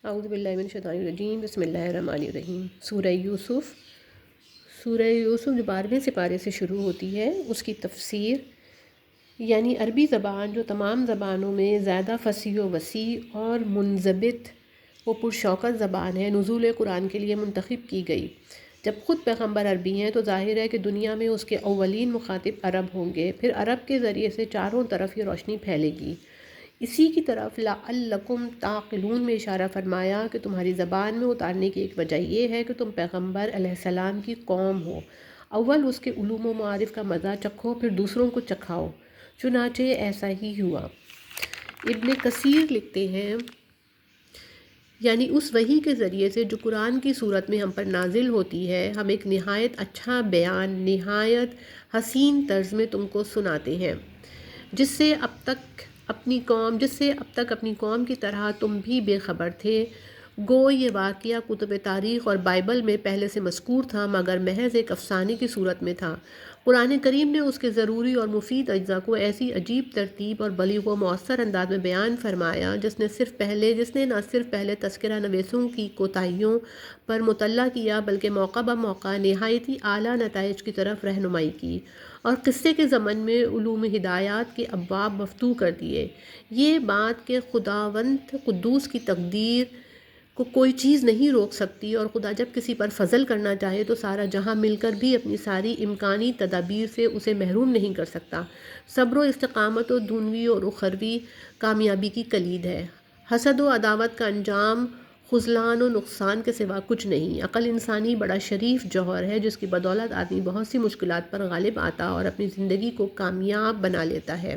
اعوذ باللہ من الشیطان الرجیم، بسم اللہ الرحمن الرحیم۔ سورہ یوسف جو 12ویں سپارے سے شروع ہوتی ہے، اس کی تفسیر یعنی عربی زبان جو تمام زبانوں میں زیادہ فصیح و وسیع اور منضبط و پرشوکت زبان ہے، نزول قرآن کے لیے منتخب کی گئی۔ جب خود پیغمبر عربی ہیں تو ظاہر ہے کہ دنیا میں اس کے اولین مخاطب عرب ہوں گے، پھر عرب کے ذریعے سے چاروں طرف یہ روشنی پھیلے گی۔ اسی کی طرف لعلکم تعقلون میں اشارہ فرمایا کہ تمہاری زبان میں اتارنے کی ایک وجہ یہ ہے کہ تم پیغمبر علیہ السلام کی قوم ہو، اول اس کے علوم و معارف کا مزہ چکھو، پھر دوسروں کو چکھاؤ، چنانچہ ایسا ہی ہوا۔ ابن کثیر لکھتے ہیں یعنی اس وحی کے ذریعے سے جو قرآن کی صورت میں ہم پر نازل ہوتی ہے، ہم ایک نہایت اچھا بیان نہایت حسین طرز میں تم کو سناتے ہیں، جس سے اب تک اپنی قوم کی طرح تم بھی بے خبر تھے۔ گو یہ واقعہ کتب تاریخ اور بائبل میں پہلے سے مذکور تھا، مگر محض ایک افسانے کی صورت میں تھا۔ قرآن کریم نے اس کے ضروری اور مفید اجزاء کو ایسی عجیب ترتیب اور بلیغ و مؤثر انداز میں بیان فرمایا جس نے نہ صرف پہلے تذکرہ نویسوں کی کوتاہیوں پر مطلع کیا، بلکہ موقع بموقع نہایتی اعلیٰ نتائج کی طرف رہنمائی کی، اور قصے کے ضمن میں علوم ہدایات کے ابواب مفتوح کر دیے۔ یہ بات کہ خداوند قدوس کی تقدیر کو کوئی چیز نہیں روک سکتی، اور خدا جب کسی پر فضل کرنا چاہے تو سارا جہاں مل کر بھی اپنی ساری امکانی تدابیر سے اسے محروم نہیں کر سکتا، صبر و استقامت و دنیوی اور اخروی کامیابی کی کلید ہے۔ حسد و عداوت کا انجام خذلان و نقصان کے سوا کچھ نہیں۔ عقل انسانی بڑا شریف جوہر ہے جس کی بدولت آدمی بہت سی مشکلات پر غالب آتا اور اپنی زندگی کو کامیاب بنا لیتا ہے۔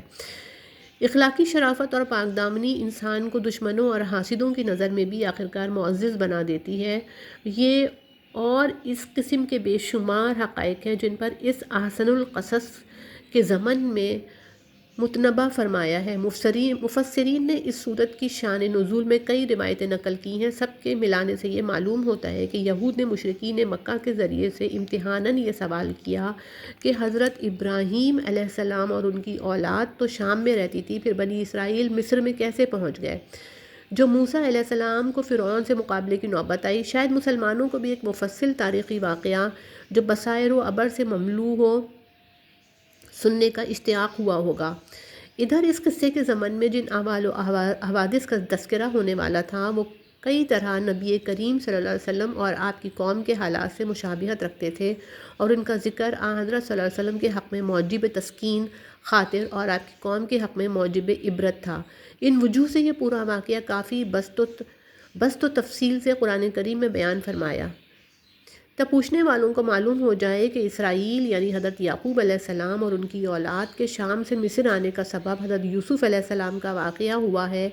اخلاقی شرافت اور پاک دامنی انسان کو دشمنوں اور حاسدوں کی نظر میں بھی آخرکار معزز بنا دیتی ہے۔ یہ اور اس قسم کے بے شمار حقائق ہیں جن پر اس احسن القصص کے ضمن میں متنبہ فرمایا ہے۔ مفسرین نے اس صورت کی شان نزول میں کئی روایتیں نقل کی ہیں۔ سب کے ملانے سے یہ معلوم ہوتا ہے کہ یہود نے مشرکین مکہ کے ذریعے سے امتحاناً یہ سوال کیا کہ حضرت ابراہیم علیہ السلام اور ان کی اولاد تو شام میں رہتی تھی، پھر بنی اسرائیل مصر میں کیسے پہنچ گئے؟ جو موسیٰ علیہ السلام کو فرعون سے مقابلے کی نوبت آئی، شاید مسلمانوں کو بھی ایک مفصل تاریخی واقعہ جو بصائر و عبر سے مملو ہو سننے کا اشتیاق ہوا ہوگا۔ ادھر اس قصے کے ضمن میں جن احوال و حوادث کا تذکرہ ہونے والا تھا وہ کئی طرح نبی کریم صلی اللہ علیہ وسلم اور آپ کی قوم کے حالات سے مشابہت رکھتے تھے، اور ان کا ذکر حضرت صلی اللہ علیہ وسلم کے حق میں موجب تسکین خاطر اور آپ کی قوم کے حق میں موجب عبرت تھا۔ ان وجوہ سے یہ پورا واقعہ کافی بسط و تفصیل سے قرآن کریم میں بیان فرمایا تب پوچھنے والوں کو معلوم ہو جائے کہ اسرائیل یعنی حضرت یعقوب علیہ السلام اور ان کی اولاد کے شام سے مصر آنے کا سبب حضرت یوسف علیہ السلام کا واقعہ ہوا ہے،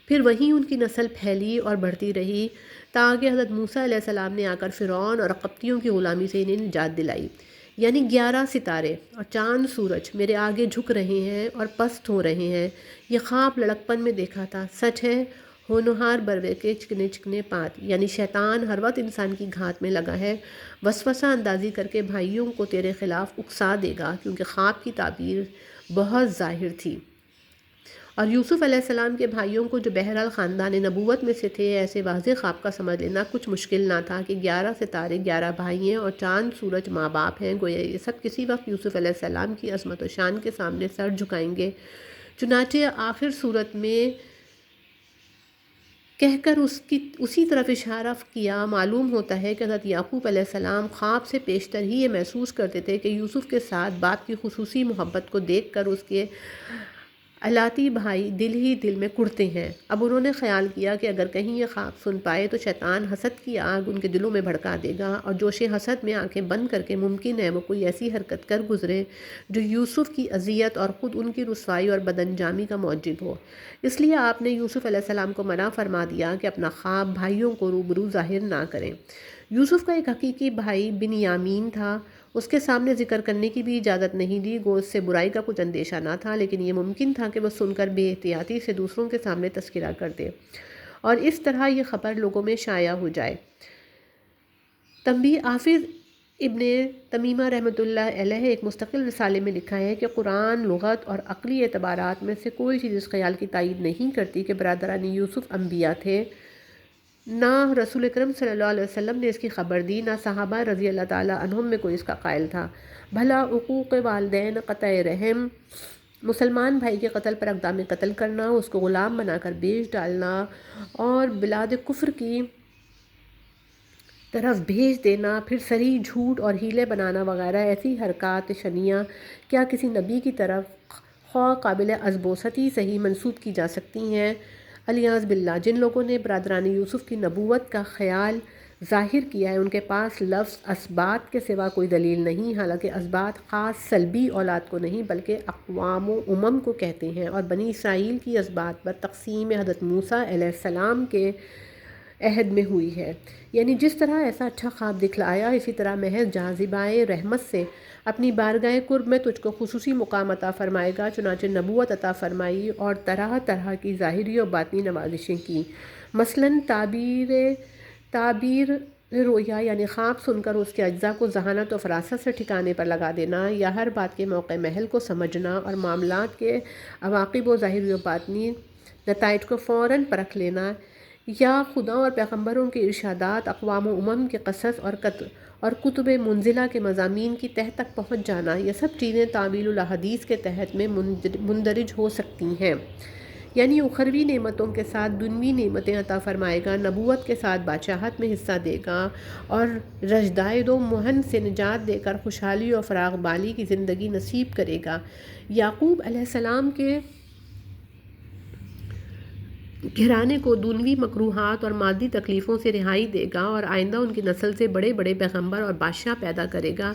پھر وہیں ان کی نسل پھیلی اور بڑھتی رہی تاکہ حضرت موسیٰ علیہ السلام نے آ کر فرعون اور قبطیوں کی غلامی سے انہیں نجات دلائی۔ یعنی 11 ستارے اور چاند سورج میرے آگے جھک رہے ہیں اور پست ہو رہے ہیں، یہ خواب لڑکپن میں دیکھا تھا، سچ ہے ہونہار بروے کے چکنے چکنے پات۔ یعنی شیطان ہر وقت انسان کی گھات میں لگا ہے، وسوسہ اندازی کر کے بھائیوں کو تیرے خلاف اکسا دے گا، کیونکہ خواب کی تعبیر بہت ظاہر تھی۔ اور یوسف علیہ السلام کے بھائیوں کو جو بہرحال خاندان نبوت میں سے تھے، ایسے واضح خواب کا سمجھ لینا کچھ مشکل نہ تھا کہ 11 ستارے 11 بھائی ہیں اور چاند سورج ماں باپ ہیں، گویا یہ سب کسی وقت یوسف علیہ السلام کی عظمت و شان کے سامنے سر جھکائیں گے۔ چنانچہ آخر صورت میں کہہ کر اسی طرف اشارہ کیا معلوم ہوتا ہے کہ حضرت یعقوب علیہ السلام خواب سے پیشتر ہی یہ محسوس کرتے تھے کہ یوسف کے ساتھ باپ کی خصوصی محبت کو دیکھ کر اس کے الاتی بھائی دل ہی دل میں کڑتے ہیں۔ اب انہوں نے خیال کیا کہ اگر کہیں یہ خواب سن پائے تو شیطان حسد کی آگ ان کے دلوں میں بھڑکا دے گا، اور جوش حسد میں آنکھیں بند کر کے ممکن ہے وہ کوئی ایسی حرکت کر گزرے جو یوسف کی اذیت اور خود ان کی رسوائی اور بدانجامی کا موجب ہو۔ اس لیے آپ نے یوسف علیہ السلام کو منع فرما دیا کہ اپنا خواب بھائیوں کو روبرو ظاہر نہ کریں۔ یوسف کا ایک حقیقی بھائی بنیامین تھا، اس کے سامنے ذکر کرنے کی بھی اجازت نہیں دی، گو اس سے برائی کا کچھ اندیشہ نہ تھا، لیکن یہ ممکن تھا کہ وہ سن کر بے احتیاطی سے دوسروں کے سامنے تذکرہ کر دے اور اس طرح یہ خبر لوگوں میں شائع ہو جائے۔ تنبیہ حافظ ابن تمیمہ رحمۃ اللہ علیہ ایک مستقل رسالے میں لکھا ہے کہ قرآن لغت اور عقلی اعتبارات میں سے کوئی چیز اس خیال کی تائید نہیں کرتی کہ برادران یوسف انبیاء تھے، نہ رسول اکرم صلی اللہ علیہ وسلم نے اس کی خبر دی، نہ صحابہ رضی اللہ تعالیٰ عنہم میں کوئی اس کا قائل تھا۔ بھلا حقوق والدین، قطع رحم، مسلمان بھائی کے قتل پر اقدام قتل کرنا، اس کو غلام بنا کر بیچ ڈالنا اور بلاد کفر کی طرف بھیج دینا، پھر صریح جھوٹ اور ہیلے بنانا وغیرہ ایسی حرکات شنیعہ کیا کسی نبی کی طرف خواہ قابل ازبوستی صحیح منسوب کی جا سکتی ہیں؟ الیاذ باللہ، جن لوگوں نے برادران یوسف کی نبوت کا خیال ظاہر کیا ہے ان کے پاس لفظ اسباط کے سوا کوئی دلیل نہیں، حالانکہ اسباط خاص سلبی اولاد کو نہیں بلکہ اقوام و امم کو کہتے ہیں، اور بنی اسرائیل کی اسباط پر تقسیم حضرت موسیٰ علیہ السلام کے عہد میں ہوئی ہے۔ یعنی جس طرح ایسا اچھا خواب دکھلایا، اسی طرح محض جاذبۂ رحمت سے اپنی بارگاہ قرب میں تجھ کو خصوصی مقام عطا فرمائے گا، چنانچہ نبوت عطا فرمائی اور طرح طرح کی ظاہری و باطنی نوازشیں کی، مثلاً تعبیر رویا یعنی خواب سن کر اس کے اجزاء کو ذہانت و فراست سے ٹھکانے پر لگا دینا، یا ہر بات کے موقع محل کو سمجھنا اور معاملات کے عواقب و ظاہری و باطنی نتائج کو فوراً پرکھ لینا، یا خدا اور پیغمبروں کے ارشادات، اقوام و امم کے قصص اور کتب منزلہ کے مضامین کی تہ تک پہنچ جانا، یہ سب چیزیں تعویل الاحادیث کے تحت میں مندرج ہو سکتی ہیں۔ یعنی اخروی نعمتوں کے ساتھ دنیوی نعمتیں عطا فرمائے گا، نبوت کے ساتھ بادشاہت میں حصہ دے گا اور رشدائد و محن سے نجات دے کر خوشحالی اور فراغ بالی کی زندگی نصیب کرے گا۔ یعقوب علیہ السلام کے گھرانے کو دنیوی مکروہات اور مادی تکلیفوں سے رہائی دے گا اور آئندہ ان کی نسل سے بڑے بڑے پیغمبر اور بادشاہ پیدا کرے گا۔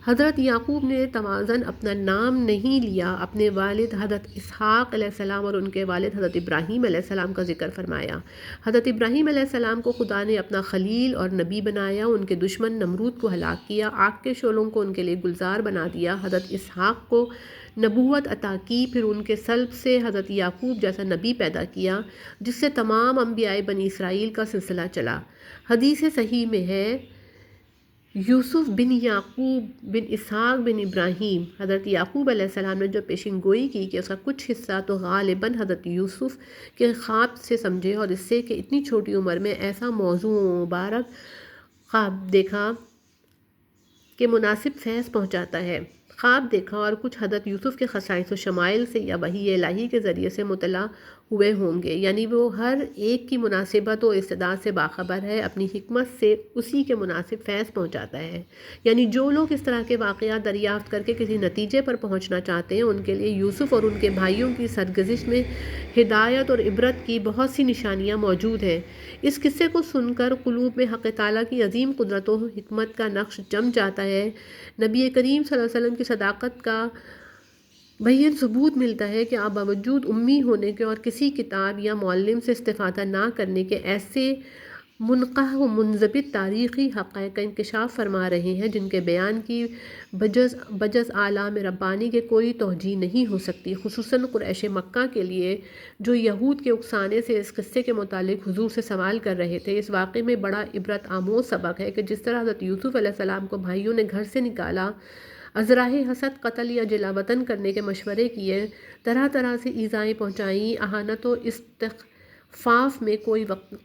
حضرت یعقوب نے توازن اپنا نام نہیں لیا، اپنے والد حضرت اسحاق علیہ السلام اور ان کے والد حضرت ابراہیم علیہ السلام کا ذکر فرمایا۔ حضرت ابراہیم علیہ السلام کو خدا نے اپنا خلیل اور نبی بنایا، ان کے دشمن نمرود کو ہلاک کیا، آگ کے شعلوں کو ان کے لیے گلزار بنا دیا، حضرت اسحاق کو نبوت عطا کی، پھر ان کے سلب سے حضرت یعقوب جیسا نبی پیدا کیا جس سے تمام انبیاء بنی اسرائیل کا سلسلہ چلا۔ حدیث صحیح میں ہے، یوسف بن یعقوب بن اسحاق بن ابراہیم، حضرت یعقوب علیہ السلام نے جو پیشن گوئی کی کہ اس کا کچھ حصہ تو غالباً حضرت یوسف کے خواب سے سمجھے، اور اس سے کہ اتنی چھوٹی عمر میں ایسا موزوں و مبارک خواب دیکھا کہ مناسب فیض پہنچاتا ہے۔ خواب دیکھا اور کچھ حضرت یوسف کے خصائص و شمائل سے یا وحی الہی کے ذریعے سے مطلع ہوئے ہوں گے، یعنی وہ ہر ایک کی مناسبت و استعداد سے باخبر ہے، اپنی حکمت سے اسی کے مناسب فیض پہنچاتا ہے۔ یعنی جو لوگ اس طرح کے واقعات دریافت کر کے کسی نتیجے پر پہنچنا چاہتے ہیں، ان کے لیے یوسف اور ان کے بھائیوں کی سرگزشت میں ہدایت اور عبرت کی بہت سی نشانیاں موجود ہیں۔ اس قصے کو سن کر قلوب میں حق تعالیٰ کی عظیم قدرت و حکمت کا نقش جم جاتا ہے، نبی کریم صلی اللہ علیہ وسلم کی صداقت کا بہین ثبوت ملتا ہے کہ آپ باوجود امی ہونے کے اور کسی کتاب یا معلم سے استفادہ نہ کرنے کے ایسے منقح و منضبط تاریخی حقائق کا انکشاف فرما رہے ہیں جن کے بیان کی بجز اعلام ربانی کے کوئی توجیہ نہیں ہو سکتی، خصوصاً قریش مکہ کے لیے جو یہود کے اکسانے سے اس قصے کے متعلق حضور سے سوال کر رہے تھے۔ اس واقعے میں بڑا عبرت آموز سبق ہے کہ جس طرح حضرت یوسف علیہ السلام کو بھائیوں نے گھر سے نکالا، ازراہ حسد، قتل یا جلا وطن کرنے کے مشورے کیے، طرح طرح سے ایذائیں پہنچائیں، اہانت و استخفاف میں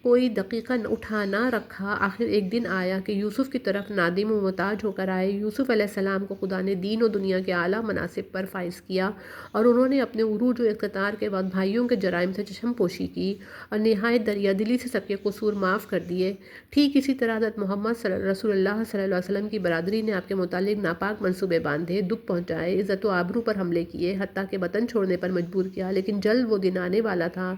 کوئی دقیقہ اٹھا نہ رکھا، آخر ایک دن آیا کہ یوسف کی طرف نادم و محتاج ہو کر آئے۔ یوسف علیہ السلام کو خدا نے دین و دنیا کے اعلیٰ مناصب پر فائز کیا اور انہوں نے اپنے عروج و اقتدار کے بعد بھائیوں کے جرائم سے چشم پوشی کی اور نہایت دریا دلی سے سب کے قصور معاف کر دیے۔ ٹھیک اسی طرح حضرت محمد رسول اللہ صلی اللہ علیہ وسلم کی برادری نے آپ کے متعلق ناپاک منصوبے باندھے، دکھ پہنچائے، عزت و آبرو پر حملے کیے، حتیٰ کہ وطن چھوڑنے پر مجبور کیا، لیکن جلد وہ دن آنے والا تھا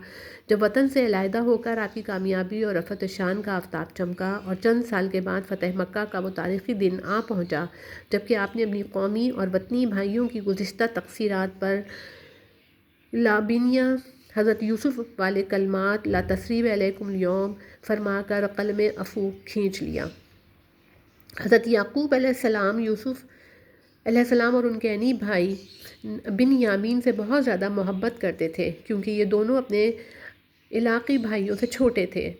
جب وطن سے علیحدہ ہو کر آپ کی کامیابی اور رفعت شان کا آفتاب چمکا، اور چند سال کے بعد فتح مکہ کا وہ تاریخی دن آ پہنچا جبکہ آپ نے اپنی قومی اور وطنی بھائیوں کی گزشتہ تقصیرات پر لابینہ حضرت یوسف والے کلمات لا تثریب علیکم اليوم فرما کر قلم عفو کھینچ لیا۔ حضرت یعقوب علیہ السلام یوسف علیہ السلام اور ان کے عنی بھائی بن یامین سے بہت زیادہ محبت کرتے تھے، کیونکہ یہ دونوں اپنے علاقی بھائیوں سے چھوٹے تھے۔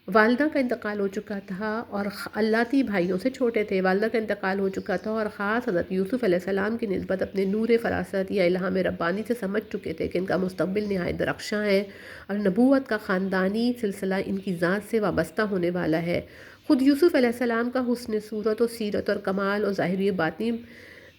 والدہ کا انتقال ہو چکا تھا اور اللہ بھائیوں سے چھوٹے تھے، والدہ کا انتقال ہو چکا تھا اور خاص حضرت یوسف علیہ السلام کی نسبت اپنے نور فراست یا الہام ربانی سے سمجھ چکے تھے کہ ان کا مستقبل نہایت درخشاں ہے اور نبوت کا خاندانی سلسلہ ان کی ذات سے وابستہ ہونے والا ہے۔ خود یوسف علیہ السلام کا حسن صورت و سیرت اور کمال اور ظاہری باطنی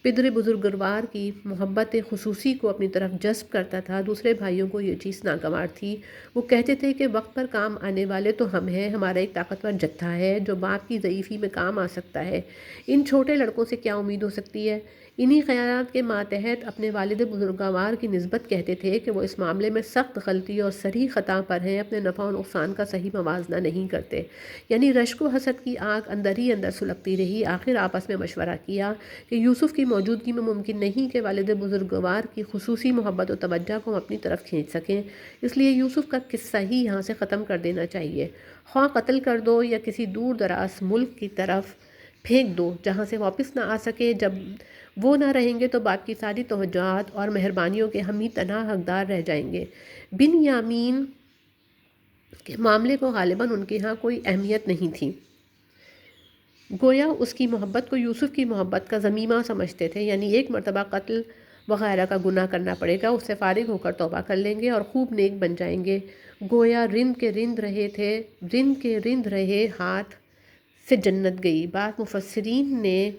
پدر بزرگوار کی محبت خصوصی کو اپنی طرف جذب کرتا تھا۔ دوسرے بھائیوں کو یہ چیز ناگوار تھی۔ وہ کہتے تھے کہ وقت پر کام آنے والے تو ہم ہیں، ہمارا ایک طاقتور جتھا ہے جو باپ کی ضعیفی میں کام آ سکتا ہے، ان چھوٹے لڑکوں سے کیا امید ہو سکتی ہے؟ انہی خیالات کے ماتحت اپنے والد بزرگوار کی نسبت کہتے تھے کہ وہ اس معاملے میں سخت غلطی اور صریح خطا پر ہیں، اپنے نفع و نقصان کا صحیح موازنہ نہیں کرتے۔ یعنی رشک و حسد کی آگ اندر ہی اندر سلگتی رہی۔ آخر آپس میں مشورہ کیا کہ یوسف کی موجودگی میں ممکن نہیں کہ والد بزرگوار کی خصوصی محبت و توجہ کو ہم اپنی طرف کھینچ سکیں، اس لیے یوسف کا قصہ ہی یہاں سے ختم کر دینا چاہیے۔ خواہ قتل کر دو یا کسی دور دراز ملک کی طرف پھینک دو جہاں سے واپس نہ آ سکے۔ جب وہ نہ رہیں گے تو باپ کی ساری توجہات اور مہربانیوں کے ہم ہی تنہا حقدار رہ جائیں گے۔ بن یامین کے معاملے کو غالباً ان کے ہاں کوئی اہمیت نہیں تھی، گویا اس کی محبت کو یوسف کی محبت کا ضمیمہ سمجھتے تھے، یعنی ایک مرتبہ قتل وغیرہ کا گناہ کرنا پڑے گا، اس سے فارغ ہو کر توبہ کر لیں گے اور خوب نیک بن جائیں گے۔ گویا رند کے رند رہے ہاتھ سے جنت گئی۔ بعض مفسرین نے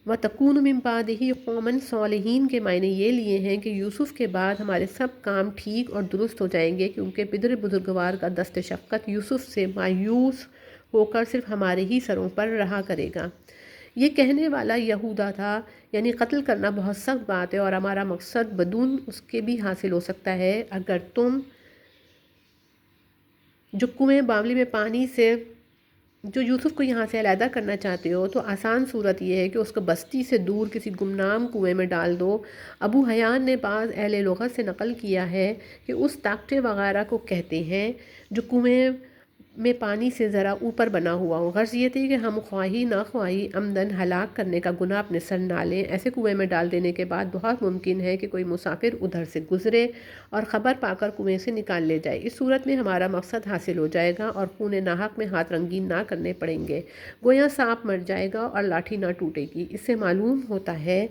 وَتَكُونُ مِن بَعْدِهِ قَوْمًا صَالِحِينَ کے معنی یہ لیے ہیں کہ یوسف کے بعد ہمارے سب کام ٹھیک اور درست ہو جائیں گے، کیونکہ پدر بزرگوار کا دست شفقت یوسف سے مایوس ہو کر صرف ہمارے ہی سروں پر رہا کرے گا۔ یہ کہنے والا یہودا تھا، یعنی قتل کرنا بہت سخت بات ہے اور ہمارا مقصد بدون اس کے بھی حاصل ہو سکتا ہے۔ اگر تم جو کنویں باولی میں پانی سے جو یوسف کو یہاں سے علیحدہ کرنا چاہتے ہو تو آسان صورت یہ ہے کہ اس کو بستی سے دور کسی گمنام کنویں میں ڈال دو۔ ابو حیان نے بعض اہل لغت سے نقل کیا ہے کہ اس طاقچے وغیرہ کو کہتے ہیں جو کنویں میں پانی سے ذرا اوپر بنا ہوا ہو۔ غرض یہ تھی کہ ہم خواہی ناخواہی عمدن ہلاک کرنے کا گناہ اپنے سر نہ لیں۔ ایسے کنویں میں ڈال دینے کے بعد بہت ممکن ہے کہ کوئی مسافر ادھر سے گزرے اور خبر پا کر کنویں سے نکال لے جائے۔ اس صورت میں ہمارا مقصد حاصل ہو جائے گا اور خون ناحق میں ہاتھ رنگین نہ کرنے پڑیں گے۔ گویا سانپ مر جائے گا اور لاٹھی نہ ٹوٹے گی۔ اس سے معلوم ہوتا ہے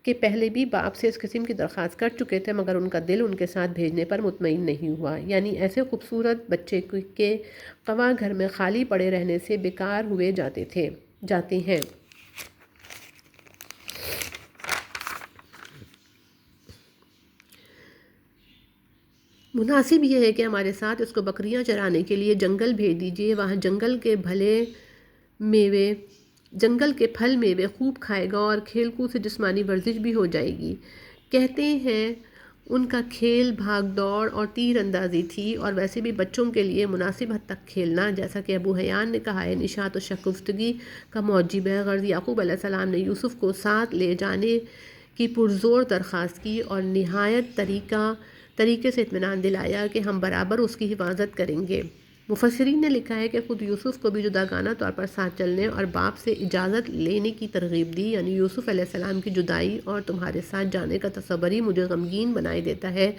کہ پہلے بھی باپ سے اس قسم کی درخواست کر چکے تھے، مگر ان کا دل ان کے ساتھ بھیجنے پر مطمئن نہیں ہوا۔ یعنی ایسے خوبصورت بچے کے قوا گھر میں خالی پڑے رہنے سے بیکار ہوئے جاتے ہیں۔ مناسب یہ ہے کہ ہمارے ساتھ اس کو بکریاں چرانے کے لیے جنگل بھیج دیجیے، وہاں جنگل کے پھل میوے خوب کھائے گا اور کھیل کود سے جسمانی ورزش بھی ہو جائے گی۔ کہتے ہیں ان کا کھیل بھاگ دوڑ اور تیر اندازی تھی، اور ویسے بھی بچوں کے لیے مناسب حد تک کھیلنا، جیسا کہ ابو حیان نے کہا ہے، نشاط و شگفتگی کا موجب ہے۔ غرض یعقوب علیہ السلام نے یوسف کو ساتھ لے جانے کی پرزور درخواست کی اور نہایت طریقے سے اطمینان دلایا کہ ہم برابر اس کی حفاظت کریں گے۔ مفسرین نے لکھا ہے کہ خود یوسف کو بھی جداگانہ طور پر ساتھ چلنے اور باپ سے اجازت لینے کی ترغیب دی، یعنی یوسف علیہ السلام کی جدائی اور تمہارے ساتھ جانے کا تصور ہی مجھے غمگین بنائے دیتا ہے۔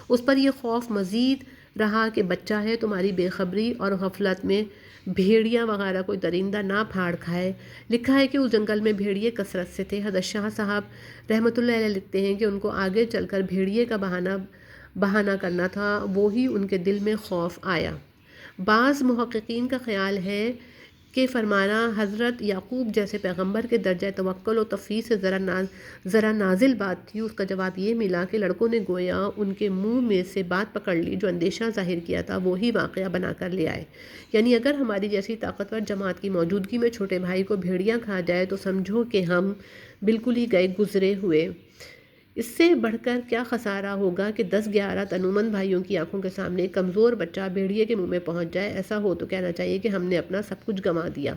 اس پر یہ خوف مزید رہا کہ بچہ ہے، تمہاری بے خبری اور غفلت میں بھیڑیا وغیرہ کوئی درندہ نہ پھاڑ کھائے۔ لکھا ہے کہ اس جنگل میں بھیڑیے کثرت سے تھے۔ حضرت شاہ صاحب رحمۃ اللہ علیہ لکھتے ہیں کہ ان کو آگے چل کر بھیڑیے کا بہانہ کرنا تھا، وہی ان کے دل میں خوف آیا۔ بعض محققین کا خیال ہے کہ فرمانا حضرت یعقوب جیسے پیغمبر کے درجہ توکل و تفویض سے ذرا نازل بات تھی۔ اس کا جواب یہ ملا کہ لڑکوں نے گویا ان کے منہ میں سے بات پکڑ لی، جو اندیشہ ظاہر کیا تھا وہی واقعہ بنا کر لے آئے۔ یعنی اگر ہماری جیسی طاقتور جماعت کی موجودگی میں چھوٹے بھائی کو بھیڑیاں کھا جائے تو سمجھو کہ ہم بالکل ہی گئے گزرے ہوئے۔ اس سے بڑھ کر کیا خسارہ ہوگا کہ 10-11 تنومند بھائیوں کی آنکھوں کے سامنے کمزور بچہ بھیڑیے کے منہ میں پہنچ جائے۔ ایسا ہو تو کہنا چاہیے کہ ہم نے اپنا سب کچھ گنوا دیا۔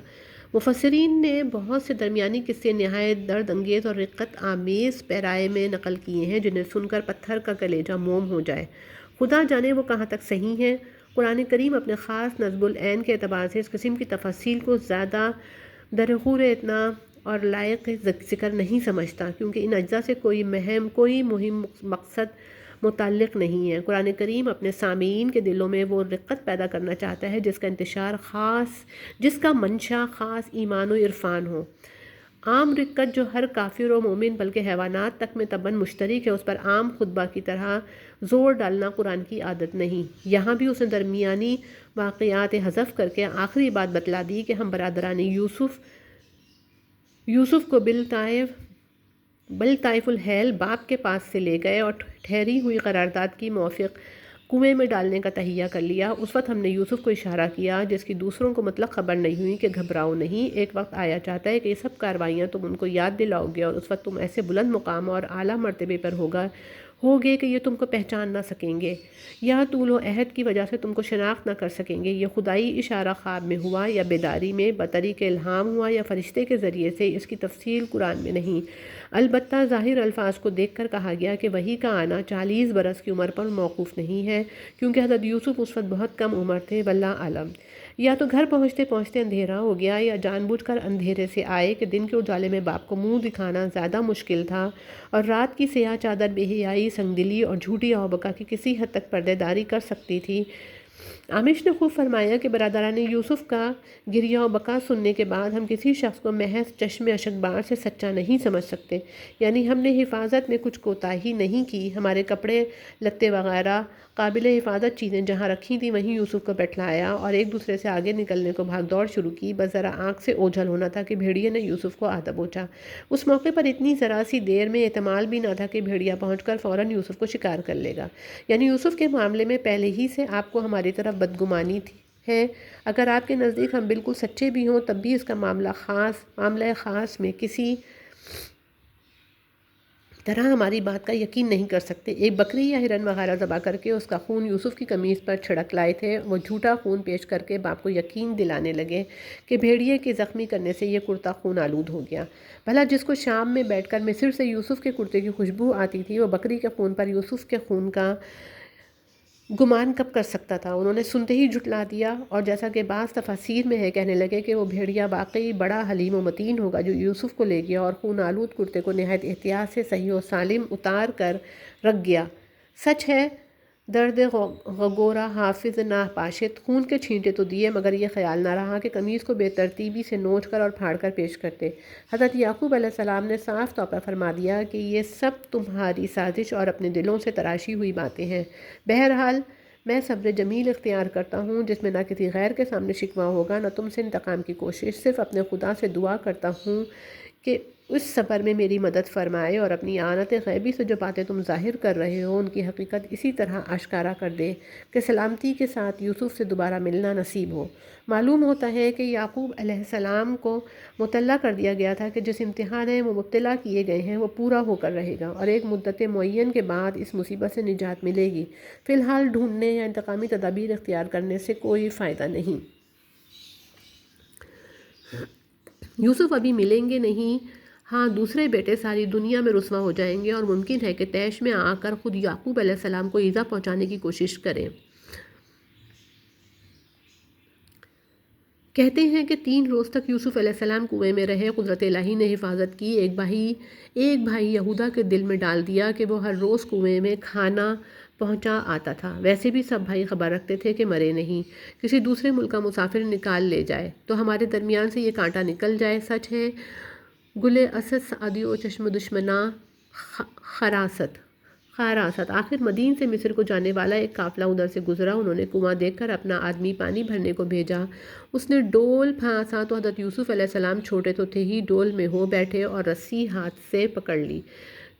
مفسرین نے بہت سے درمیانی قصے نہایت درد انگیز اور رقت آمیز پیرائے میں نقل کیے ہیں، جنہیں سن کر پتھر کا کلیجہ موم ہو جائے۔ خدا جانے وہ کہاں تک صحیح ہیں۔ قرآن کریم اپنے خاص نصب العین کے اعتبار سے اس قسم کی تفاصیل کو زیادہ درخور اتنا اور لائق ذکر نہیں سمجھتا، کیونکہ ان اجزاء سے کوئی مہم مقصد متعلق نہیں ہیں۔ قرآن کریم اپنے سامعین کے دلوں میں وہ رقت پیدا کرنا چاہتا ہے جس کا منشا خاص ایمان و عرفان ہو۔ عام رقت جو ہر کافر و مومن بلکہ حیوانات تک میں تباً مشترک ہے، اس پر عام خطبہ کی طرح زور ڈالنا قرآن کی عادت نہیں۔ یہاں بھی اس نے درمیانی واقعات حذف کر کے آخری بات بتلا دی کہ ہم برادران یوسف کو بالطائف الحیل باپ کے پاس سے لے گئے اور ٹھہری ہوئی قرارداد کی موافق کنویں میں ڈالنے کا تہیہ کر لیا۔ اس وقت ہم نے یوسف کو اشارہ کیا جس کی دوسروں کو مطلق خبر نہیں ہوئی کہ گھبراؤ نہیں، ایک وقت آیا چاہتا ہے کہ یہ سب کاروائیاں تم ان کو یاد دلاؤ گے اور اس وقت تم ایسے بلند مقام اور اعلیٰ مرتبے پر ہوگے کہ یہ تم کو پہچان نہ سکیں گے یا طول و عہد کی وجہ سے تم کو شناخت نہ کر سکیں گے۔ یہ خدائی اشارہ خواب میں ہوا یا بیداری میں بطریق الہام ہوا یا فرشتے کے ذریعے سے، اس کی تفصیل قرآن میں نہیں۔ البتہ ظاہر الفاظ کو دیکھ کر کہا گیا کہ وحی کا آنا 40 برس کی عمر پر موقوف نہیں ہے، کیونکہ حضرت یوسف اس وقت بہت کم عمر تھے، واللہ عالم۔ یا تو گھر پہنچتے پہنچتے اندھیرا ہو گیا یا جان بوجھ کر اندھیرے سے آئے کہ دن کے اجالے میں باپ کو منہ دکھانا زیادہ مشکل تھا، اور رات کی سیاہ چادر بے حیائی، سنگدلی اور جھوٹی اوبکا کی کسی حد تک پردے داری کر سکتی تھی۔ عامش نے خوب فرمایا کہ برادران یوسف کا گریہ و بکا سننے کے بعد ہم کسی شخص کو محض چشم اشکبار سے سچا نہیں سمجھ سکتے، یعنی ہم نے حفاظت میں کچھ کوتاہی نہیں کی۔ ہمارے کپڑے لتے وغیرہ قابل حفاظت چیزیں جہاں رکھی تھیں وہیں یوسف کو بٹھلایا اور ایک دوسرے سے آگے نکلنے کو بھاگ دوڑ شروع کی۔ بس ذرا آنکھ سے اوجھل ہونا تھا کہ بھیڑیے نے یوسف کو آ دبوچا۔ اس موقع پر اتنی ذرا سی دیر میں احتمال بھی نہ تھا کہ بھیڑیا پہنچ کر فوراً یوسف کو شکار کر لے گا، یعنی یوسف کے معاملے میں پہلے ہی سے آپ کو ہماری طرف بدگمانی ہے۔ اگر آپ کے نزدیک ہم بالکل سچے بھی ہوں تب بھی اس کا معاملہ خاص میں کسی طرح ہماری بات کا یقین نہیں کر سکتے۔ ایک بکری یا ہرن وغیرہ ذبح کر کے اس کا خون یوسف کی قمیص پر چھڑک لائے تھے۔ وہ جھوٹا خون پیش کر کے باپ کو یقین دلانے لگے کہ بھیڑیے کے زخمی کرنے سے یہ کرتا خون آلود ہو گیا۔ بھلا جس کو شام میں بیٹھ کر مصر سے یوسف کے کرتے کی خوشبو آتی تھی وہ بکری کے خون پر یوسف کے خون کا گمان کب کر سکتا تھا؟ انہوں نے سنتے ہی جھٹلا دیا، اور جیسا کہ بعض تفاسیر میں ہے کہنے لگے کہ وہ بھیڑیا واقعی بڑا حلیم و متین ہوگا جو یوسف کو لے گیا اور خون آلود کرتے کو نہایت احتیاط سے صحیح و سالم اتار کر رکھ گیا۔ سچ ہے درد غگورہ حافظ نہ پاشت، خون کے چھینٹے تو دیے مگر یہ خیال نہ رہا کہ قمیص کو بے ترتیبی سے نوچ کر اور پھاڑ کر پیش کرتے۔ حضرت یعقوب علیہ السلام نے صاف طور پر فرما دیا کہ یہ سب تمہاری سازش اور اپنے دلوں سے تراشی ہوئی باتیں ہیں۔ بہرحال میں صبر جمیل اختیار کرتا ہوں جس میں نہ کسی غیر کے سامنے شکوہ ہوگا نہ تم سے انتقام کی کوشش، صرف اپنے خدا سے دعا کرتا ہوں کہ اس صبر میں میری مدد فرمائے اور اپنی اعانت غیبی سے جو باتیں تم ظاہر کر رہے ہو ان کی حقیقت اسی طرح آشکارا کر دے کہ سلامتی کے ساتھ یوسف سے دوبارہ ملنا نصیب ہو۔ معلوم ہوتا ہے کہ یعقوب علیہ السلام کو مطلع کر دیا گیا تھا کہ جس امتحان میں وہ مبتلا کیے گئے ہیں وہ پورا ہو کر رہے گا اور ایک مدت معین کے بعد اس مصیبت سے نجات ملے گی۔ فی الحال ڈھونڈنے یا انتقامی تدابیر اختیار کرنے سے کوئی فائدہ نہیں۔ یوسف ابھی ملیں گے نہیں، ہاں دوسرے بیٹے ساری دنیا میں رسوا ہو جائیں گے اور ممکن ہے کہ طیش میں آ کر خود یعقوب علیہ السلام کو ایذا پہنچانے کی کوشش کریں۔ کہتے ہیں کہ 3 روز تک یوسف علیہ السلام کنویں میں رہے۔ قدرت الہی نے حفاظت کی۔ ایک بھائی یہودا کے دل میں ڈال دیا کہ وہ ہر روز کنویں میں کھانا پہنچا آتا تھا۔ ویسے بھی سب بھائی خبر رکھتے تھے کہ مرے نہیں، کسی دوسرے ملک کا مسافر نکال لے جائے تو ہمارے درمیان سے یہ کانٹا نکل جائے۔ سچ ہے گلے اسد سعدی و چشم دشمناں خراست۔ آخر مدین سے مصر کو جانے والا ایک قافلہ ادھر سے گزرا۔ انہوں نے کنواں دیکھ کر اپنا آدمی پانی بھرنے کو بھیجا۔ اس نے ڈول پھانسا تو حضرت یوسف علیہ السلام چھوٹے تو تھے ہی ڈول میں ہو بیٹھے اور رسی ہاتھ سے پکڑ لی۔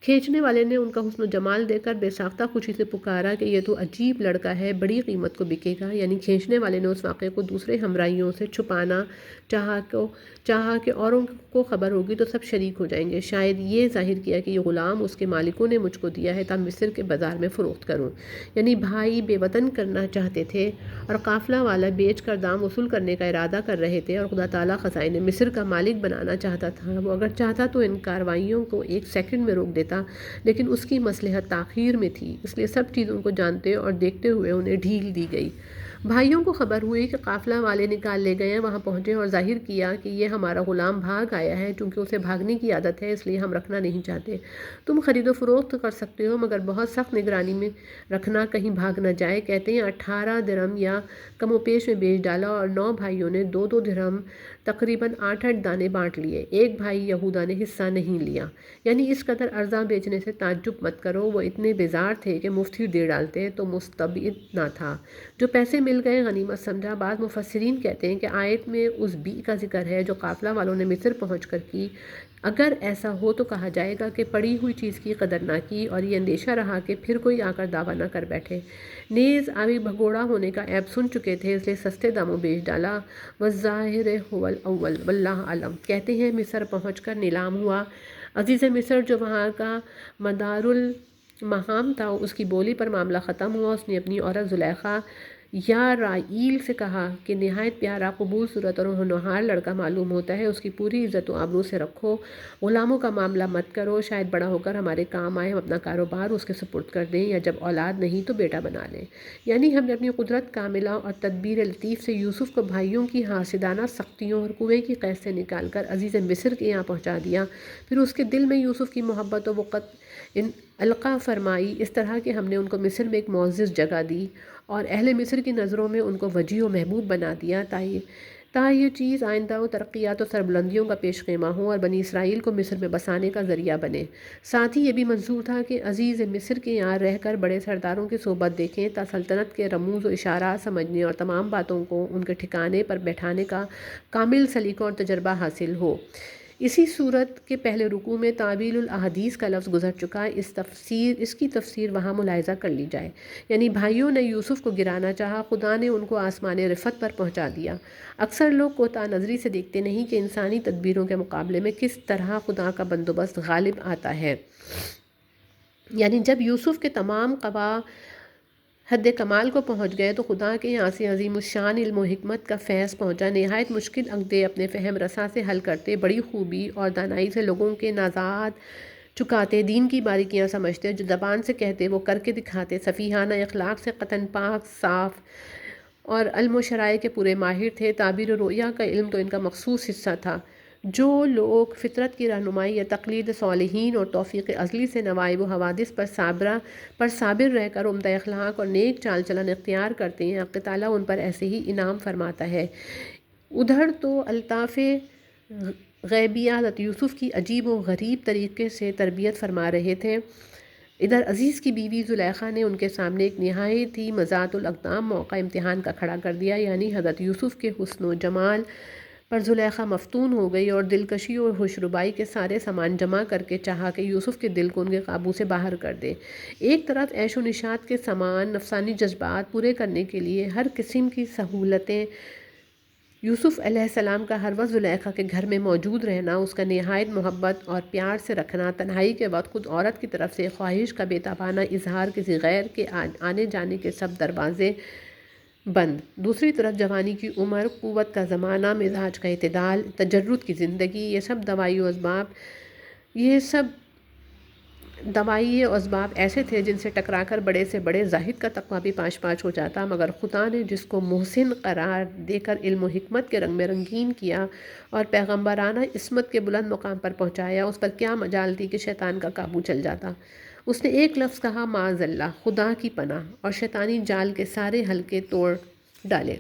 کھینچنے والے نے ان کا حسن و جمال دیکھ کر بے ساختہ خوشی سے پکارا کہ یہ تو عجیب لڑکا ہے، بڑی قیمت کو بکے گا۔ یعنی کھینچنے والے نے اس واقعے کو دوسرے ہمراہیوں سے چھپانا چاہا کہ اوروں کو خبر ہوگی تو سب شریک ہو جائیں گے۔ شاید یہ ظاہر کیا کہ یہ غلام اس کے مالکوں نے مجھ کو دیا ہے تا مصر کے بازار میں فروخت کروں۔ یعنی بھائی بے وطن کرنا چاہتے تھے اور قافلہ والا بیچ کر دام وصول کرنے کا ارادہ کر رہے تھے، اور خدا تعالیٰ خزائن مصر کا مالک بنانا چاہتا تھا۔ وہ اگر چاہتا تو ان کارروائیوں کو 1 سیکنڈ میں روک دیتا، لیکن اس کی مصلحت تاخیر میں تھی، اس لیے سب چیزوں کو جانتے اور دیکھتے ہوئے انہیں ڈھیل دی گئی۔ بھائیوں کو خبر ہوئی کہ قافلہ والے نکال لے گئے ہیں، وہاں پہنچے اور ظاہر کیا کہ یہ ہمارا غلام بھاگ آیا ہے، چونکہ اسے بھاگنے کی عادت ہے اس لیے ہم رکھنا نہیں چاہتے۔ تم خرید و فروخت کر سکتے ہو مگر بہت سخت نگرانی میں رکھنا کہیں بھاگ نہ جائے۔ کہتے ہیں 18 درہم یا کم و بیش میں بیچ ڈالا اور 9 بھائیوں نے 2 درہم تقریباً 8 دانے بانٹ لیے۔ ایک بھائی یہودا نے حصہ نہیں لیا۔ یعنی اس قدر ارزاں بیچنے سے تعجب مت کرو، وہ اتنے بیزار تھے کہ مفت ہی دے ڈالتے تو مستبعد نہ تھا۔ جو پیسے مل گئے غنیمت سمجھا۔ بعض مفسرین کہتے ہیں کہ آیت میں اس بی کا ذکر ہے جو قافلہ والوں نے مصر پہنچ کر کی۔ اگر ایسا ہو تو کہا جائے گا کہ پڑی ہوئی چیز کی قدر نہ کی اور یہ اندیشہ رہا کہ پھر کوئی آ کر دعویٰ نہ کر بیٹھے۔ نیز آبی بھگوڑا ہونے کا عیب سن چکے تھے اس لیے سستے داموں بیچ ڈالا۔ والظاہر هو الاول واللہ اعلم۔ کہتے ہیں مصر پہنچ کر نیلام ہوا۔ عزیز مصر جو وہاں کا مدار المہام تھا، اس کی بولی پر معاملہ ختم ہوا۔ اس نے اپنی عورت زلیخا یا رائیل سے کہا کہ نہایت پیارا، قبول صورت اور ہونہار لڑکا معلوم ہوتا ہے، اس کی پوری عزت و آبرو سے رکھو، غلاموں کا معاملہ مت کرو، شاید بڑا ہو کر ہمارے کام آئے، ہم اپنا کاروبار اس کے سپرد کر دیں، یا جب اولاد نہیں تو بیٹا بنا لیں۔ یعنی ہم نے اپنی قدرت کاملہ اور تدبیر لطیف سے یوسف کو بھائیوں کی حاسدانہ سختیوں اور کنویں کی قید سے نکال کر عزیز مصر کے یہاں پہنچا دیا۔ پھر اس کے دل میں یوسف کی محبت و وقت القا فرمائی، اس طرح کہ ہم نے ان کو مصر میں ایک معزز جگہ دی اور اہل مصر کی نظروں میں ان کو وجیح و محبوب بنا دیا، تا یہ چیز آئندہ و ترقیات و سربلندیوں کا پیش خیمہ ہو اور بنی اسرائیل کو مصر میں بسانے کا ذریعہ بنے۔ ساتھ ہی یہ بھی منظور تھا کہ عزیز مصر کے یہاں رہ کر بڑے سرداروں کی صحبت دیکھیں تا سلطنت کے رموز و اشارات سمجھنے اور تمام باتوں کو ان کے ٹھکانے پر بیٹھانے کا کامل سلیقہ اور تجربہ حاصل ہو۔ اسی صورت کے پہلے رکوع میں تعویل الاحادیث کا لفظ گزر چکا ہے، اس کی تفسیر وہاں ملاحظہ کر لی جائے۔ یعنی بھائیوں نے یوسف کو گرانا چاہا، خدا نے ان کو آسمان رفعت پر پہنچا دیا۔ اکثر لوگ کوتاہ نظری سے دیکھتے نہیں کہ انسانی تدبیروں کے مقابلے میں کس طرح خدا کا بندوبست غالب آتا ہے۔ یعنی جب یوسف کے تمام قوا حد کمال کو پہنچ گئے تو خدا کے یہاں سے عظیم الشان علم و حکمت کا فیض پہنچا۔ نہایت مشکل عقدے اپنے فہم رساں سے حل کرتے، بڑی خوبی اور دانائی سے لوگوں کے نازعات چکاتے، دین کی باریکیاں سمجھتے، جو زبان سے کہتے وہ کر کے دکھاتے، سفیہانہ اخلاق سے قطن پاک صاف اور علم و شرائع کے پورے ماہر تھے۔ تعبیر و رؤیا کا علم تو ان کا مخصوص حصہ تھا۔ جو لوگ فطرت کی رہنمائی یا تقلید صالحین اور توفیق ازلی سے نوائب و حوادث پر صابر رہ کر عمدہ اخلاق اور نیک چال چلن اختیار کرتے ہیں، حق تعالیٰ ان پر ایسے ہی انعام فرماتا ہے۔ ادھر تو الطاف غیبیہ حضرت یوسف کی عجیب و غریب طریقے سے تربیت فرما رہے تھے، ادھر عزیز کی بیوی زلیخا نے ان کے سامنے ایک نہایت ہی مذات الاقدام موقع امتحان کا کھڑا کر دیا۔ یعنی حضرت یوسف کے حسن و جمال پر زلیخا مفتون ہو گئی اور دلکشی اور ہوش ربائی کے سارے سامان جمع کر کے چاہا کہ یوسف کے دل کو ان کے قابو سے باہر کر دے۔ ایک طرف عیش و نشاط کے سامان، نفسانی جذبات پورے کرنے کے لیے ہر قسم کی سہولتیں، یوسف علیہ السلام کا ہر وقت زلیخا کے گھر میں موجود رہنا، اس کا نہایت محبت اور پیار سے رکھنا، تنہائی کے وقت خود عورت کی طرف سے خواہش کا بے تابانہ اظہار، کسی غیر کے آنے جانے کے سب دروازے بند۔ دوسری طرف جوانی کی عمر، قوت کا زمانہ، مزاج کا اعتدال، تجرد کی زندگی، یہ سب دوائی و اسباب ایسے تھے جن سے ٹکرا کر بڑے سے بڑے زاہد کا تقویٰ بھی پاش پاش ہو جاتا، مگر خدا نے جس کو محسن قرار دے کر علم و حکمت کے رنگ میں رنگین کیا اور پیغمبرانہ عصمت کے بلند مقام پر پہنچایا، اس پر کیا مجال تھی کہ شیطان کا قابو چل جاتا۔ اس نے ایک لفظ کہا، معاذ اللہ، خدا کی پناہ، اور شیطانی جال کے سارے حلقے توڑ ڈالے۔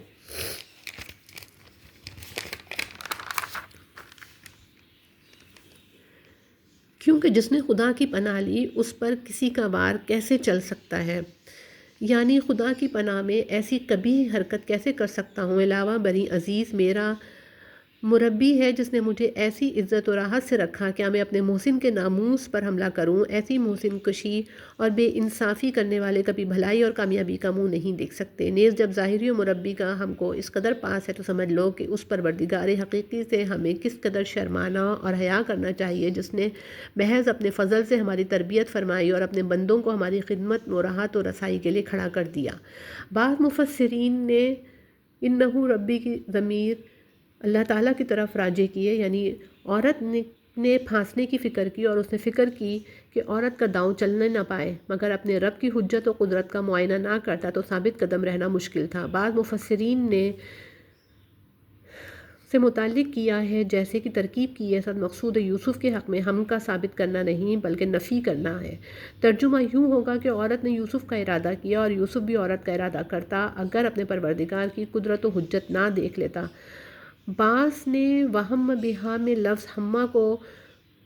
کیونکہ جس نے خدا کی پناہ لی اس پر کسی کا وار کیسے چل سکتا ہے؟ یعنی خدا کی پناہ میں ایسی قبیح حرکت کیسے کر سکتا ہوں؟ علاوہ بنی عزیز میرا مربی ہے جس نے مجھے ایسی عزت و راحت سے رکھا، کیا میں اپنے محسن کے ناموس پر حملہ کروں؟ ایسی محسن کشی اور بے انصافی کرنے والے کبھی بھلائی اور کامیابی کا منہ نہیں دیکھ سکتے۔ نیز جب ظاہری و مربی کا ہم کو اس قدر پاس ہے تو سمجھ لو کہ اس پروردگار حقیقی سے ہمیں کس قدر شرمانا اور حیا کرنا چاہیے جس نے محض اپنے فضل سے ہماری تربیت فرمائی اور اپنے بندوں کو ہماری خدمت و راحت و رسائی کے لیے کھڑا کر دیا۔ بعض مفسرین نے انہو ربی کی ضمیر اللہ تعالیٰ کی طرف راجع کیے، یعنی عورت نے نے پھانسنے کی فکر کی اور اس نے فکر کی کہ عورت کا داؤں چلنے نہ پائے، مگر اپنے رب کی حجت و قدرت کا معائنہ نہ کرتا تو ثابت قدم رہنا مشکل تھا۔ بعض مفسرین نے سے متعلق کیا ہے جیسے کہ ترکیب کی یہ صد مقصود یوسف کے حق میں ہم کا ثابت کرنا نہیں بلکہ نفی کرنا ہے۔ ترجمہ یوں ہوگا کہ عورت نے یوسف کا ارادہ کیا اور یوسف بھی عورت کا ارادہ کرتا اگر اپنے پروردگار کی قدرت و حجت نہ دیکھ لیتا۔ بعض نے وہم بہا میں لفظ ہمہ کو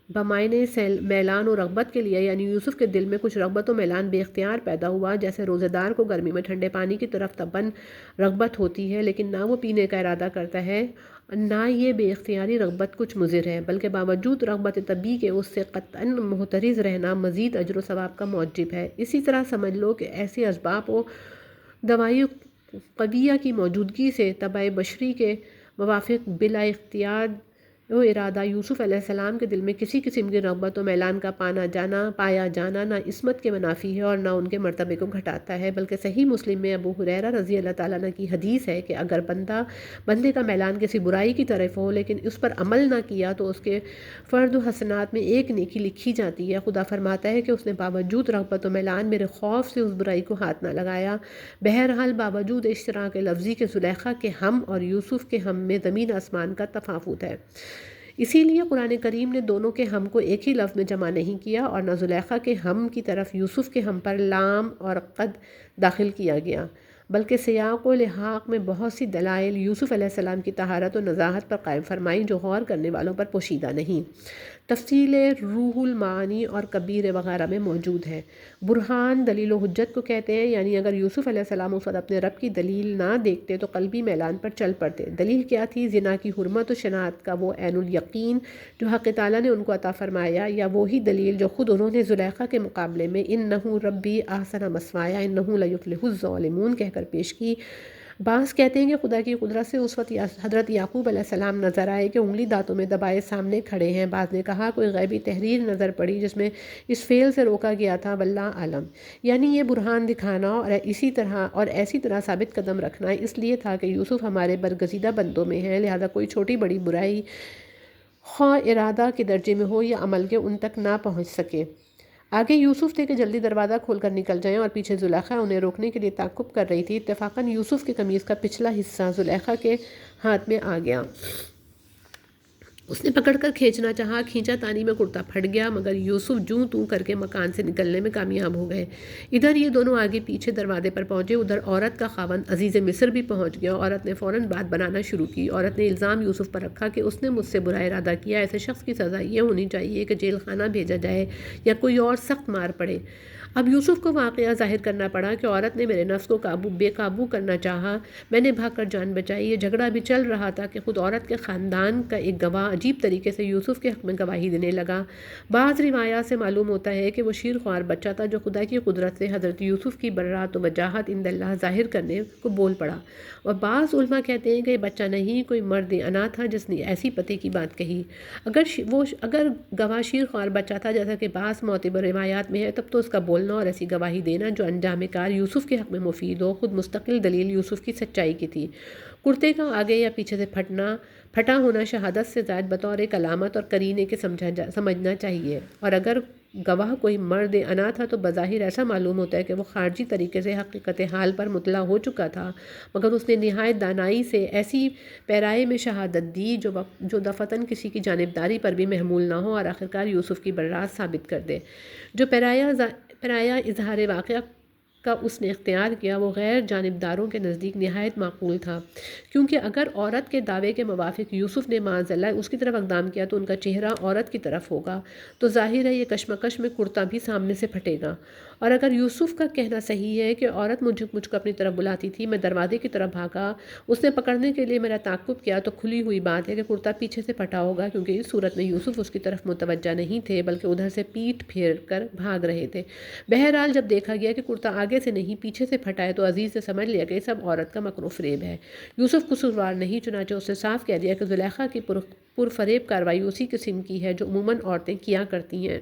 بمعنی میلان و رغبت کے لیے، یعنی یوسف کے دل میں کچھ رغبت و میلان بے اختیار پیدا ہوا، جیسے روزے دار کو گرمی میں ٹھنڈے پانی کی طرف طبعاً رغبت ہوتی ہے لیکن نہ وہ پینے کا ارادہ کرتا ہے، نہ یہ بے اختیاری رغبت کچھ مضر ہے، بلکہ باوجود رغبت طبعی کے اس سے قطعاً محترز رہنا مزید اجر و ثواب کا موجب ہے۔ اسی طرح سمجھ لو کہ ایسے اسباب و دوائی قویہ کی موجودگی سے طبع بشری کے موافق بلا اختیار و ارادہ یوسف علیہ السلام کے دل میں کسی قسم کی رغبت و میلان کا پایا جانا نہ عصمت کے منافی ہے اور نہ ان کے مرتبے کو گھٹاتا ہے، بلکہ صحیح مسلم میں ابو ہریرہ رضی اللہ تعالیٰ عنہ کی حدیث ہے کہ اگر بندے کا میلان کسی برائی کی طرف ہو لیکن اس پر عمل نہ کیا تو اس کے فرد و حسنات میں ایک نیکی لکھی جاتی ہے۔ خدا فرماتا ہے کہ اس نے باوجود رغبت و میلان میرے خوف سے اس برائی کو ہاتھ نہ لگایا۔ بہرحال باوجود اشتراک لفظی کے زلیخا کے ہم اور یوسف کے ہم میں زمین آسمان کا تفاوت ہے، اسی لیے قرآن کریم نے دونوں کے ہم کو ایک ہی لفظ میں جمع نہیں کیا اور نہ زلیخا کے ہم کی طرف یوسف کے ہم پر لام اور قد داخل کیا گیا، بلکہ سیاق و لحاق میں بہت سی دلائل یوسف علیہ السلام کی طہارت و نزاہت پر قائم فرمائی جو غور کرنے والوں پر پوشیدہ نہیں۔ تفصیل روح المعانی اور کبیر وغیرہ میں موجود ہے۔ برہان دلیل و حجت کو کہتے ہیں، یعنی اگر یوسف علیہ السلام اس وقت اپنے رب کی دلیل نہ دیکھتے تو قلبی میلان پر چل پڑتے۔ دلیل کیا تھی؟ زنا کی حرمت و شناعت کا وہ عین الیقین جو حق تعالیٰ نے ان کو عطا فرمایا، یا وہی دلیل جو خود انہوں نے زلیخا کے مقابلے میں انہ ربی احسن مثوایا انہ لیفلح الظالمون کہہ کر پیش کی۔ بعض کہتے ہیں کہ خدا کی قدرت سے اس وقت حضرت یعقوب علیہ السلام نظر آئے کہ انگلی دانتوں میں دبائے سامنے کھڑے ہیں۔ بعض نے کہا کوئی غیبی تحریر نظر پڑی جس میں اس فعل سے روکا گیا تھا، واللہ عالم، یعنی یہ برہان دکھانا اور ایسی طرح ثابت قدم رکھنا اس لیے تھا کہ یوسف ہمارے برگزیدہ بندوں میں ہیں، لہذا کوئی چھوٹی بڑی برائی خواہ ارادہ کے درجے میں ہو یا عمل کے ان تک نہ پہنچ سکے۔ آگے یوسف تھے کہ جلدی دروازہ کھول کر نکل جائیں اور پیچھے زلیخا انہیں روکنے کے لیے تعقب کر رہی تھی۔ اتفاقاً یوسف کی قمیض کا پچھلا حصہ زلیخا کے ہاتھ میں آ گیا، اس نے پکڑ کر کھینچنا چاہا، کھینچا تانی میں کرتا پھٹ گیا، مگر یوسف جوں توں کر کے مکان سے نکلنے میں کامیاب ہو گئے۔ ادھر یہ دونوں آگے پیچھے دروازے پر پہنچے، ادھر عورت کا خاوند عزیز مصر بھی پہنچ گیا۔ عورت نے فوراً بات بنانا شروع کی۔ عورت نے الزام یوسف پر رکھا کہ اس نے مجھ سے برا ارادہ کیا، ایسے شخص کی سزا یہ ہونی چاہیے کہ جیل خانہ بھیجا جائے یا کوئی اور سخت مار پڑے۔ اب یوسف کو واقعہ ظاہر کرنا پڑا کہ عورت نے میرے نفس کو بے قابو کرنا چاہا، میں نے بھاگ کر جان بچائی۔ یہ جھگڑا بھی چل رہا تھا کہ خود عورت کے خاندان کا ایک گواہ عجیب طریقے سے یوسف کے حق میں گواہی دینے لگا۔ بعض روایات سے معلوم ہوتا ہے کہ وہ شیر خوار بچہ تھا جو خدا کی قدرت سے حضرت یوسف کی برات و وجاہت عند اللہ ظاہر کرنے کو بول پڑا، اور بعض علماء کہتے ہیں کہ یہ بچہ نہیں کوئی مرد انا تھا جس نے ایسی پتے کی بات کہی۔ اگر گواہ شیر خوار بچہ تھا جیسا کہ بعض معتبر روایات میں ہے، تب تو اس کا بولنا اور ایسی گواہی دینا جو انجام کار یوسف کے حق میں مفید ہو خود مستقل دلیل یوسف کی سچائی کی تھی۔ کرتے کا آگے یا پیچھے سے پھٹا ہونا شہادت سے زائد بطور ایک علامت اور قرینے کے سمجھنا چاہیے، اور اگر گواہ کوئی مرد انا تھا تو بظاہر ایسا معلوم ہوتا ہے کہ وہ خارجی طریقے سے حقیقت حال پر مطلع ہو چکا تھا، مگر اس نے نہایت دانائی سے ایسی پیرائے میں شہادت دی جو دفعتاً کسی کی جانبداری پر بھی محمول نہ ہو اور آخرکار یوسف کی برات ثابت کر دے۔ جو پیرایا اظہار واقعہ کا اس نے اختیار کیا وہ غیر جانبداروں کے نزدیک نہایت معقول تھا، کیونکہ اگر عورت کے دعوے کے موافق یوسف نے معاذ اللہ اس کی طرف اقدام کیا تو ان کا چہرہ عورت کی طرف ہوگا، تو ظاہر ہے یہ کشمکش میں کرتا بھی سامنے سے پھٹے گا، اور اگر یوسف کا کہنا صحیح ہے کہ عورت مجھ کو اپنی طرف بلاتی تھی، میں دروازے کی طرف بھاگا، اس نے پکڑنے کے لیے میرا تعقب کیا، تو کھلی ہوئی بات ہے کہ کرتا پیچھے سے پھٹا ہوگا، کیونکہ اس صورت میں یوسف اس کی طرف متوجہ نہیں تھے بلکہ ادھر سے پیٹھ پھیر کر بھاگ رہے تھے۔ بہرحال جب دیکھا گیا کہ کرتا آگے سے نہیں پیچھے سے پھٹا ہے تو عزیز نے سمجھ لیا کہ یہ سب عورت کا مکر و فریب ہے۔ یوسف قصوروار نہیں، چنانچہ اس نے صاف کہہ دیا کہ زلیخا کی پرفریب کارروائی اسی قسم کی ہے جو عموماً عورتیں کیا کرتی ہیں۔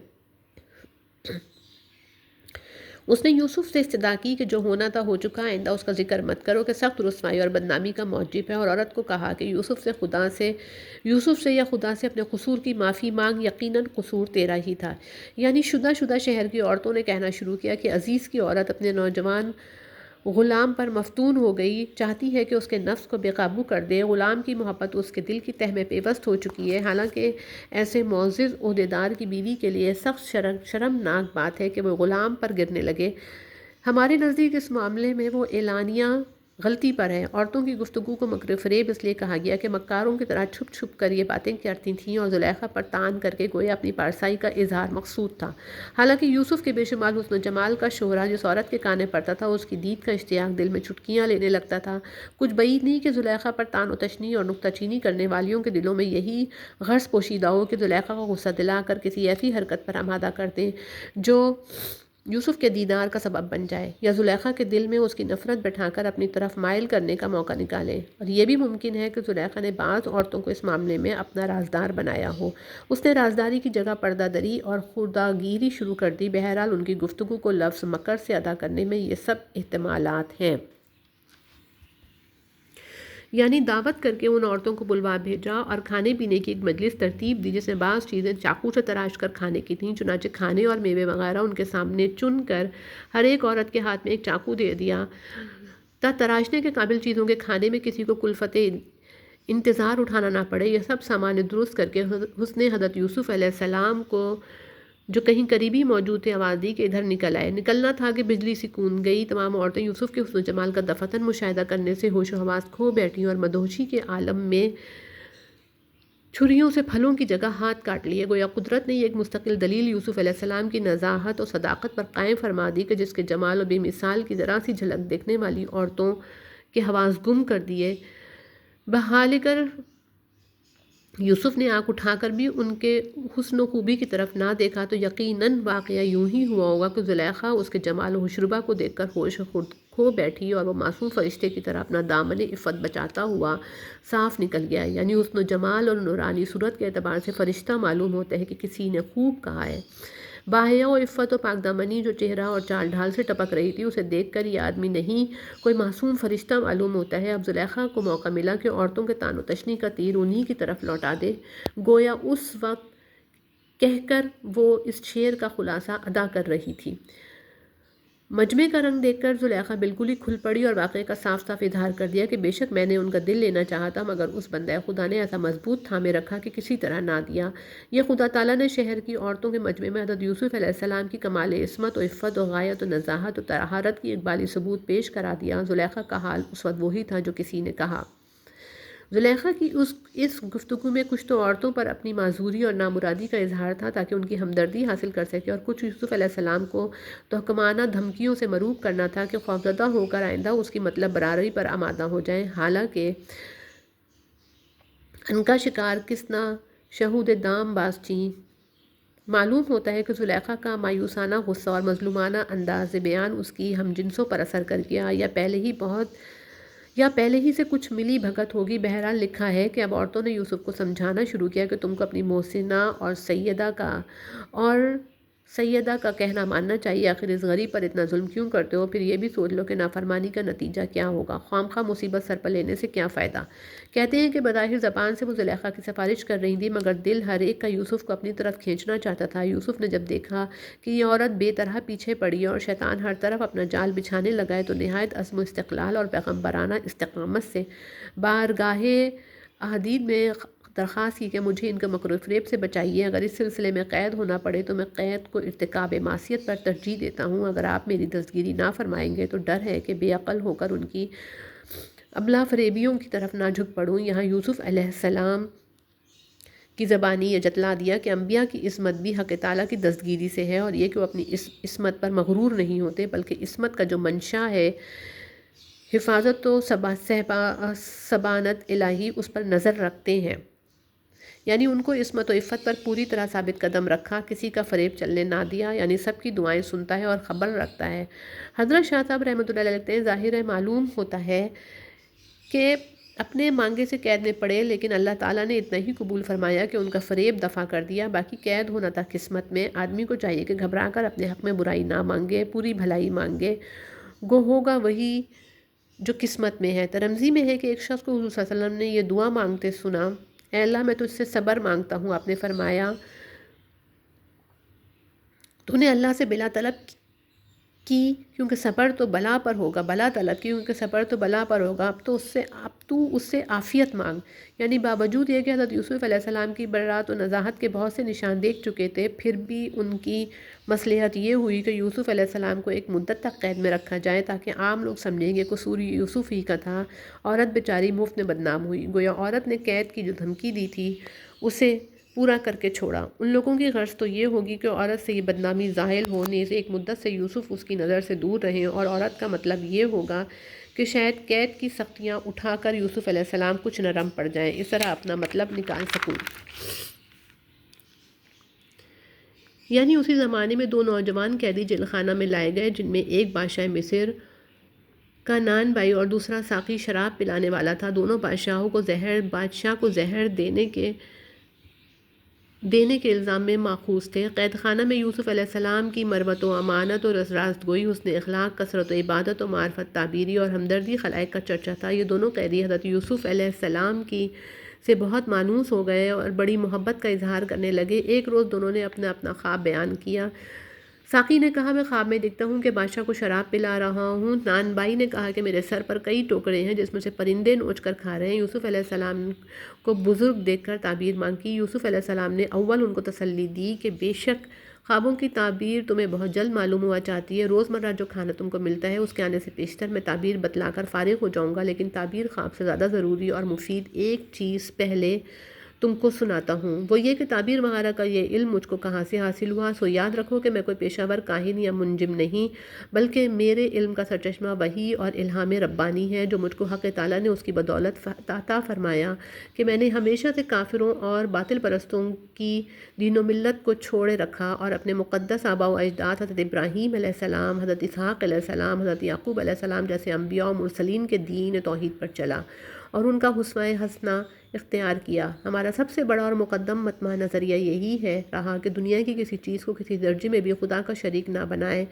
اس نے یوسف سے استدعا کی کہ جو ہونا تھا ہو چکا، آئندہ اس کا ذکر مت کرو کہ سخت رسوائی اور بدنامی کا موجب ہے، اور عورت کو کہا کہ یوسف سے یا خدا سے اپنے قصور کی معافی مانگ، یقیناً قصور تیرا ہی تھا۔ یعنی شدہ شہر کی عورتوں نے کہنا شروع کیا کہ عزیز کی عورت اپنے نوجوان غلام پر مفتون ہو گئی، چاہتی ہے کہ اس کے نفس کو بے قابو کر دے، غلام کی محبت اس کے دل کی تہ میں پیوست ہو چکی ہے، حالانکہ ایسے معزز عہدیدار کی بیوی کے لیے سخت شرمناک بات ہے کہ وہ غلام پر گرنے لگے۔ ہمارے نزدیک اس معاملے میں وہ اعلانیہ غلطی پر ہے۔ عورتوں کی گفتگو کو مکر فریب اس لیے کہا گیا کہ مکاروں کی طرح چھپ چھپ کر یہ باتیں کرتی تھیں اور زلیخا پر تان کر کے گویا اپنی پارسائی کا اظہار مقصود تھا۔ حالانکہ یوسف کے بے شمار حسن و جمال کا شہرہ جس عورت کے کانے پڑتا تھا، اس کی دید کا اشتیاق دل میں چٹکیاں لینے لگتا تھا۔ کچھ بعید نہیں کہ زلیخا پر تان و تشنی اور نکتہ چینی کرنے والیوں کے دلوں میں یہی غرض پوشیدہ ہو کہ زلیخا کا غصہ دلا کر کسی ایسی حرکت پر آمادہ کر دیں جو یوسف کے دیدار کا سبب بن جائے، یا زلیخا کے دل میں اس کی نفرت بٹھا کر اپنی طرف مائل کرنے کا موقع نکالیں۔ اور یہ بھی ممکن ہے کہ زلیخا نے بعض عورتوں کو اس معاملے میں اپنا رازدار بنایا ہو۔ اس نے رازداری کی جگہ پردہ دری اور خوداگیری شروع کر دی۔ بہرحال ان کی گفتگو کو لفظ مکر سے ادا کرنے میں یہ سب احتمالات ہیں۔ یعنی دعوت کر کے ان عورتوں کو بلوا بھیجا اور کھانے پینے کی ایک مجلس ترتیب دی جس میں بعض چیزیں چاقو سے تراش کر کھانے کی تھیں، چنانچہ کھانے اور میوے وغیرہ ان کے سامنے چن کر ہر ایک عورت کے ہاتھ میں ایک چاقو دے دیا تا تراشنے کے قابل چیزوں کے کھانے میں کسی کو کلفت انتظار اٹھانا نہ پڑے۔ یہ سب سامان درست کر کے حسن حضرت یوسف علیہ السلام کو جو کہیں قریبی موجود تھے آواز دی کہ ادھر نکل آئے۔ نکلنا تھا کہ بجلی سکون گئی۔ تمام عورتیں یوسف کے حسن و جمال کا دفعتاً مشاہدہ کرنے سے ہوش و حواس کھو بیٹھیں اور مدہوشی کے عالم میں چھریوں سے پھلوں کی جگہ ہاتھ کاٹ لیے، گویا قدرت نے یہ ایک مستقل دلیل یوسف علیہ السلام کی نزاہت اور صداقت پر قائم فرما دی کہ جس کے جمال و بے مثال کی ذرا سی جھلک دیکھنے والی عورتوں کے حواس گم کر دیے۔ بحال کر یوسف نے آنکھ اٹھا کر بھی ان کے حسن و خوبی کی طرف نہ دیکھا تو یقیناً واقعہ یوں ہی ہوا ہوگا کہ زلیخا اس کے جمال و حشربہ کو دیکھ کر ہوش خود کھو بیٹھی اور وہ معصوم فرشتے کی طرح اپنا دامن عفت بچاتا ہوا صاف نکل گیا۔ یعنی حسن و جمال اور نورانی صورت کے اعتبار سے فرشتہ معلوم ہوتا ہے کہ کسی نے خوب کہا ہے۔ باحیا و عفت و پاک دامنی جو چہرہ اور چال ڈھال سے ٹپک رہی تھی، اسے دیکھ کر یہ آدمی نہیں کوئی معصوم فرشتہ معلوم ہوتا ہے۔ اب زلیخا کو موقع ملا کہ عورتوں کے تان و تشنی کا تیر انہی کی طرف لوٹا دے، گویا اس وقت کہہ کر وہ اس شعر کا خلاصہ ادا کر رہی تھی۔ مجمع کا رنگ دیکھ کر زلیخا بالکل ہی کھل پڑی اور واقعے کا صاف صاف اظہار کر دیا کہ بے شک میں نے ان کا دل لینا چاہا تھا، مگر اس بندہ خدا نے ایسا مضبوط تھامے رکھا کہ کسی طرح نہ دیا۔ یہ خدا تعالیٰ نے شہر کی عورتوں کے مجمع میں حضرت یوسف علیہ السلام کی کمال عصمت و عفت و غایت و نزاہت و طہارت کی ایک بالی ثبوت پیش کرا دیا۔ زلیخا کا حال اس وقت وہی تھا جو کسی نے کہا۔ زلیخا کی اس گفتگو میں کچھ تو عورتوں پر اپنی معذوری اور نامرادی کا اظہار تھا تاکہ ان کی ہمدردی حاصل کر سکے، اور کچھ یوسف علیہ السلام کو تحکمانہ دھمکیوں سے مروب کرنا تھا کہ خوفزدہ ہو کر آئندہ اس کی مطلب براری پر آمادہ ہو جائیں۔ حالانکہ ان کا شکار کسنا شہود دام باز چین معلوم ہوتا ہے کہ زلیخا کا مایوسانہ غصہ اور مظلومانہ انداز بیان اس کی ہم جنسوں پر اثر کر گیا، یا پہلے ہی سے کچھ ملی بھگت ہوگی۔ بہرحال لکھا ہے کہ اب عورتوں نے یوسف کو سمجھانا شروع کیا کہ تم کو اپنی محسنہ اور سیدہ کا کہنا ماننا چاہیے، آخر اس غریب پر اتنا ظلم کیوں کرتے ہو؟ پھر یہ بھی سوچ لو کہ نافرمانی کا نتیجہ کیا ہوگا، خواہ مصیبت سر پر لینے سے کیا فائدہ۔ کہتے ہیں کہ بظاہر زبان سے وہ زلیخا کی سفارش کر رہی تھی، مگر دل ہر ایک کا یوسف کو اپنی طرف کھینچنا چاہتا تھا۔ یوسف نے جب دیکھا کہ یہ عورت بے طرح پیچھے پڑی ہے اور شیطان ہر طرف اپنا جال بچھانے لگا ہے تو نہایت عزم و استقلال اور پیغمبرانہ استقامت سے بارگاہ احدید میں درخواست کی کہ مجھے ان کے مکر و فریب سے بچائیے۔ اگر اس سلسلے میں قید ہونا پڑے تو میں قید کو ارتکاب معصیت پر ترجیح دیتا ہوں۔ اگر آپ میری دستگیری نہ فرمائیں گے تو ڈر ہے کہ بے عقل ہو کر ان کی ابلا فریبیوں کی طرف نہ جھک پڑوں۔ یہاں یوسف علیہ السلام کی زبانی یہ جتلا دیا کہ انبیاء کی عصمت بھی حق تعالیٰ کی دستگیری سے ہے، اور یہ کہ وہ اپنی عصمت پر مغرور نہیں ہوتے بلکہ عصمت کا جو منشا ہے حفاظت و سبانت الہی اس پر نظر رکھتے ہیں۔ یعنی ان کو عصمت و عفت پر پوری طرح ثابت قدم رکھا، کسی کا فریب چلنے نہ دیا، یعنی سب کی دعائیں سنتا ہے اور خبر رکھتا ہے۔ حضرت شاہ صاحب رحمۃ اللہ علیہ لکھتے ہیں ظاہر ہے معلوم ہوتا ہے کہ اپنے مانگے سے قید میں پڑے، لیکن اللہ تعالیٰ نے اتنا ہی قبول فرمایا کہ ان کا فریب دفع کر دیا، باقی قید ہونا تھا قسمت میں۔ آدمی کو چاہیے کہ گھبرا کر اپنے حق میں برائی نہ مانگے، پوری بھلائی مانگے، گو ہوگا وہی جو قسمت میں ہے۔ ترمذی میں ہے کہ ایک شخص کو حضور صلی اللہ علیہ وسلم نے یہ دعا مانگتے سنا، اے اللہ میں تجھ سے صبر مانگتا ہوں۔ آپ نے فرمایا تو نے اللہ سے بلا طلب کی کیونکہ صبر تو بلا پر ہوگا، بلا طلب کی کیونکہ صبر تو بلا پر ہوگا، اب تو اس سے عافیت مانگ۔ یعنی باوجود یہ کہ حضرت یوسف علیہ السلام کی برات و نزاہت کے بہت سے نشان دیکھ چکے تھے، پھر بھی ان کی مصلحت یہ ہوئی کہ یوسف علیہ السلام کو ایک مدت تک قید میں رکھا جائے تاکہ عام لوگ سمجھیں گے قصور یوسف ہی کا تھا۔ عورت بیچاری مفت میں بدنام ہوئی، گویا عورت نے قید کی جو دھمکی دی تھی اسے پورا کر کے چھوڑا۔ ان لوگوں کی غرض تو یہ ہوگی کہ عورت سے یہ بدنامی ظاہر ہونے سے ایک مدت سے یوسف اس کی نظر سے دور رہیں، اور عورت کا مطلب یہ ہوگا کہ شاید قید کی سختیاں اٹھا کر یوسف علیہ السلام کچھ نرم پڑ جائیں، اس طرح اپنا مطلب نکال سکوں۔ یعنی اسی زمانے میں دو نوجوان قیدی جیل خانہ میں لائے گئے، جن میں ایک بادشاہ مصر کا نان بھائی اور دوسرا ساقی شراب پلانے والا تھا۔ دونوں بادشاہ کو زہر دینے کے الزام میں ماخوذ تھے۔ قید خانہ میں یوسف علیہ السلام کی مروت و امانت اور راستگوئی، حسن اخلاق، کثرت و عبادت و معرفت، تعبیری اور ہمدردی خلائق کا چرچا تھا۔ یہ دونوں قیدی حضرت یوسف علیہ السلام سے بہت مانوس ہو گئے اور بڑی محبت کا اظہار کرنے لگے۔ ایک روز دونوں نے اپنا خواب بیان کیا۔ ساقی نے کہا میں خواب میں دیکھتا ہوں کہ بادشاہ کو شراب پلا رہا ہوں۔ نان بائی نے کہا کہ میرے سر پر کئی ٹوکرے ہیں جس میں سے پرندے نوچ کر کھا رہے ہیں۔ یوسف علیہ السلام کو بزرگ دیکھ کر تعبیر مانگی۔ یوسف علیہ السلام نے اول ان کو تسلی دی کہ بے شک خوابوں کی تعبیر تمہیں بہت جلد معلوم ہوا چاہتی ہے۔ روزمرہ جو کھانا تم کو ملتا ہے اس کے آنے سے پیشتر میں تعبیر بتلا کر فارغ ہو جاؤں گا، لیکن تعبیر خواب سے زیادہ ضروری اور مفید ایک چیز پہلے تم کو سناتا ہوں، وہ یہ کہ تعبیر وغیرہ کا یہ علم مجھ کو کہاں سے حاصل ہوا۔ سو یاد رکھو کہ میں کوئی پیشہ ور کاہن یا منجم نہیں، بلکہ میرے علم کا سرچشمہ وحی اور الہام ربانی ہے جو مجھ کو حق تعالیٰ نے اس کی بدولت عطا فرمایا کہ میں نے ہمیشہ سے کافروں اور باطل پرستوں کی دین و ملت کو چھوڑے رکھا اور اپنے مقدس آباء و اجداد حضرت ابراہیم علیہ السلام، حضرت اسحاق علیہ السلام، حضرت یعقوب علیہ السلام جیسے انبیاء و مرسلین کے دین توحید پر چلا اور ان کا حسنہ حسنہ اختیار کیا۔ ہمارا سب سے بڑا اور مقدم مطمع نظریہ یہی رہا کہ دنیا کی کسی چیز کو کسی درجے میں بھی خدا کا شریک نہ بنائے،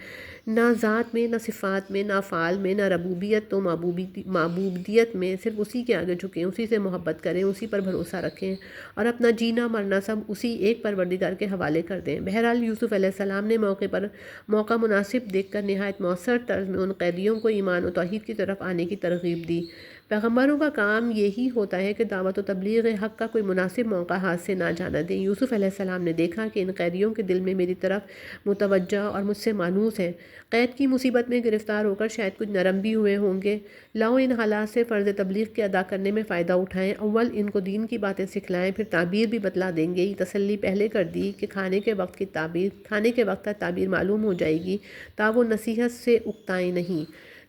نہ ذات میں، نہ صفات میں، نہ افعال میں، نہ ربوبیت و معبودیت میں، صرف اسی کے آگے جھکیں، اسی سے محبت کریں، اسی پر بھروسہ رکھیں اور اپنا جینا مرنا سب اسی ایک پروردگار کے حوالے کر دیں۔ بہرحال یوسف علیہ السلام نے موقع مناسب دیکھ کر نہایت مؤثر طرز میں ان قیدیوں کو ایمان و توحید کی طرف آنے کی ترغیب دی۔ پیغمبروں کا کام یہی ہوتا ہے کہ دعوت و تبلیغ حق کا کوئی مناسب موقع ہاتھ سے نہ جانا دیں۔ یوسف علیہ السلام نے دیکھا کہ ان قیدیوں کے دل میں میری طرف متوجہ اور مجھ سے مانوس ہیں، قید کی مصیبت میں گرفتار ہو کر شاید کچھ نرم بھی ہوئے ہوں گے۔ لاؤ ان حالات سے فرض تبلیغ کے ادا کرنے میں فائدہ اٹھائیں، اول ان کو دین کی باتیں سکھلائیں، پھر تعبیر بھی بتلا دیں گے۔ یہ تسلی پہلے کر دی کہ کھانے کے وقت تک تعبیر معلوم ہو جائے گی، تا وہ نصیحت سے اکتائیں نہیں۔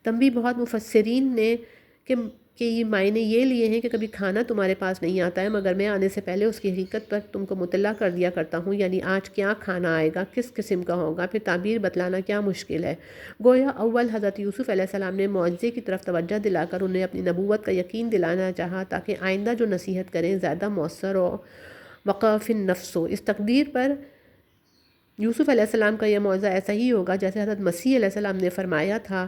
تنبیہ بہت مفسرین نے کہ یہ معنی یہ لیے ہیں کہ کبھی کھانا تمہارے پاس نہیں آتا ہے مگر میں آنے سے پہلے اس کی حقیقت پر تم کو مطلع کر دیا کرتا ہوں، یعنی آج کیا کھانا آئے گا، کس قسم کا ہوگا، پھر تعبیر بتلانا کیا مشکل ہے۔ گویا اول حضرت یوسف علیہ السلام نے معجزے کی طرف توجہ دلا کر انہیں اپنی نبوت کا یقین دلانا چاہا تاکہ آئندہ جو نصیحت کریں زیادہ مؤثر و وقف النفس ہو۔ اس تقدیر پر یوسف علیہ السلام کا یہ معجزہ ایسا ہی ہوگا جیسے حضرت مسیح علیہ السلام نے فرمایا تھا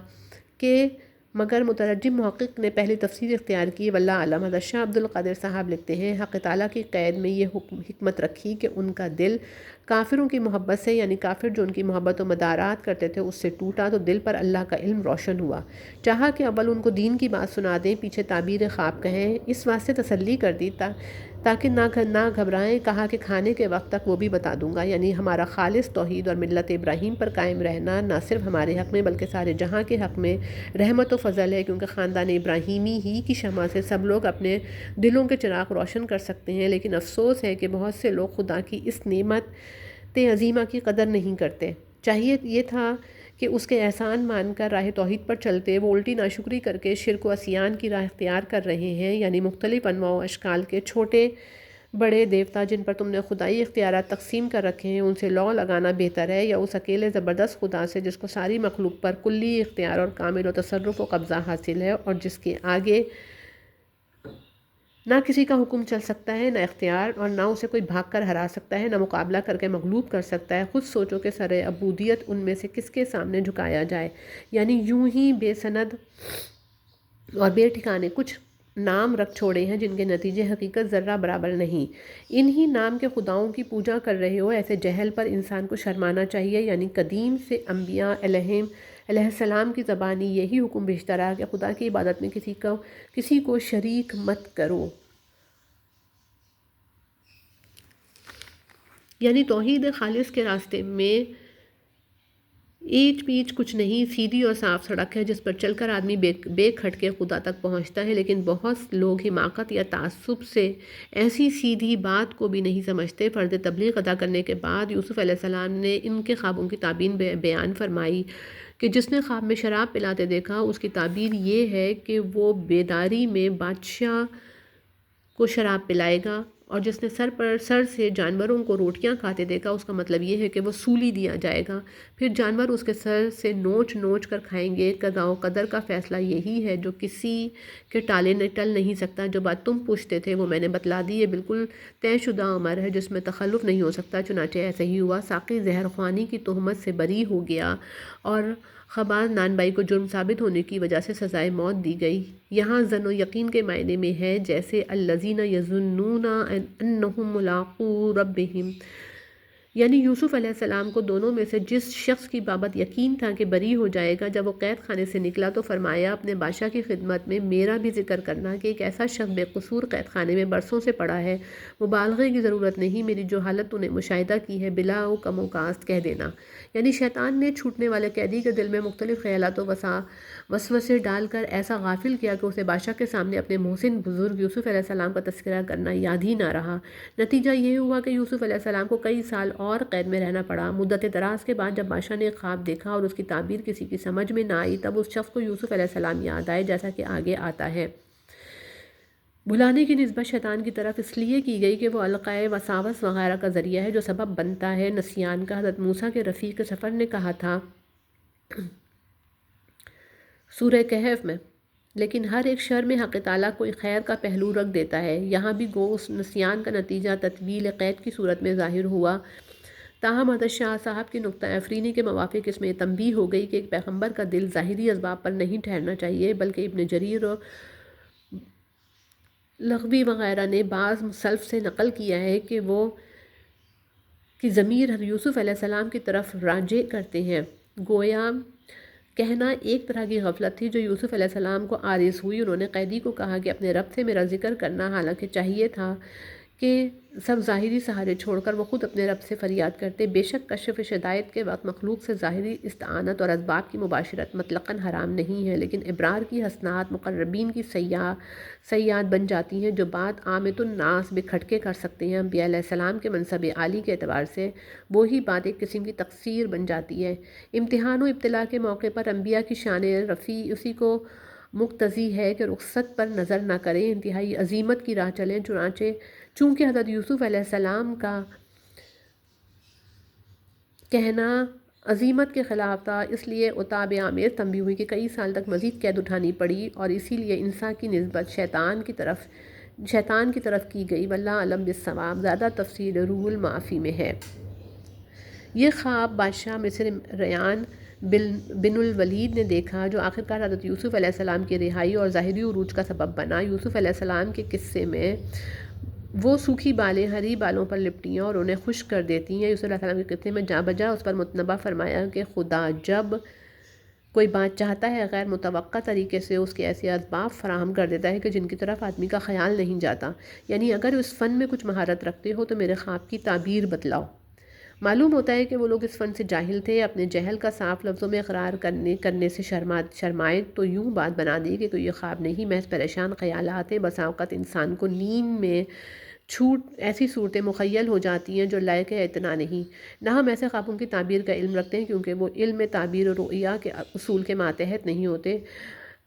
کہ مگر مترجم محقق نے پہلی تفسیر اختیار کی، واللہ اعلم۔ حضرت شاہ عبد القادر صاحب لکھتے ہیں حق تعالیٰ کی قید میں یہ حکمت رکھی کہ ان کا دل کافروں کی محبت سے، یعنی کافر جو ان کی محبت و مدارات کرتے تھے، اس سے ٹوٹا تو دل پر اللہ کا علم روشن ہوا۔ چاہا کہ اول ان کو دین کی بات سنا دیں، پیچھے تعبیر خواب کہیں، اس واسطے تسلی کر دی تاکہ نہ گھبرائیں۔ کہا کہ کھانے کے وقت تک وہ بھی بتا دوں گا، یعنی ہمارا خالص توحید اور ملت ابراہیم پر قائم رہنا نہ صرف ہمارے حق میں بلکہ سارے جہاں کے حق میں رحمت و فضل ہے، کیونکہ خاندان ابراہیمی ہی کی شمع سے سب لوگ اپنے دلوں کے چراغ روشن کر سکتے ہیں، لیکن افسوس ہے کہ بہت سے لوگ خدا کی اس نعمت عظیمہ کی قدر نہیں کرتے۔ چاہیے یہ تھا کہ اس کے احسان مان کر راہ توحید پر چلتے، وہ الٹی ناشکری کر کے شرک و عصیان کی راہ اختیار کر رہے ہیں، یعنی مختلف انواع و اشکال کے چھوٹے بڑے دیوتا جن پر تم نے خدائی اختیارات تقسیم کر رکھے ہیں، ان سے لو لگانا بہتر ہے یا اس اکیلے زبردست خدا سے جس کو ساری مخلوق پر کلی اختیار اور کامل و تصرف و قبضہ حاصل ہے اور جس کے آگے نہ کسی کا حکم چل سکتا ہے، نہ اختیار، اور نہ اسے کوئی بھاگ کر ہرا سکتا ہے، نہ مقابلہ کر کے مغلوب کر سکتا ہے۔ خود سوچو کہ سر عبودیت ان میں سے کس کے سامنے جھکایا جائے؟ یعنی یوں ہی بے سند اور بے ٹھکانے کچھ نام رکھ چھوڑے ہیں جن کے نتیجے حقیقت ذرہ برابر نہیں۔ انہی نام کے خداؤں کی پوجا کر رہے ہو، ایسے جہل پر انسان کو شرمانا چاہیے۔ یعنی قدیم سے انبیاء علیہ السلام کی زبانی یہی حکم بیشتر رہا کہ خدا کی عبادت میں کسی کو شریک مت کرو۔ یعنی توحید خالص کے راستے میں ایچ پیچ کچھ نہیں، سیدھی اور صاف سڑک ہے جس پر چل کر آدمی بے کھٹکے خدا تک پہنچتا ہے۔ لیکن بہت لوگ حماقت یا تعصب سے ایسی سیدھی بات کو بھی نہیں سمجھتے۔ فرض تبلیغ ادا کرنے کے بعد یوسف علیہ السلام نے ان کے خوابوں کی تعبیر بیان فرمائی کہ جس نے خواب میں شراب پلاتے دیکھا، اس کی تعبیر یہ ہے کہ وہ بیداری میں بادشاہ کو شراب پلائے گا، اور جس نے سر سے جانوروں کو روٹیاں کھاتے دیکھا، اس کا مطلب یہ ہے کہ وہ سولی دیا جائے گا، پھر جانور اس کے سر سے نوچ کر کھائیں گے۔ قضاء و قدر کا فیصلہ یہی ہے جو کسی کے ٹل نہیں سکتا۔ جو بات تم پوچھتے تھے وہ میں نے بتلا دی، یہ بالکل طے شدہ امر ہے جس میں تخلف نہیں ہو سکتا۔ چنانچہ ایسا ہی ہوا۔ ساقی زہر خوانی کی تہمت سے بری ہو گیا اور خباز نانبائی کو جرم ثابت ہونے کی وجہ سے سزائے موت دی گئی۔ یہاں ظن و یقین کے معنی میں ہے جیسے الذین یظنون انہم ملاقو ربہم، یعنی یوسف علیہ السلام کو دونوں میں سے جس شخص کی بابت یقین تھا کہ بری ہو جائے گا، جب وہ قید خانے سے نکلا تو فرمایا اپنے بادشاہ کی خدمت میں میرا بھی ذکر کرنا کہ ایک ایسا شخص بے قصور قید خانے میں برسوں سے پڑا ہے۔ مبالغے کی ضرورت نہیں، میری جو حالت تو نے مشاہدہ کی ہے بلا کم و کاست کہہ دینا۔ یعنی شیطان نے چھوٹنے والے قیدی کے دل میں مختلف خیالات و وسوسے ڈال کر ایسا غافل کیا کہ اسے بادشاہ کے سامنے اپنے محسن بزرگ یوسف علیہ السلام کا تذکرہ کرنا یاد ہی نہ رہا۔ نتیجہ یہ ہوا کہ یوسف علیہ السلام کو کئی سال اور قید میں رہنا پڑا۔ مدت دراز کے بعد جب بادشاہ نے ایک خواب دیکھا اور اس کی تعبیر کسی کی سمجھ میں نہ آئی، تب اس شخص کو یوسف علیہ السلام یاد آئے، جیسا کہ آگے آتا ہے۔ بھلانے کی نسبت شیطان کی طرف اس لیے کی گئی کہ وہ القائے وساوس وغیرہ کا ذریعہ ہے جو سبب بنتا ہے نسیان کا۔ حضرت موسیٰ کے رفیق سفر نے کہا تھا سورہ کہف میں، لیکن ہر ایک شر میں حق تعالیٰ کوئی خیر کا پہلو رکھ دیتا ہے۔ یہاں بھی گو اس نسیان کا نتیجہ تطویل قید کی صورت میں ظاہر ہوا۔ تاہم حضرت شاہ صاحب کی نکتہ افرینی کے موافق اس میں تنبیہ ہو گئی کہ ایک پیغمبر کا دل ظاہری اسباب پر نہیں ٹھہرنا چاہیے، بلکہ ابن جریر اور لغوی وغیرہ نے بعض سلف سے نقل کیا ہے کہ وہ کہ ضمیر یوسف علیہ السلام کی طرف راجع کرتے ہیں۔ گویا کہنا ایک طرح کی غفلت تھی جو یوسف علیہ السلام کو عارض ہوئی۔ انہوں نے قیدی کو کہا کہ اپنے رب سے میرا ذکر کرنا، حالانکہ چاہیے تھا کہ سب ظاہری سہارے چھوڑ کر وہ خود اپنے رب سے فریاد کرتے۔ بے شک کشف شدائد کے وقت مخلوق سے ظاہری استعانت اور اسباب کی مباشرت مطلقاً حرام نہیں ہے، لیکن ابرار کی حسنات مقربین کی سیئات بن جاتی ہیں، جو بات عامۃ الناس بے کھٹکے کر سکتے ہیں۔ انبیاء علیہ السلام کے منصب عالی کے اعتبار سے وہی بات ایک قسم کی تقصیر بن جاتی ہے۔ امتحان و ابتلاء کے موقع پر انبیاء کی شان رفیع اسی کو مقتضی ہے کہ رخصت پر نظر نہ کریں، انتہائی عظیمت کی راہ چلیں۔ چونکہ حضرت یوسف علیہ السلام کا کہنا عظیمت کے خلاف تھا، اس لیے عتاب آمیز تنبیہ ہوئی کہ کئی سال تک مزید قید اٹھانی پڑی، اور اسی لیے انسان کی نسبت شیطان کی طرف کی گئی۔ واللہ اعلم بالصواب۔ زیادہ تفصیل روح المعافی میں ہے۔ یہ خواب بادشاہ مصر ریان بن الولید نے دیکھا، جو آخرکار حضرت یوسف علیہ السلام کی رہائی اور ظاہری عروج کا سبب بنا۔ یوسف علیہ السلام کے قصے میں وہ سوکھی بالیں ہری بالوں پر لپٹی ہیں اور انہیں خشک کر دیتی ہیں۔ یوسف علیہ السلام کے قصے میں جا بجا اس پر متنبہ فرمایا کہ خدا جب کوئی بات چاہتا ہے غیر متوقع طریقے سے اس کے ایسے اسباب فراہم کر دیتا ہے کہ جن کی طرف آدمی کا خیال نہیں جاتا۔ یعنی اگر اس فن میں کچھ مہارت رکھتے ہو تو میرے خواب کی تعبیر بتلاؤ۔ معلوم ہوتا ہے کہ وہ لوگ اس فن سے جاہل تھے۔ اپنے جہل کا صاف لفظوں میں اقرار کرنے سے شرمائے تو یوں بات بنا دی کہ کوئی یہ خواب نہیں، محض پریشان خیالات ہیں۔ بسا اوقات انسان کو نیند میں ایسی صورتیں مخیل ہو جاتی ہیں جو لائق اعتنا نہیں۔ نہ ہم ایسے خوابوں کی تعبیر کا علم رکھتے ہیں کیونکہ وہ علم تعبیر و رؤیا کے اصول کے ماتحت نہیں ہوتے۔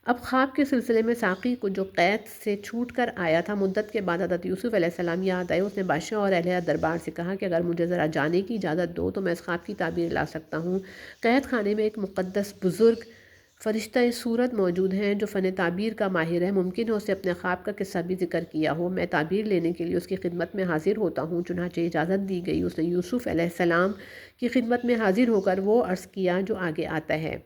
اب خواب کے سلسلے میں ساقی کو جو قید سے چھوٹ کر آیا تھا، مدت کے بعد حضرت یوسف علیہ السلام یاد آئے۔ اس نے بادشاہ اور اہلیہ دربار سے کہا کہ اگر مجھے ذرا جانے کی اجازت دو تو میں اس خواب کی تعبیر لا سکتا ہوں۔ قید خانے میں ایک مقدس بزرگ فرشتہ صورت موجود ہیں جو فن تعبیر کا ماہر ہے، ممکن ہے اسے اپنے خواب کا قصہ بھی ذکر کیا ہو، میں تعبیر لینے کے لیے اس کی خدمت میں حاضر ہوتا ہوں۔ چنانچہ اجازت دی گئی، اس نے یوسف علیہ السلام کی خدمت میں حاضر ہو کر وہ عرض کیا جو آگے آتا ہے۔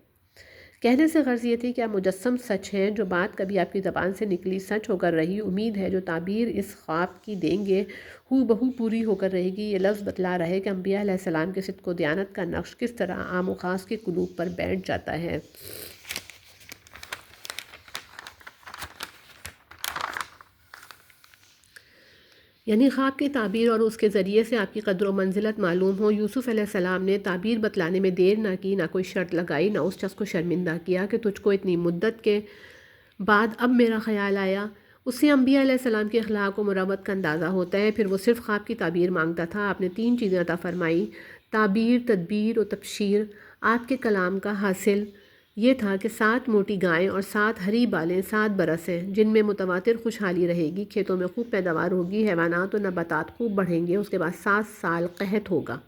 کہنے سے غرض یہ تھی کہ آپ مجسم سچ ہیں، جو بات کبھی آپ کی زبان سے نکلی سچ ہو کر رہی، امید ہے جو تعبیر اس خواب کی دیں گے ہو بہو پوری ہو کر رہے گی۔ یہ لفظ بتلا رہے کہ انبیاء علیہ السلام کے صدق و دیانت کا نقش کس طرح عام و خاص کے قلوب پر بیٹھ جاتا ہے۔ یعنی خواب کی تعبیر اور اس کے ذریعے سے آپ کی قدر و منزلت معلوم ہو۔ یوسف علیہ السلام نے تعبیر بتلانے میں دیر نہ کی، نہ کوئی شرط لگائی، نہ اس شخص کو شرمندہ کیا کہ تجھ کو اتنی مدت کے بعد اب میرا خیال آیا۔ اس سے انبیاء علیہ السلام کے اخلاق و مروت کا اندازہ ہوتا ہے۔ پھر وہ صرف خواب کی تعبیر مانگتا تھا۔ آپ نے 3 چیزیں عطا فرمائی: تعبیر، تدبیر و تبشیر۔ آپ کے کلام کا حاصل یہ تھا کہ 7 موٹی گائیں اور 7 ہری بالیں 7 برس ہیں، جن میں متواتر خوشحالی رہے گی، کھیتوں میں خوب پیداوار ہوگی، حیوانات و نباتات خوب بڑھیں گے۔ اس کے بعد 7 سال قحط ہوگا،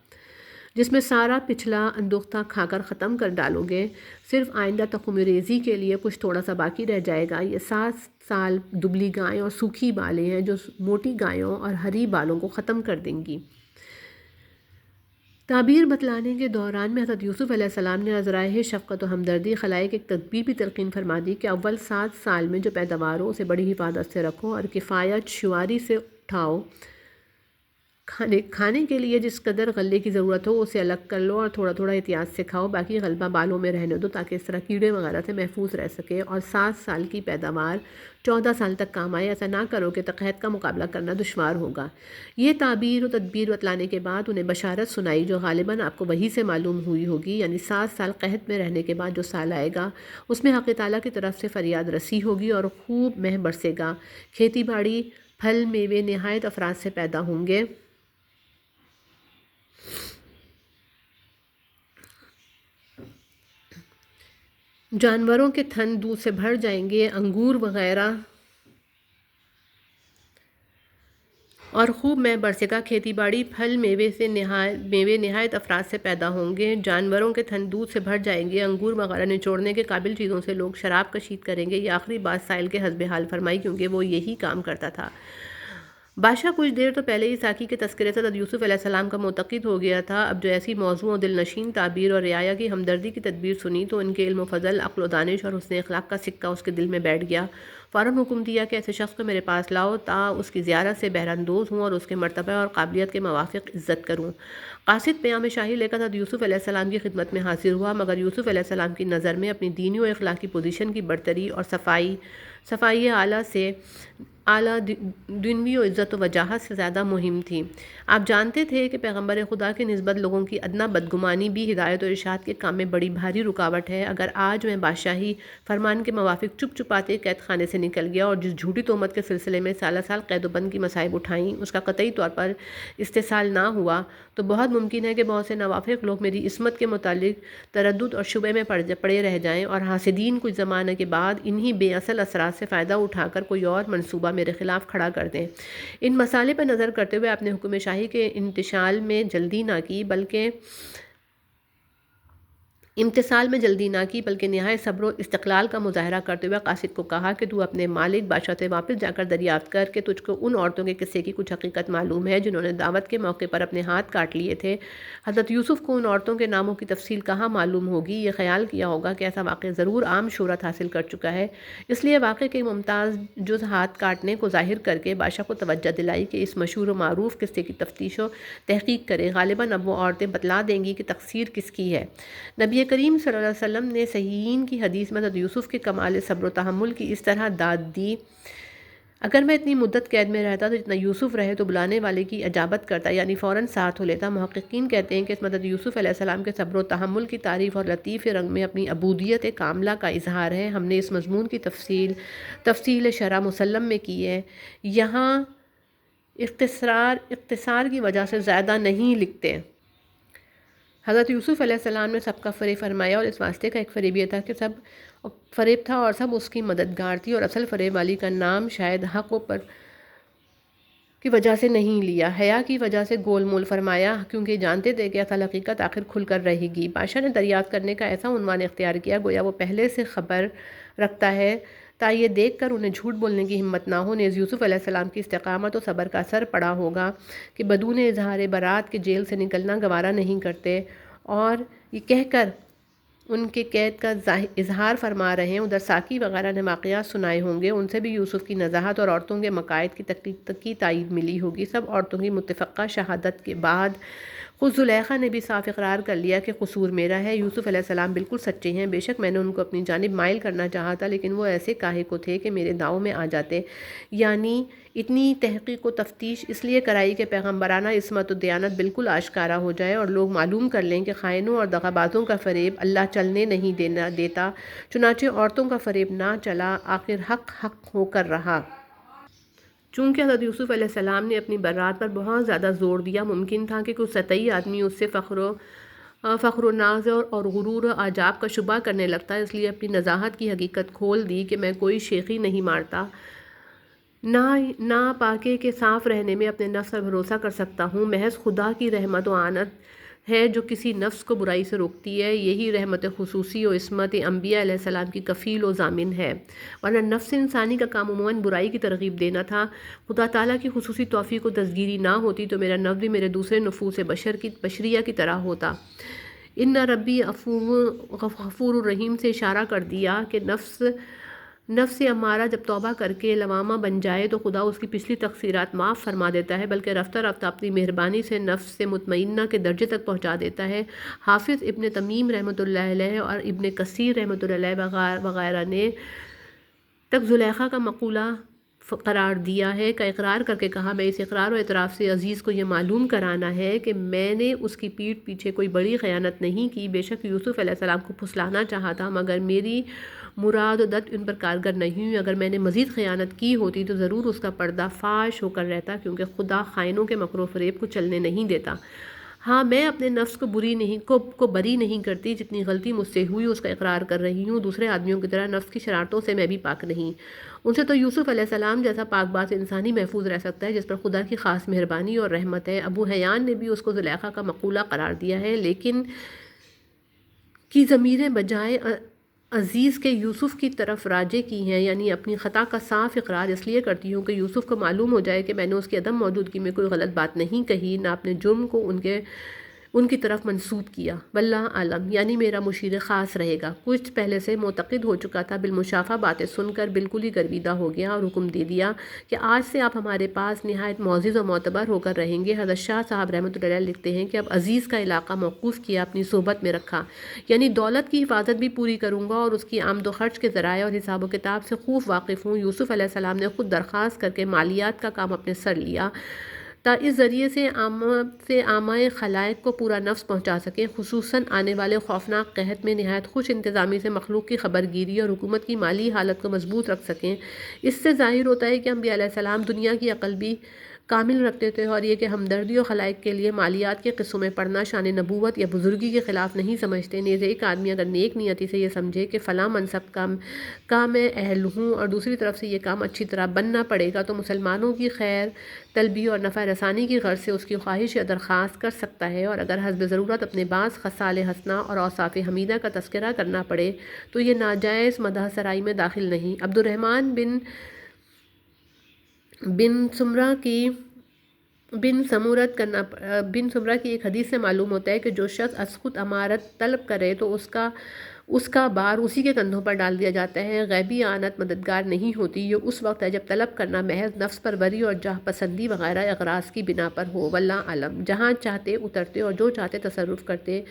جس میں سارا پچھلا اندوختہ کھا کر ختم کر ڈالو گے، صرف آئندہ تخم ریزی کے لیے کچھ تھوڑا سا باقی رہ جائے گا۔ یہ 7 سال دبلی گائیں اور سوکھی بالیں ہیں جو موٹی گایوں اور ہری بالوں کو ختم کر دیں گی۔ تعبیر بتلانے کے دوران میں حضرت یوسف علیہ السلام نے عذرائے شفقت و ہمدردی خلائق ایک تدبیر بھی تلقین فرما دی کہ اول 7 سال میں جو پیداوار ہو اسے بڑی حفاظت سے رکھو اور کفایت شواری سے اٹھاؤ۔ کھانے کے لیے جس قدر غلے کی ضرورت ہو اسے الگ کر لو اور تھوڑا تھوڑا احتیاط سے کھاؤ، باقی غلبہ بالوں میں رہنے دو تاکہ اس طرح کیڑے وغیرہ سے محفوظ رہ سکے، اور 7 سال کی پیداوار 14 سال تک کام آئے۔ ایسا نہ کرو کہ قحط کا مقابلہ کرنا دشوار ہوگا۔ یہ تعبیر و تدبیر بتلانے کے بعد انہیں بشارت سنائی جو غالباً آپ کو وحی سے معلوم ہوئی ہوگی، یعنی 7 سال قحط میں رہنے کے بعد جو سال آئے گا اس میں حق تعالیٰ کی طرف سے فریاد رسی ہوگی اور خوب مہ برسے گا، کھیتی باڑی، پھل میوے نہایت افراد سے پیدا ہوں گے، جانوروں کے تھن دودھ سے بھر جائیں گے، انگور وغیرہ، اور خوب مہ برسے گا، کھیتی باڑی، پھل میوے نہایت افراد سے پیدا ہوں گے، جانوروں کے تھن دودھ سے بھر جائیں گے، انگور وغیرہ نچوڑنے کے قابل چیزوں سے لوگ شراب کشید کریں گے۔ یہ آخری بات سائل کے حسب حال فرمائی کیونکہ وہ یہی کام کرتا تھا۔ بادشاہ کچھ دیر تو پہلے ہی ساقی کے تذکرے سے حضرت یوسف علیہ السلام کا معتقد ہو گیا تھا، اب جو ایسی موضوع و دل نشین تعبیر اور رعایا کی ہمدردی کی تدبیر سنی تو ان کے علم و فضل، عقل و دانش اور حسن اخلاق کا سکہ اس کے دل میں بیٹھ گیا۔ فوراً حکم دیا کہ ایسے شخص کو میرے پاس لاؤ تا اس کی زیارت سے بہرہ اندوز ہوں اور اس کے مرتبہ اور قابلیت کے موافق عزت کروں۔ قاصد پیام شاہی لے کر حضرت یوسف علیہ السلام کی خدمت میں حاضر ہوا، مگر یوسف علیہ السلام کی نظر میں اپنی دینی و اخلاقی پوزیشن کی برتری اور صفائی اعلیٰ دنوی و عزت و وجاہت سے زیادہ مہم تھی۔ آپ جانتے تھے کہ پیغمبر خدا کی نسبت لوگوں کی ادنیٰ بدگمانی بھی ہدایت و ارشاد کے کام میں بڑی بھاری رکاوٹ ہے۔ اگر آج میں بادشاہی فرمان کے موافق چپ چپاتے قید خانے سے نکل گیا اور جس جھوٹی تہمت کے سلسلے میں سالہ سال قید و بند کی مصائب اٹھائیں اس کا قطعی طور پر استحصال نہ ہوا، تو بہت ممکن ہے کہ بہت سے نوافق لوگ میری عصمت کے متعلق تردد اور شبہ میں پڑے رہ جائیں اور حاسدین کچھ زمانے کے بعد انہی بے اصل اثرات سے فائدہ اٹھا کر کوئی اور منصوبہ میرے خلاف کھڑا کر دیں۔ ان مسائل پر نظر کرتے ہوئے آپ نے حکم شاہی کے امتثال میں جلدی نہ کی بلکہ نہایت صبر و استقلال کا مظاہرہ کرتے ہوئے قاصد کو کہا کہ تو اپنے مالک بادشاہ سے واپس جا کر دریافت کر کہ تجھ کو ان عورتوں کے قصے کی کچھ حقیقت معلوم ہے جنہوں نے دعوت کے موقع پر اپنے ہاتھ کاٹ لیے تھے۔ حضرت یوسف کو ان عورتوں کے ناموں کی تفصیل کہاں معلوم ہوگی؟ یہ خیال کیا ہوگا کہ ایسا واقعہ ضرور عام شہرت حاصل کر چکا ہے، اس لیے واقعے کے ممتاز جز ہاتھ کاٹنے کو ظاہر کر کے بادشاہ کو توجہ دلائی کہ اس مشہور و معروف قصے کی تفتیش و تحقیق کرے۔ غالباً اب وہ عورتیں بتلا دیں گی کہ تقصیر کس کی ہے۔ نبی کریم صلی اللہ علیہ وسلم نے صحیحین کی حدیث میں حضرت یوسف کے کمال صبر و تحمل کی اس طرح داد دی: اگر میں اتنی مدت قید میں رہتا تو جتنا یوسف رہے تو بلانے والے کی اجابت کرتا، یعنی فوراً ساتھ ہو لیتا۔ محققین کہتے ہیں کہ اس حضرت یوسف علیہ السلام کے صبر و تحمل کی تعریف اور لطیف رنگ میں اپنی عبودیت کاملہ کا اظہار ہے۔ ہم نے اس مضمون کی تفصیل شرح مسلم میں کی ہے، یہاں اختصار کی وجہ سے زیادہ نہیں لکھتے۔ حضرت یوسف علیہ السلام نے سب کا فریب فرمایا اور اس واسطے کا ایک فریب یہ تھا کہ سب اس کی مددگار تھی، اور اصل فریب والی کا نام شاید حق کی وجہ سے نہیں لیا، حیا کی وجہ سے گول مول فرمایا، کیونکہ جانتے تھے کہ اصل حقیقت آخر کھل کر رہے گی۔ بادشاہ نے دریافت کرنے کا ایسا عنوان اختیار کیا گویا وہ پہلے سے خبر رکھتا ہے، تا یہ دیکھ کر انہیں جھوٹ بولنے کی ہمت نہ ہو۔ نیز یوسف علیہ السلام کی استقامت و صبر کا اثر پڑا ہوگا کہ بدون اظہار برات کے جیل سے نکلنا گوارا نہیں کرتے، اور یہ کہہ کر ان کے قید کا اظہار فرما رہے ہیں۔ ادھر ساقی وغیرہ نے واقعات سنائے ہوں گے، ان سے بھی یوسف کی نزاہت اور عورتوں کے مقائد کی تائید ملی ہوگی۔ سب عورتوں کی متفقہ شہادت کے بعد خود زلیخا نے بھی صاف اقرار کر لیا کہ قصور میرا ہے، یوسف علیہ السلام بالکل سچے ہیں، بے شک میں نے ان کو اپنی جانب مائل کرنا چاہا تھا، لیکن وہ ایسے کاہے کو تھے کہ میرے داؤ میں آ جاتے۔ یعنی اتنی تحقیق و تفتیش اس لیے کرائی کہ پیغمبرانہ عصمت و دیانت بالکل آشکارا ہو جائے اور لوگ معلوم کر لیں کہ خائنوں اور دغابازوں کا فریب اللہ چلنے نہیں دیتا۔ چنانچہ عورتوں کا فریب نہ چلا، آخر حق حق ہو کر رہا۔ چونکہ حضرت یوسف علیہ السلام نے اپنی برات پر بہت زیادہ زور دیا، ممکن تھا کہ کوئی سطحی آدمی اس سے فخر و ناز اور غرور و اعجاب کا شبہ کرنے لگتا، اس لیے اپنی نزاہت کی حقیقت کھول دی کہ میں کوئی شیخی نہیں مارتا، نہ پاکے کے صاف رہنے میں اپنے نفس پر بھروسہ کر سکتا ہوں، محض خدا کی رحمت و عنایت ہے جو کسی نفس کو برائی سے روکتی ہے، یہی رحمت خصوصی و عصمت انبیاء علیہ السلام کی کفیل و ضامن ہے، ورنہ نفس انسانی کا کام عموماً برائی کی ترغیب دینا تھا۔ خدا تعالیٰ کی خصوصی توفیق و دستگیری نہ ہوتی تو میرا نفس بھی میرے دوسرے نفوس بشریہ کی طرح ہوتا۔ ان ربی غفور الرحیم سے اشارہ کر دیا کہ نفس امارہ جب توبہ کر کے لوامہ بن جائے تو خدا اس کی پچھلی تقصیرات معاف فرما دیتا ہے، بلکہ رفتہ رفتہ اپنی مہربانی سے نفس سے مطمئنہ کے درجے تک پہنچا دیتا ہے۔ حافظ ابن تمیم رحمۃ اللہ علیہ اور ابن کثیر رحمۃ اللہ علیہ وغیرہ نے تک زلیخا کا مقولہ قرار دیا ہے کا اقرار کر کے کہا، میں اس اقرار و اعتراف سے عزیز کو یہ معلوم کرانا ہے کہ میں نے اس کی پیٹھ پیچھے کوئی بڑی خیانت نہیں کی، بے شک یوسف علیہ السلام کو پھسلانا چاہا تھا، مگر میری مراد و دت ان پر کارگر نہیں ہوئی۔ اگر میں نے مزید خیانت کی ہوتی تو ضرور اس کا پردہ فاش ہو کر رہتا، کیونکہ خدا خائنوں کے مکر و فریب کو چلنے نہیں دیتا۔ ہاں، میں اپنے نفس کو بری نہیں کرتی، جتنی غلطی مجھ سے ہوئی اس کا اقرار کر رہی ہوں، دوسرے آدمیوں کی طرح نفس کی شرارتوں سے میں بھی پاک نہیں۔ ان سے تو یوسف علیہ السلام جیسا پاک باز انسان ہی محفوظ رہ سکتا ہے جس پر خدا کی خاص مہربانی اور رحمت ہے۔ ابو حیان نے بھی اس کو زلیخا کا مقولہ قرار دیا ہے، لیکن کی ضمیریں بجائے عزیز کے یوسف کی طرف راجع کی ہیں، یعنی اپنی خطا کا صاف اقرار اس لیے کرتی ہوں کہ یوسف کو معلوم ہو جائے کہ میں نے اس کی عدم موجودگی میں کوئی غلط بات نہیں کہی، نہ اپنے جرم کو ان کی طرف منسوب کیا۔ واللہ عالم، یعنی میرا مشیر خاص رہے گا۔ کچھ پہلے سے معتقد ہو چکا تھا، بالمشافہ باتیں سن کر بالکل ہی گرویدہ ہو گیا اور حکم دے دیا کہ آج سے آپ ہمارے پاس نہایت معزز و معتبر ہو کر رہیں گے۔ حضرت شاہ صاحب رحمۃ اللہ علیہ لکھتے ہیں کہ اب عزیز کا علاقہ موقوف کیا، اپنی صحبت میں رکھا، یعنی دولت کی حفاظت بھی پوری کروں گا اور اس کی آمد و خرچ کے ذرائع اور حساب و کتاب سے خوب واقف ہوں۔ یوسف علیہ السلام نے خود درخواست کر کے مالیات کا کام اپنے سر لیا، تا اس ذریعے سے عامہ خلائق کو پورا نفس پہنچا سکیں، خصوصاً آنے والے خوفناک قحط میں نہایت خوش انتظامی سے مخلوق کی خبر گیری اور حکومت کی مالی حالت کو مضبوط رکھ سکیں۔ اس سے ظاہر ہوتا ہے کہ انبیاء علیہ السلام دنیا کی عقل بھی کامل رکھتے تھے، اور یہ کہ ہمدردی و خلائق کے لیے مالیات کے قصوں میں پڑھنا شان نبوت یا بزرگی کے خلاف نہیں سمجھتے۔ نیز ایک آدمی اگر نیک نیتی سے یہ سمجھے کہ فلاں منصب کا میں اہل ہوں اور دوسری طرف سے یہ کام اچھی طرح بننا پڑے گا، تو مسلمانوں کی خیر طلبی اور نفع رسانی کی غرض سے اس کی خواہش یا درخواست کر سکتا ہے، اور اگر حسب ضرورت اپنے بعض خصال حسنہ اور اوصاف حمیدہ کا تذکرہ کرنا پڑے تو یہ ناجائز مدح سرائی میں داخل نہیں۔ عبد الرحمن بن سمرہ کی ایک حدیث سے معلوم ہوتا ہے کہ جو شخص اسقط امارت طلب کرے تو اس کا بار اسی کے کندھوں پر ڈال دیا جاتا ہے، غیبی اعانت مددگار نہیں ہوتی۔ یہ اس وقت ہے جب طلب کرنا محض نفس پروری اور جاہ پسندی وغیرہ اغراض کی بنا پر ہو۔ واللہ عالم، جہاں چاہتے اترتے اور جو چاہتے تصرف کرتے۔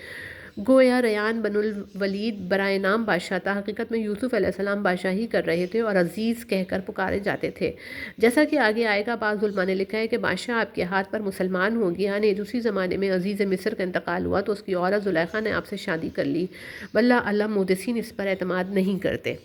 گویا ریان بن الولید برائے نام بادشاہ تھا، حقیقت میں یوسف علیہ السلام بادشاہی کر رہے تھے اور عزیز کہہ کر پکارے جاتے تھے۔ جیسا کہ آگے آئے گا، بعض علماء نے لکھا ہے کہ بادشاہ آپ کے ہاتھ پر مسلمان ہو گیا، یعنی دوسری زمانے میں عزیز مصر کا انتقال ہوا تو اس کی عورت زلیخا نے آپ سے شادی کر لی۔ واللہ علم، محدثین اس پر اعتماد نہیں کرتے۔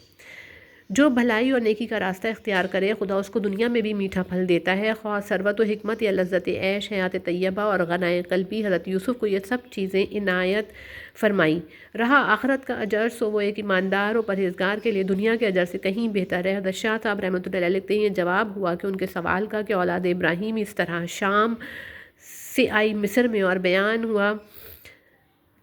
جو بھلائی اور نیکی کا راستہ اختیار کرے خدا اس کو دنیا میں بھی میٹھا پھل دیتا ہے، خواہ ثروت و حکمت یا لذت عیش، حیات طیبہ اور غنائے قلبی۔ حضرت یوسف کو یہ سب چیزیں عنایت فرمائی۔ رہا آخرت کا اجر، سو وہ ایک ایماندار اور پرہیزگار کے لیے دنیا کے اجر سے کہیں بہتر ہے۔ حضرت شاہ صاحب رحمۃ اللہ علیہ لکھتے ہیں، یہ جواب ہوا کہ ان کے سوال کا کہ اولاد ابراہیم اس طرح شام سے آئی مصر میں، اور بیان ہوا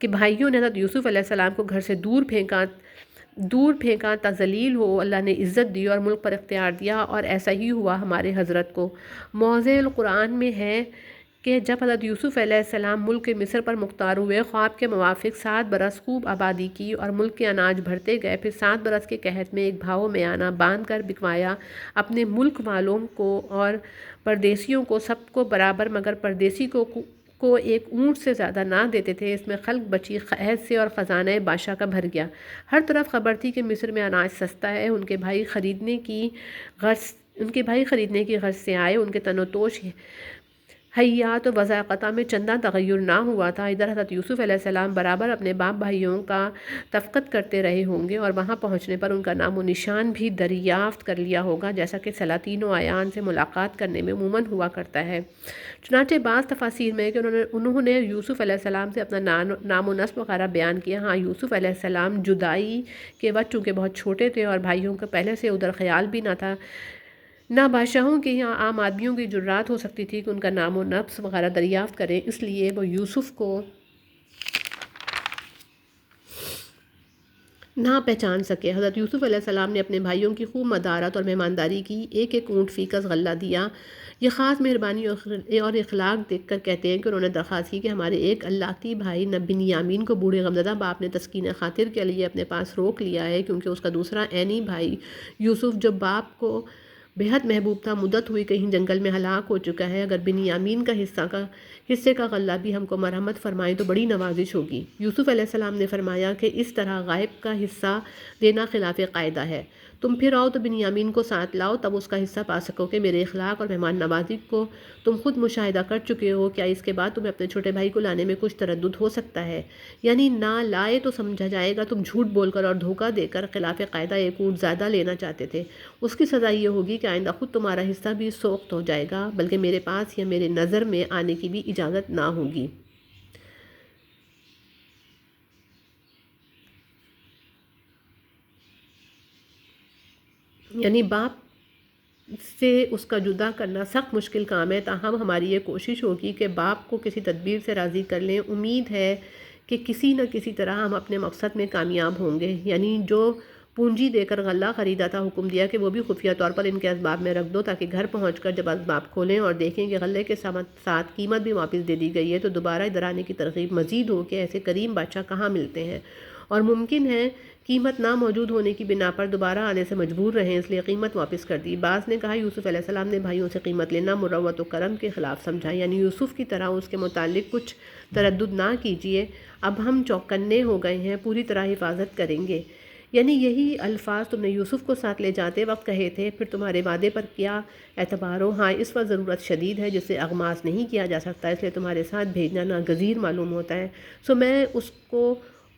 کہ بھائیوں نے حضرت یوسف علیہ السلام کو گھر سے دور پھینکا تا ذلیل ہو، اللہ نے عزت دی اور ملک پر اختیار دیا، اور ایسا ہی ہوا ہمارے حضرت کو۔ موضع القرآن میں ہے کہ جب حضرت یوسف علیہ السلام ملک مصر پر مختار ہوئے، خواب کے موافق 7 برس خوب آبادی کی اور ملک کے اناج بھرتے گئے، پھر 7 برس کے قحط میں ایک بھاؤ میانہ باندھ کر بکوایا، اپنے ملک والوں کو اور پردیسیوں کو، سب کو برابر، مگر پردیسی کو ایک اونٹ سے زیادہ نہ دیتے تھے۔ اس میں خلق بچی قحط سے اور خزانہ بادشاہ کا بھر گیا۔ ہر طرف خبر تھی کہ مصر میں اناج سستا ہے۔ ان کے بھائی خریدنے کی غرض سے آئے، ان کے تن و توش، حیات و وضاقتہ میں چندہ تغیر نہ ہوا تھا۔ ادھر حضرت یوسف علیہ السلام برابر اپنے باپ بھائیوں کا تفقد کرتے رہے ہوں گے، اور وہاں پہنچنے پر ان کا نام و نشان بھی دریافت کر لیا ہوگا، جیسا کہ سلاطین و اعیان سے ملاقات کرنے میں عموماً ہوا کرتا ہے۔ چنانچہ بعض تفاسیر میں کہ انہوں نے یوسف علیہ السلام سے اپنا نام و نسب وغیرہ بیان کیا۔ ہاں، یوسف علیہ السلام جدائی کے وقت چونکہ بہت چھوٹے تھے اور بھائیوں کا پہلے سے ادھر خیال بھی نہ تھا، نہ بادشاہوں کی یا عام آدمیوں کی جرات ہو سکتی تھی کہ ان کا نام و نسب وغیرہ دریافت کریں، اس لیے وہ یوسف کو نہ پہچان سکے۔ حضرت یوسف علیہ السلام نے اپنے بھائیوں کی خوب مدارت اور مہمانداری کی، ایک اونٹ فی کس غلہ دیا۔ یہ خاص مہربانی اور اخلاق دیکھ کر کہتے ہیں کہ انہوں نے درخواست کی کہ ہمارے ایک اللاتی بھائی بنیامین کو بوڑھے غمزدہ باپ نے تسکین خاطر کے لیے اپنے پاس روک لیا ہے، کیونکہ اس کا دوسرا عینی بھائی یوسف جو باپ کو بہت محبوب تھا، مدت ہوئی کہیں جنگل میں ہلاک ہو چکا ہے۔ اگر بنیامین کا حصے کا غلہ بھی ہم کو مرحمت فرمائیں تو بڑی نوازش ہوگی۔ یوسف علیہ السلام نے فرمایا کہ اس طرح غائب کا حصہ دینا خلاف قاعدہ ہے، تم پھر آؤ تو بنیامین کو ساتھ لاؤ، تب اس کا حصہ پا سکو کہ میرے اخلاق اور مہمان نوازی کو تم خود مشاہدہ کر چکے ہو، کیا اس کے بعد تمہیں اپنے چھوٹے بھائی کو لانے میں کچھ تردد ہو سکتا ہے؟ یعنی نہ لائے تو سمجھا جائے گا تم جھوٹ بول کر اور دھوکہ دے کر خلاف قاعدہ ایک اونٹ زیادہ لینا چاہتے تھے۔ اس کی سزا یہ ہوگی کہ آئندہ خود تمہارا حصہ بھی سوخت ہو جائے گا، بلکہ میرے پاس یا میرے نظر میں آنے کی بھی اجازت نہ ہوگی۔ یعنی باپ سے اس کا جدا کرنا سخت مشکل کام ہے، تاہم ہماری یہ کوشش ہوگی کہ باپ کو کسی تدبیر سے راضی کر لیں۔ امید ہے کہ کسی نہ کسی طرح ہم اپنے مقصد میں کامیاب ہوں گے۔ یعنی جو پونجی دے کر غلہ خریدا تھا، حکم دیا کہ وہ بھی خفیہ طور پر ان کے اسباب میں رکھ دو، تاکہ گھر پہنچ کر جب اسباب کھولیں اور دیکھیں کہ غلے کے ساتھ قیمت بھی واپس دے دی گئی ہے، تو دوبارہ ادھر آنے کی ترغیب مزید ہو کہ ایسے کریم بادشاہ کہاں ملتے ہیں، اور ممکن ہے قیمت نہ موجود ہونے کی بنا پر دوبارہ آنے سے مجبور رہیں، اس لیے قیمت واپس کر دی۔ بعض نے کہا یوسف علیہ السلام نے بھائیوں سے قیمت لینا مروت و کرم کے خلاف سمجھا، یعنی یوسف کی طرح اس کے متعلق کچھ تردد نہ کیجیے، اب ہم چوکنے ہو گئے ہیں، پوری طرح حفاظت کریں گے۔ یعنی یہی الفاظ تم نے یوسف کو ساتھ لے جاتے وقت کہے تھے، پھر تمہارے وعدے پر کیا اعتبار ہو؟ ہاں، اس وقت ضرورت شدید ہے جسے اغماس نہیں کیا جا سکتا، اس لیے تمہارے ساتھ بھیجنا ناگزیر معلوم ہوتا ہے، سو میں اس کو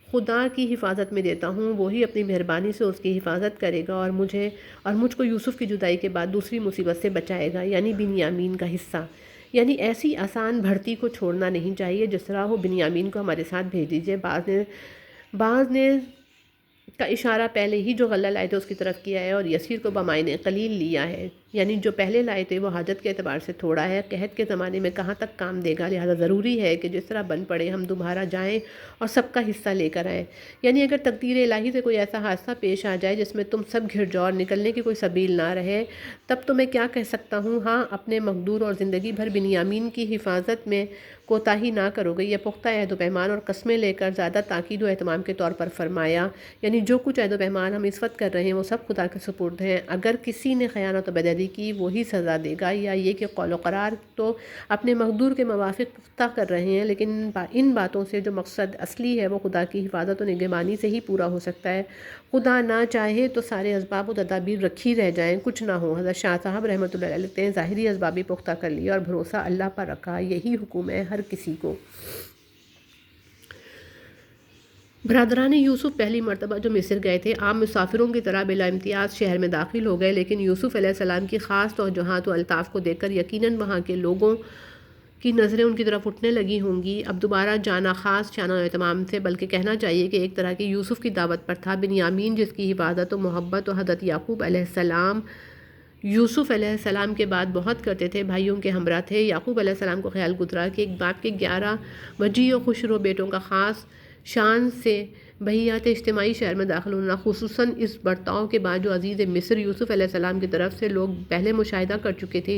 خدا کی حفاظت میں دیتا ہوں، وہی اپنی مہربانی سے اس کی حفاظت کرے گا اور مجھ کو یوسف کی جدائی کے بعد دوسری مصیبت سے بچائے گا، یعنی بنیامین کا حصہ۔ یعنی ایسی آسان بھرتی کو چھوڑنا نہیں چاہیے، جس طرح ہو بنیامین کو ہمارے ساتھ بھیج دیجیے۔ بعض نے کا اشارہ پہلے ہی جو غلہ لائے تھے اس کی طرف کیا ہے، اور یسیر کو بمائنے قلیل لیا ہے، یعنی جو پہلے لائے تھے وہ حاجت کے اعتبار سے تھوڑا ہے، قحط کے زمانے میں کہاں تک کام دے گا، لہذا ضروری ہے کہ جس طرح بن پڑے ہم دوبارہ جائیں اور سب کا حصہ لے کر آئیں۔ یعنی اگر تقدیر الہی سے کوئی ایسا حادثہ پیش آ جائے جس میں تم سب گھر جاؤ اور نکلنے کی کوئی سبیل نہ رہے، تب تو میں کیا کہہ سکتا ہوں؟ ہاں، اپنے مقدور اور زندگی بھر بنیامین کی حفاظت میں کوتاہی نہ کرو گے۔ یہ پختہ عہد و پیمان اور قسمیں لے کر زیادہ تاکید و اہتمام کے طور پر فرمایا، یعنی جو کچھ عہد و پیمان ہم اس وقت کر رہے ہیں وہ سب خدا کے سپرد ہیں، اگر کسی نے خیانت و بدعہدی کی وہی سزا دے گا، یا یہ کہ قول و قرار تو اپنے مقدور کے موافق پختہ کر رہے ہیں، لیکن ان باتوں سے جو مقصد اصلی ہے وہ خدا کی حفاظت و نگہبانی سے ہی پورا ہو سکتا ہے۔ خدا نہ چاہے تو سارے اسباب و تدابیر رکھی رہ جائیں، کچھ نہ ہو۔ حضرت شاہ صاحب رحمۃ اللہ علیہ لکھتے ہیں، ظاہری اسباب بھی پختہ کر لیے اور بھروسہ اللہ پر رکھا، یہی حکم ہے ہر کسی کو۔ برادران یوسف پہلی مرتبہ جو مصر گئے تھے عام مسافروں کی طرح بلا امتیاز شہر میں داخل ہو گئے، لیکن یوسف علیہ السلام کی خاص توجہات و الطاف کو دیکھ کر یقیناً وہاں کے لوگوں کی نظریں ان کی طرف اٹھنے لگی ہوں گی۔ اب دوبارہ جانا خاص شان و اہتمام سے، بلکہ کہنا چاہیے کہ ایک طرح کی یوسف کی دعوت پر تھا۔ بنیامین جس کی حفاظت و محبت و حضرت یعقوب علیہ السلام یوسف علیہ السلام کے بعد بہت کرتے تھے، بھائیوں کے ہمراہ تھے۔ یعقوب علیہ السلام کو خیال گزرا کہ ایک باپ کے 11 وجیح و خوشرو بیٹوں کا خاص شان سے بحیثیت اجتماعی شہر میں داخل ہونا، خصوصاً اس برتاؤ کے بعد جو عزیز مصر یوسف علیہ السلام کی طرف سے لوگ پہلے مشاہدہ کر چکے تھے،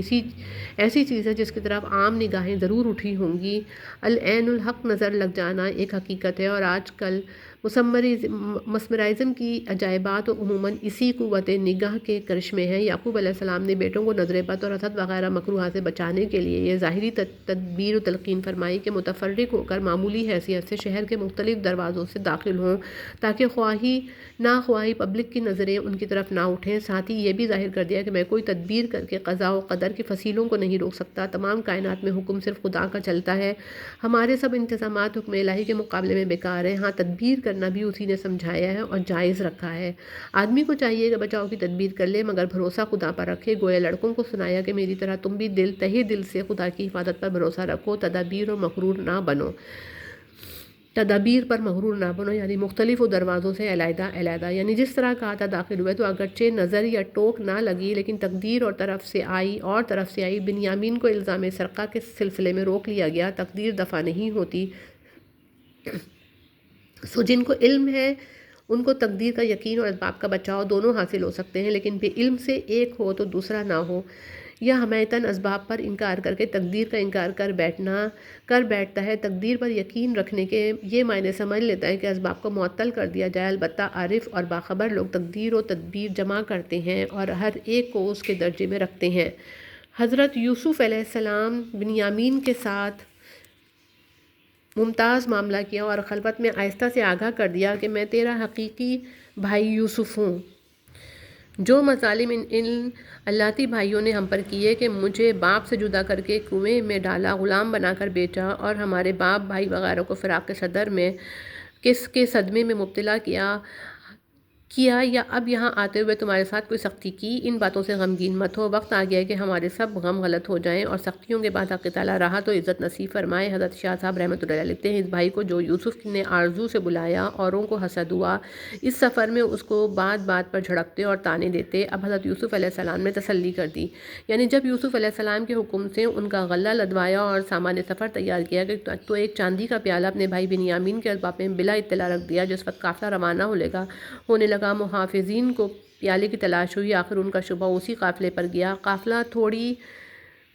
ایسی چیز ہے جس کی طرف عام نگاہیں ضرور اٹھی ہوں گی۔ العین الحق نظر لگ جانا ایک حقیقت ہے، اور آج کل مسمرائزم کی عجائبات و عموماً اسی قوت نگاہ کے کرشمے ہیں۔ یعقوب علیہ السلام نے بیٹوں کو نظر بد اور حسد وغیرہ مکروہات سے بچانے کے لیے یہ ظاہری تدبیر و تلقین فرمائی کہ متفرق ہو کر معمولی حیثیت سے شہر کے مختلف دروازوں سے داخل ہوں، تاکہ خواہی ناخواہی پبلک کی نظریں ان کی طرف نہ اٹھیں۔ ساتھ ہی یہ بھی ظاہر کر دیا کہ میں کوئی تدبیر کر کے قضاء و قدر کی فصیلوں کو نہیں روک سکتا، تمام کائنات میں حکم صرف خدا کا چلتا ہے، ہمارے سب انتظامات حکم الہی کے مقابلے میں بیکار ہیں۔ ہاں، تدبیر کرنا بھی اسی نے سمجھایا ہے اور جائز رکھا ہے۔ آدمی کو چاہیے کہ بچاؤ کی تدبیر کر لے، مگر بھروسہ خدا پر رکھے۔ گویا لڑکوں کو سنایا کہ میری طرح تم بھی تہہ دل سے خدا کی حفاظت پر بھروسہ رکھو، تدابیر پر مغرور نہ بنو، یعنی مختلف دروازوں سے علیحدہ علیحدہ، یعنی جس طرح کہا تھا داخل ہوئے تو اگرچہ نظر یا ٹوک نہ لگی، لیکن تقدیر اور طرف سے آئی۔ بنیامین کو الزام سرقہ کے سلسلے میں روک لیا گیا، تقدیر دفع نہیں ہوتی۔ جن کو علم ہے ان کو تقدیر کا یقین اور اسباب کا بچاؤ دونوں حاصل ہو سکتے ہیں، لیکن بے علم سے ایک ہو تو دوسرا نہ ہو، یا حمیتاً اسباب پر انکار کر کے تقدیر کا انکار کر بیٹھتا ہے۔ تقدیر پر یقین رکھنے کے یہ معنی سمجھ لیتا ہے کہ اسباب کو معطل کر دیا جائے۔ البتہ عارف اور باخبر لوگ تقدیر و تدبیر جمع کرتے ہیں اور ہر ایک کو اس کے درجے میں رکھتے ہیں۔ حضرت یوسف علیہ السلام بنیامین کے ساتھ ممتاز معاملہ کیا اور خلوت میں آہستہ سے آگاہ کر دیا کہ میں تیرا حقیقی بھائی یوسف ہوں۔ جو مظالم ان اللتی بھائیوں نے ہم پر کیے کہ مجھے باپ سے جدا کر کے کنویں میں ڈالا، غلام بنا کر بیچا اور ہمارے باپ بھائی وغیرہ کو فراق کے صدمے میں مبتلا کیا، یا اب یہاں آتے ہوئے تمہارے ساتھ کوئی سختی کی، ان باتوں سے غمگین مت ہو۔ وقت آ گیا ہے کہ ہمارے سب غم غلط ہو جائیں اور سختیوں کے بعد حق تعالیٰ رہا تو عزت نصیب فرمائے۔ حضرت شاہ صاحب رحمۃ اللہ علیہ لکھتے ہیں، اس بھائی کو جو یوسف نے آرزو سے بلایا، اوروں کو حسد ہوا، اس سفر میں اس کو بات بات پر جھڑکتے اور تانے دیتے۔ اب حضرت یوسف علیہ السلام نے تسلی کر دی، یعنی جب یوسف علیہ السلام کے حکم سے ان کا غلہ لدوایا اور سامان سفر تیار کیا تو ایک چاندی کا پیالہ اپنے بھائی بنیامین کے اسباب میں بلا اطلاع رکھ دیا۔ جس وقت قافلہ روانہ ہونے لگا، محافظین کو پیالے کی تلاش ہوئی، آخر ان کا شبہ اسی قافلے پر گیا۔ قافلہ تھوڑی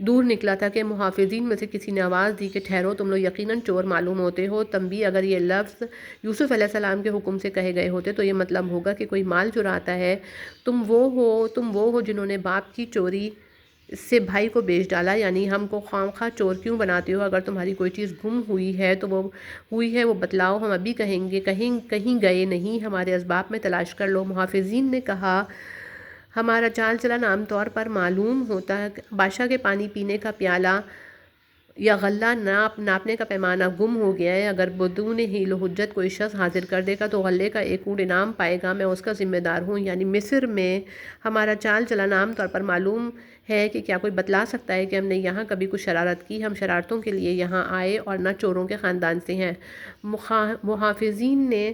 دور نکلا تھا کہ محافظین میں سے کسی نے آواز دی کہ ٹھہرو، تم لوگ یقیناً چور معلوم ہوتے ہو۔ تنبیہ: اگر یہ لفظ یوسف علیہ السلام کے حکم سے کہے گئے ہوتے تو یہ مطلب ہوگا کہ کوئی مال چراتا ہے۔ تم وہ ہو جنہوں نے باپ کی چوری سے بھائی کو بیچ ڈالا، یعنی ہم کو خواہ چور کیوں بناتے ہو؟ اگر تمہاری کوئی چیز گم ہوئی ہے وہ بتلاؤ، ہم ابھی کہیں گے کہیں گئے نہیں، ہمارے اسباب میں تلاش کر لو۔ محافظین نے کہا، ہمارا چال چلن عام طور پر معلوم ہوتا ہے، بادشاہ کے پانی پینے کا پیالہ یا غلہ ناپنے کا پیمانہ گم ہو گیا ہے، اگر بدون حیل و حجت کوئی شخص حاضر کر دے گا تو غلے کا ایک اونٹ انعام پائے گا، میں اس کا ذمہ دار ہوں۔ یعنی مصر میں ہمارا چال چلن عام طور پر معلوم ہے کہ کیا کوئی بتلا سکتا ہے کہ ہم نے یہاں کبھی کچھ شرارت کی؟ ہم شرارتوں کے لیے یہاں آئے اور نہ چوروں کے خاندان سے ہیں۔ محافظین نے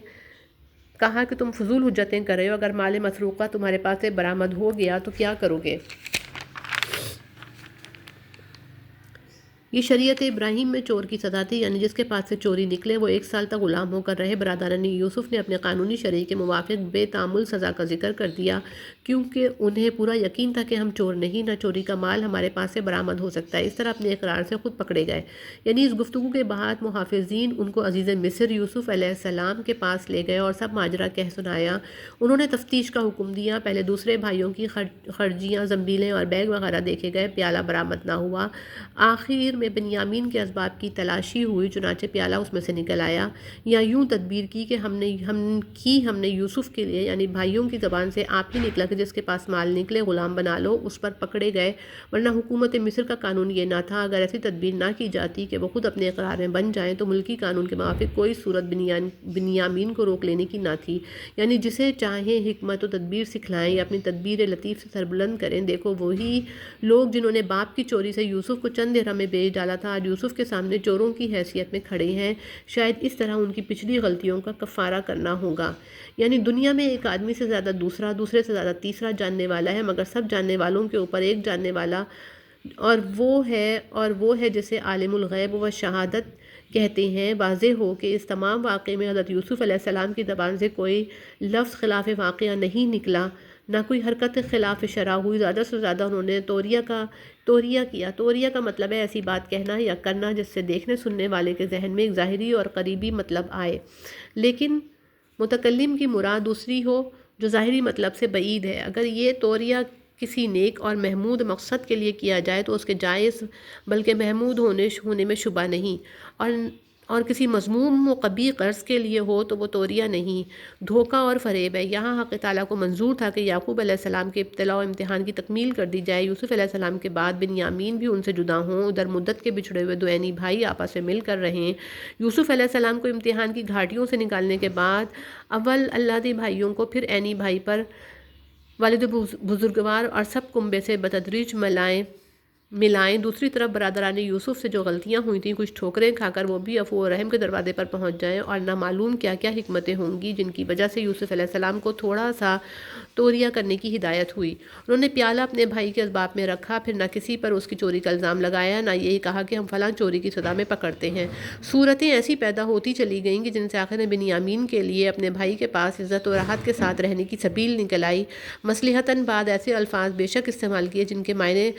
کہا کہ تم فضول حجتیں کر رہے ہو، اگر مال مسروقہ تمہارے پاس سے برآمد ہو گیا تو کیا کرو گے؟ یہ شریعت ابراہیم میں چور کی سزا تھی، یعنی جس کے پاس سے چوری نکلے وہ 1 سال تک غلام ہو کر رہے۔ برادران یوسف نے اپنے قانونی شرعی کے موافق بے تعامل سزا کا ذکر کر دیا، کیونکہ انہیں پورا یقین تھا کہ ہم چور نہیں، نہ چوری کا مال ہمارے پاس سے برآمد ہو سکتا ہے۔ اس طرح اپنے اقرار سے خود پکڑے گئے۔ یعنی اس گفتگو کے بعد محافظین ان کو عزیز مصر یوسف علیہ السلام کے پاس لے گئے اور سب ماجرا کہہ سنایا۔ انہوں نے تفتیش کا حکم دیا۔ پہلے دوسرے بھائیوں کی خرجیاں، زنبیلیں اور بیگ وغیرہ دیکھے گئے، پیالہ برآمد نہ ہوا۔ آخر میں بنیامین کے اسباب کی تلاشی ہوئی، چنانچہ پیالہ اس میں سے نکل آیا، یا یوں تدبیر کی کہ ہم نے یوسف کے لیے یعنی بھائیوں کی زبان سے آپ ہی نکلا کہ جس کے پاس مال نکلے غلام بنا لو، اس پر پکڑے گئے، ورنہ حکومت مصر کا قانون یہ نہ تھا۔ اگر ایسی تدبیر نہ کی جاتی کہ وہ خود اپنے اقرار میں بن جائیں تو ملکی قانون کے موافق کوئی صورت بنیامین کو روک لینے کی نہ تھی، یعنی جسے چاہیں حکمت و تدبیر سکھلائیں یا اپنی تدبیر لطیف سے سربلند کریں۔ دیکھو وہی لوگ جنہوں نے باپ کی چوری سے یوسف کو چند درہم میں بیچ ڈالا تھا، آج یوسف کے سامنے چوروں کی حیثیت میں کھڑے ہیں۔ شاید اس طرح ان کی پچھلی غلطیوں کا کفارہ کرنا ہوگا۔ یعنی دنیا میں ایک آدمی سے زیادہ دوسرا، دوسرے سے زیادہ تیسرا جاننے والا ہے، مگر سب جاننے والوں کے اوپر ایک جاننے والا اور وہ ہے جسے عالم الغیب و شہادت کہتے ہیں۔ واضح ہو کہ اس تمام واقعے میں حضرت یوسف علیہ السلام کی زبان سے کوئی لفظ خلاف واقعہ نہیں نکلا، نہ کوئی حرکت خلاف شرع ہوئی۔ زیادہ سے زیادہ انہوں نے توریہ کیا۔ توریہ کا مطلب ہے ایسی بات کہنا یا کرنا جس سے دیکھنے سننے والے کے ذہن میں ایک ظاہری اور قریبی مطلب آئے، لیکن متکلم کی مراد دوسری ہو جو ظاہری مطلب سے بعید ہے۔ اگر یہ توریہ کسی نیک اور محمود مقصد کے لیے کیا جائے تو اس کے جائز بلکہ محمود ہونے میں شبہ نہیں، اور کسی مذموم و قبیح غرض کے لیے ہو تو وہ توریہ نہیں، دھوکہ اور فریب ہے۔ یہاں حق تعالیٰ کو منظور تھا کہ یعقوب علیہ السلام کے ابتلاء و امتحان کی تکمیل کر دی جائے۔ یوسف علیہ السلام کے بعد بنیامین بھی ان سے جدا ہوں، ادھر مدت کے بچھڑے ہوئے دو عینی بھائی آپس میں مل کر رہیں۔ یوسف علیہ السلام کو امتحان کی گھاٹیوں سے نکالنے کے بعد اول اللہ دے بھائیوں کو، پھر عینی بھائی پر والد بزرگوار اور سب کنبے سے بتدریج ملائیں۔ دوسری طرف برادران یوسف سے جو غلطیاں ہوئی تھیں، کچھ ٹھوکریں کھا کر وہ بھی عفو و رحم کے دروازے پر پہنچ جائیں، اور نہ معلوم کیا کیا حکمتیں ہوں گی جن کی وجہ سے یوسف علیہ السلام کو تھوڑا سا توریہ کرنے کی ہدایت ہوئی۔ انہوں نے پیالہ اپنے بھائی کے اسباب میں رکھا، پھر نہ کسی پر اس کی چوری کا الزام لگایا، نہ یہی کہا کہ ہم فلاں چوری کی سزا میں پکڑتے ہیں۔ صورتیں ایسی پیدا ہوتی چلی گئیں کہ جن سے آخر میں بنیامین کے لیے اپنے بھائی کے پاس عزت و راحت کے ساتھ رہنے کی سبیل نکل آئی۔ مصلحتاً بعد ایسے الفاظ بے شک استعمال کیے جن کے معنی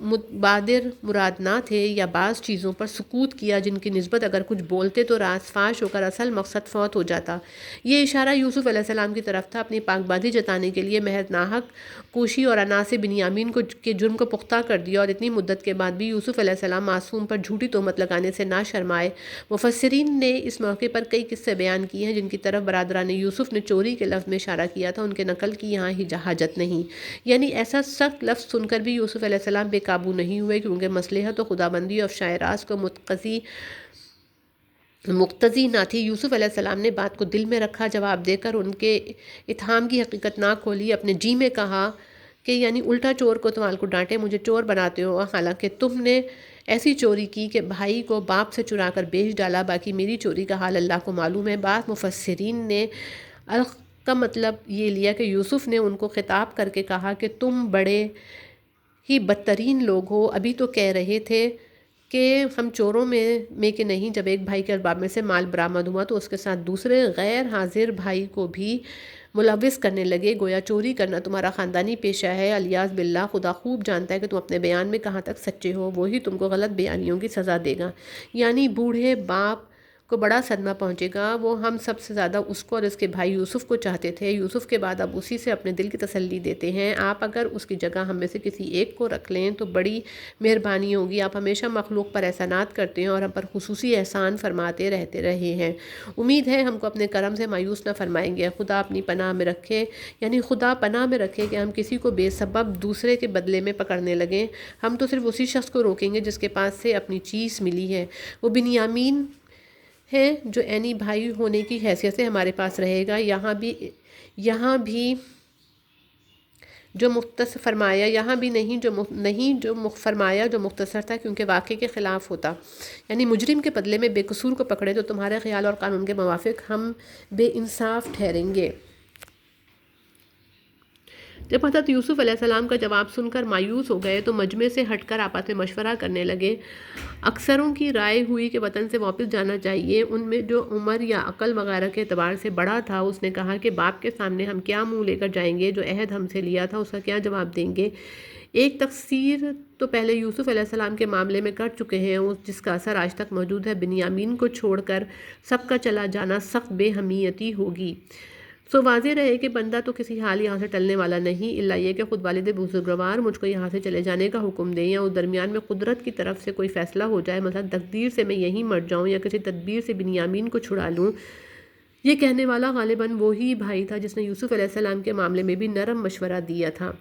متبادر مراد نہ تھے، یا بعض چیزوں پر سکوت کیا جن کی نسبت اگر کچھ بولتے تو راز فاش ہو کر اصل مقصد فوت ہو جاتا۔ یہ اشارہ یوسف علیہ السلام کی طرف تھا۔ اپنی پاک بازی جتانے کے لیے محض ناحق کوشی اور انا سے بنیامین کے جرم کو پختہ کر دیا، اور اتنی مدت کے بعد بھی یوسف علیہ السلام معصوم پر جھوٹی تہمت لگانے سے نہ شرمائے۔ مفسرین نے اس موقع پر کئی قصے بیان کیے ہیں جن کی طرف برادران یوسف نے چوری کے لفظ میں اشارہ کیا تھا، ان کے نقل کی یہاں ہی حاجت نہیں۔ یعنی ایسا سخت لفظ سن کر بھی یوسف علیہ السلام بے قابو نہیں ہوئے، کیونکہ مصلحت و خداوندی اور افشائے راز کو مقتضی نہ تھی۔ یوسف علیہ السلام نے بات کو دل میں رکھا، جواب دے کر ان کے اتہام کی حقیقت نہ کھولی، اپنے جی میں کہا کہ یعنی الٹا چور کوتوال کو ڈانٹے، مجھے چور بناتے ہو، حالانکہ تم نے ایسی چوری کی کہ بھائی کو باپ سے چرا کر بیچ ڈالا۔ باقی میری چوری کا حال اللہ کو معلوم ہے۔ بعض مفسرین نے الخ کا مطلب یہ لیا کہ یوسف نے ان کو خطاب کر کے کہا کہ تم بڑے ہی بدترین لوگ ہو، ابھی تو کہہ رہے تھے کہ ہم چوروں میں کہ نہیں۔ جب ایک بھائی کے اسباب میں سے مال برآمد ہوا تو اس کے ساتھ دوسرے غیر حاضر بھائی کو بھی ملوث کرنے لگے، گویا چوری کرنا تمہارا خاندانی پیشہ ہے۔ الیاذ باللہ، خدا خوب جانتا ہے کہ تم اپنے بیان میں کہاں تک سچے ہو، وہی تم کو غلط بیانیوں کی سزا دے گا۔ یعنی بوڑھے باپ کو بڑا صدمہ پہنچے گا۔ وہ ہم سب سے زیادہ اس کو اور اس کے بھائی یوسف کو چاہتے تھے۔ یوسف کے بعد اب اسی سے اپنے دل کی تسلی دیتے ہیں۔ آپ اگر اس کی جگہ ہم میں سے کسی ایک کو رکھ لیں تو بڑی مہربانی ہوگی۔ آپ ہمیشہ مخلوق پر احسانات کرتے ہیں اور ہم پر خصوصی احسان فرماتے رہے ہیں، امید ہے ہم کو اپنے کرم سے مایوس نہ فرمائیں گے۔ خدا اپنی پناہ میں رکھے، یعنی خدا پناہ میں رکھے کہ ہم کسی کو بے سبب دوسرے کے بدلے میں پکڑنے لگیں۔ ہم تو صرف اسی شخص کو روکیں گے جس کے پاس سے اپنی چیز ملی ہے، وہ بنیامین ہے جو عینی بھائی ہونے کی حیثیت سے ہمارے پاس رہے گا۔ یہاں بھی جو مختصر فرمایا جو مختصر تھا، کیونکہ واقعے کے خلاف ہوتا، یعنی مجرم کے بدلے میں بے قصور کو پکڑے تو تمہارے خیال اور قانون کے موافق ہم بے انصاف ٹھہریں گے۔ جب حضرت یوسف علیہ السلام کا جواب سن کر مایوس ہو گئے تو مجمع سے ہٹ کر آپس میں مشورہ کرنے لگے۔ اکثروں کی رائے ہوئی کہ وطن سے واپس جانا چاہیے۔ ان میں جو عمر یا عقل وغیرہ کے اعتبار سے بڑا تھا، اس نے کہا کہ باپ کے سامنے ہم کیا منہ لے کر جائیں گے، جو عہد ہم سے لیا تھا اس کا کیا جواب دیں گے۔ ایک تقصیر تو پہلے یوسف علیہ السلام کے معاملے میں کر چکے ہیں، جس کا اثر آج تک موجود ہے۔ بنیامین کو چھوڑ کر سب کا چلا جانا سخت بے حمیتی ہوگی۔ سو واضح رہے کہ بندہ تو کسی حال یہاں سے ٹلنے والا نہیں، الا یہ کہ خود والد بزرگوار مجھ کو یہاں سے چلے جانے کا حکم دیں، یا اس درمیان میں قدرت کی طرف سے کوئی فیصلہ ہو جائے، مثلا تقدیر سے میں یہیں مر جاؤں یا کسی تدبیر سے بنیامین کو چھڑا لوں۔ یہ کہنے والا غالباً وہی بھائی تھا جس نے یوسف علیہ السلام کے معاملے میں بھی نرم مشورہ دیا تھا،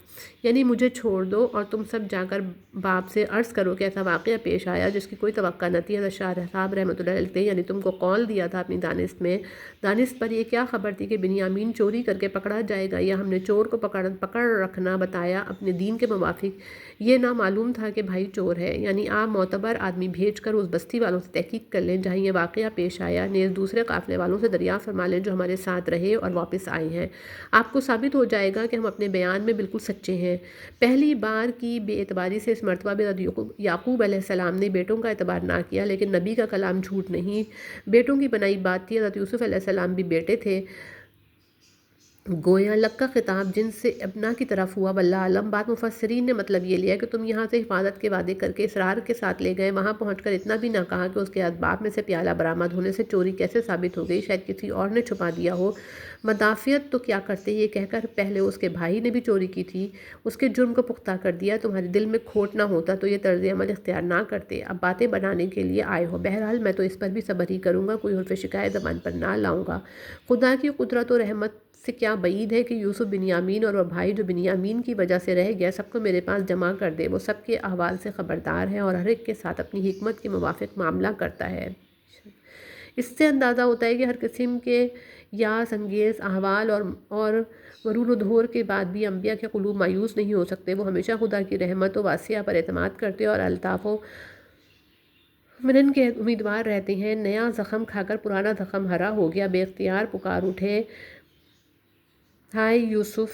یعنی مجھے چھوڑ دو اور تم سب جا کر باپ سے عرض کرو کہ ایسا واقعہ پیش آیا جس کی کوئی توقع نہ تھی۔ حضرت شاہ صاحب رحمۃ اللہ علیہ، یعنی تم کو قول دیا تھا اپنی دانست پر یہ کیا خبر تھی کہ بنیامین چوری کر کے پکڑا جائے گا، یا ہم نے چور کو پکڑ رکھنا بتایا اپنے دین کے موافق؟ یہ نہ معلوم تھا کہ بھائی چور ہے، یعنی آپ معتبر آدمی بھیج کر اس بستی والوں سے تحقیق کر لیں جہاں یہ واقعہ پیش آیا، نیز دوسرے قافلے والوں سے دریافت فرما لیں جو ہمارے ساتھ رہے اور واپس آئے ہیں۔ آپ کو ثابت ہو جائے گا کہ ہم اپنے بیان میں بالکل سچے ہیں۔ پہلی بار کی بے اعتباری سے اس مرتبہ بھی یعقوب علیہ السلام نے بیٹوں کا اعتبار نہ کیا، لیکن نبی کا کلام جھوٹ نہیں، بیٹوں کی بنائی بات تھی۔ حضرت یوسف علیہ السلام بھی بیٹے تھے، گویا لک کا خطاب جن سے ابنا کی طرف ہوا، واللہ عالم۔ بعد مفسرین نے مطلب یہ لیا کہ تم یہاں سے حفاظت کے وعدے کر کے اصرار کے ساتھ لے گئے، وہاں پہنچ کر اتنا بھی نہ کہا کہ اس کے اسباب میں سے پیالہ برآمد ہونے سے چوری کیسے ثابت ہو گئی، شاید کسی اور نے چھپا دیا ہو۔ مدافعت تو کیا کرتے، یہ کہہ کر پہلے اس کے بھائی نے بھی چوری کی تھی، اس کے جرم کو پختہ کر دیا، تمہارے دل میں کھوٹ نہ ہوتا تو یہ طرز عمل اختیار نہ کرتے، اب باتیں بنانے کے لیے آئے ہو۔ بہرحال میں تو اس پر بھی صبر ہی کروں گا، کوئی حرف شکایت زبان پر نہ لاؤں گا۔ خدا کی قدرت و رحمت سے کیا بعید ہے کہ یوسف بنیامین اور وہ بھائی جو بنیامین کی وجہ سے رہ گیا سب کو میرے پاس جمع کر دے، وہ سب کے احوال سے خبردار ہے اور ہر ایک کے ساتھ اپنی حکمت کے موافق معاملہ کرتا ہے۔ اس سے اندازہ ہوتا ہے کہ ہر قسم کے یاس انگیز احوال اور غرور و دھور کے بعد بھی انبیاء کے قلوب مایوس نہیں ہو سکتے، وہ ہمیشہ خدا کی رحمت و واسعہ پر اعتماد کرتے اور الطاف و منن کے امیدوار رہتے ہیں۔ نیا زخم کھا کر پرانا زخم ہرا ہو گیا، بے اختیار پکار اٹھے، ہائے یوسف،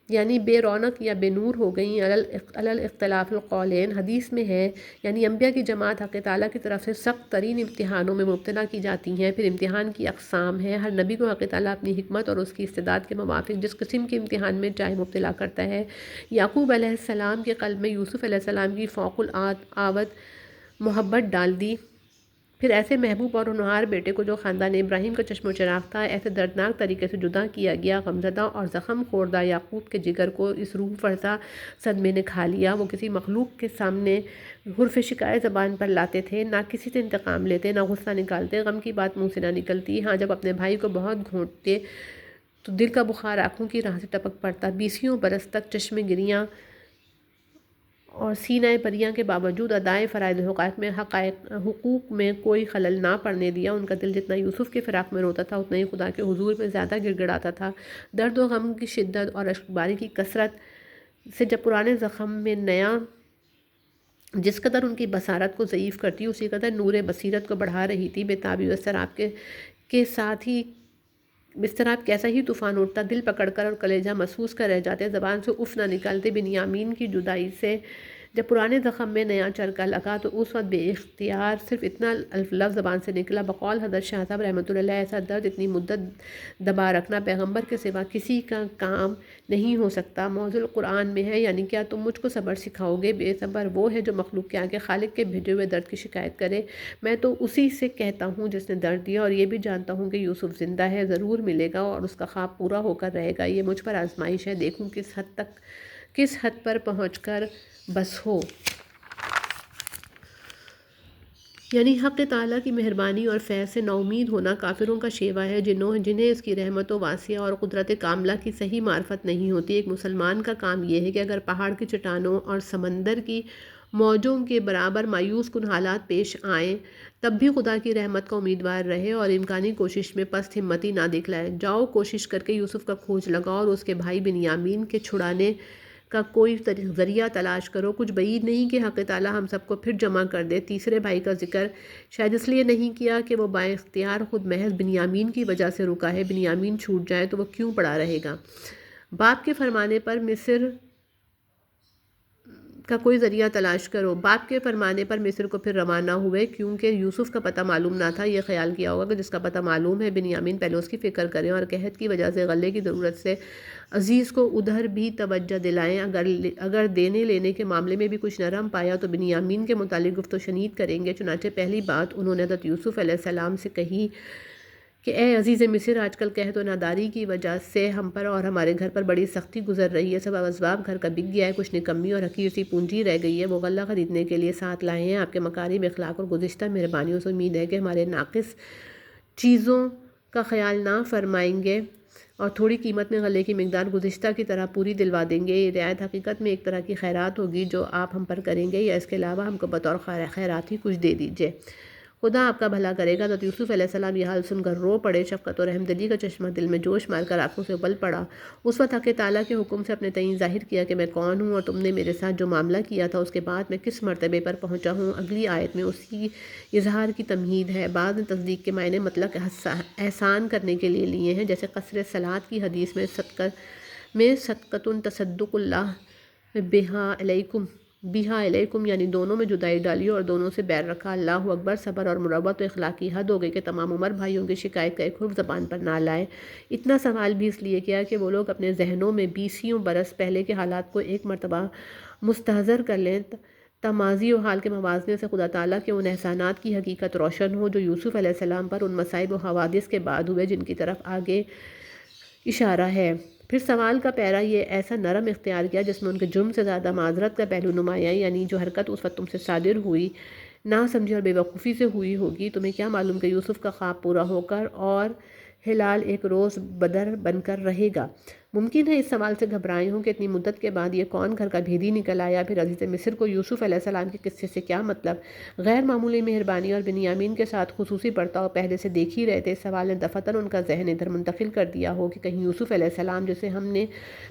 یعنی بے رونق یا بے نور ہو گئیں۔ علل اختلاف القولین حدیث میں ہے، یعنی انبیاء کی جماعت حق تعالیٰ کی طرف سے سخت ترین امتحانوں میں مبتلا کی جاتی ہیں، پھر امتحان کی اقسام ہیں، ہر نبی کو حق تعالیٰ اپنی حکمت اور اس کی استعداد کے موافق جس قسم کے امتحان میں چاہے مبتلا کرتا ہے۔ یعقوب علیہ السلام کے قلب میں یوسف علیہ السلام کی فوق العادت محبت ڈال دی، پھر ایسے محبوب اور ہونہار بیٹے کو جو خاندان ابراہیم کا چشم و چراغ تھا ایسے دردناک طریقے سے جدا کیا گیا۔ غمزدہ اور زخم خوردہ یعقوب کے جگر کو اس روح فرسا صدمے نے کھا لیا۔ وہ کسی مخلوق کے سامنے حرف شکایت زبان پر لاتے تھے، نہ کسی سے انتقام لیتے، نہ غصہ نکالتے، غم کی بات منہ سے نہ نکلتی، ہاں جب اپنے بھائی کو بہت گھونٹتے تو دل کا بخار آنکھوں کی راہ سے ٹپک پڑتا۔ 20 برس تک چشم گریاں اور سینہ پریاں کے باوجود ادائے فرائض حقوق میں کوئی خلل نہ پڑنے دیا۔ ان کا دل جتنا یوسف کے فراق میں روتا تھا اتنا ہی خدا کے حضور میں زیادہ گڑ گڑاتا تھا۔ درد و غم کی شدت اور اشکباری کی کثرت سے جب پرانے زخم میں نیا جس قدر ان کی بصارت کو ضعیف کرتی اسی قدر نور بصیرت کو بڑھا رہی تھی، بےتابی و اضطراب کے ساتھ ہی اضطراب کیسا ہی طوفان اٹھتا، دل پکڑ کر اور کلیجہ محسوس کر رہ جاتے، زبان سے اف نہ نکالتے۔ بنیامین کی جدائی سے جب پرانے زخم میں نیا چرکا لگا تو اس وقت بے اختیار صرف اتنا لفظ زبان سے نکلا، بقول حضرت شاہ صاحب رحمۃ اللہ علیہ، ایسا درد اتنی مدت دبا رکھنا پیغمبر کے سوا کسی کا کام نہیں ہو سکتا۔ موضوع قرآن میں ہے، یعنی کیا تم مجھ کو صبر سکھاؤ گے؟ بے صبر وہ ہے جو مخلوق کے آگے خالق کے بھیجے ہوئے درد کی شکایت کرے۔ میں تو اسی سے کہتا ہوں جس نے درد دیا، اور یہ بھی جانتا ہوں کہ یوسف زندہ ہے، ضرور ملے گا اور اس کا خواب پورا ہو کر رہے گا۔ یہ مجھ پر آزمائش ہے، دیکھوں کس حد پر پہنچ کر بس ہو۔ یعنی حق تعالیٰ کی مہربانی اور فیض سے ناامید ہونا کافروں کا شیوا ہے، جنہیں اس کی رحمت و واسعہ اور قدرت کاملہ کی صحیح معرفت نہیں ہوتی۔ ایک مسلمان کا کام یہ ہے کہ اگر پہاڑ کی چٹانوں اور سمندر کی موجوں کے برابر مایوس کن حالات پیش آئیں تب بھی خدا کی رحمت کا امیدوار رہے اور امکانی کوشش میں پست ہمتی نہ دکھلائے۔ جاؤ کوشش کر کے یوسف کا کھوج لگاؤ اور اس کے بھائی بنیامین کے چھڑانے کا کوئی ذریعہ تلاش کرو۔ کچھ بعید نہیں کہ حق تعالیٰ ہم سب کو پھر جمع کر دے۔ تیسرے بھائی کا ذکر شاید اس لیے نہیں کیا کہ وہ با اختیار خود محض بنیامین کی وجہ سے رکا ہے، بنیامین چھوٹ جائے تو وہ کیوں پڑا رہے گا۔ باپ کے فرمانے پر مصر کا کوئی ذریعہ تلاش کرو۔ باپ کے فرمانے پر مصر کو پھر روانہ ہوئے، کیونکہ یوسف کا پتہ معلوم نہ تھا۔ یہ خیال کیا ہوگا کہ جس کا پتہ معلوم ہے بنیامین پہلے اس کی فکر کریں اور قحط کی وجہ سے غلے کی ضرورت سے عزیز کو ادھر بھی توجہ دلائیں۔ اگر دینے لینے کے معاملے میں بھی کچھ نرم پایا تو بنیامین کے متعلق گفت و شنید کریں گے۔ چنانچہ پہلی بات انہوں نے حضرت یوسف علیہ السلام سے کہی کہ اے عزیز مصر، آج کل قحط و ناداری کی وجہ سے ہم پر اور ہمارے گھر پر بڑی سختی گزر رہی ہے، سب اسباب گھر کا بک گیا ہے، کچھ نکمی اور حقیر سی پونجی رہ گئی ہے، وہ غلہ خریدنے کے لیے ساتھ لائے ہیں۔ آپ کے مکارم اخلاق اور گزشتہ مہربانیوں سے امید ہے کہ ہمارے ناقص چیزوں کا خیال نہ فرمائیں گے اور تھوڑی قیمت میں غلے کی مقدار گزشتہ کی طرح پوری دلوا دیں گے۔ یہ رعایت حقیقت میں ایک طرح کی خیرات ہوگی جو آپ ہم پر کریں گے، یا اس کے علاوہ ہم کو بطور خیرات ہی کچھ دے دیجیے، خدا آپ کا بھلا کرے گا۔ تو یوسف علیہ السلام یہ حال سن کر رو پڑے، شفقت اور رحمدلی کا چشمہ دل میں جوش مار کر آنکھوں سے ابل پڑا۔ اس وقت حق تعالیٰ کے حکم سے اپنے تئیں ظاہر کیا کہ میں کون ہوں اور تم نے میرے ساتھ جو معاملہ کیا تھا اس کے بعد میں کس مرتبے پر پہنچا ہوں۔ اگلی آیت میں اسی اظہار کی تمہید ہے۔ بعض نے تصدیق کے معنی مطلق احسان کرنے کے لیے لیے ہیں، جیسے قصر صلاۃ کی حدیث میں صدقۃ تصدق اللہ بہا علیکم، یعنی دونوں میں جدائی ڈالی اور دونوں سے بیر رکھا۔ اللہ اکبر، صبر اور مروت و اخلاق کی حد ہو گئی کہ تمام عمر بھائیوں کی شکایت کا ایک حرف زبان پر نہ لائے۔ اتنا سوال بھی اس لیے کیا کہ وہ لوگ اپنے ذہنوں میں 20 برس پہلے کے حالات کو ایک مرتبہ مستحضر کر لیں، تماضی و حال کے موازنے سے خدا تعالیٰ کے ان احسانات کی حقیقت روشن ہو جو یوسف علیہ السلام پر ان مصائب و حوادث کے بعد ہوئے جن کی طرف آگے اشارہ ہے۔ پھر سوال کا پیرا یہ ایسا نرم اختیار کیا جس میں ان کے جرم سے زیادہ معذرت کا پہلو نمایاں، یعنی جو حرکت اس وقت تم سے صادر ہوئی نہ سمجھی اور بے وقوفی سے ہوئی ہوگی، تمہیں کیا معلوم کہ یوسف کا خواب پورا ہو کر اور ہلال ایک روز بدر بن کر رہے گا۔ ممکن ہے اس سوال سے گھبرائے ہوں کہ اتنی مدت کے بعد یہ کون گھر کا بھیدی نکل آیا، پھر عزیز مصر کو یوسف علیہ السلام کے قصے سے کیا مطلب؟ غیر معمولی مہربانی اور بنیامین کے ساتھ خصوصی برتاؤ پہلے سے دیکھ ہی رہے تھے۔ اس سوال نے دفعتاً ان کا ذہن ادھر منتقل کر دیا ہو کہ کہیں یوسف علیہ السلام جسے ہم نے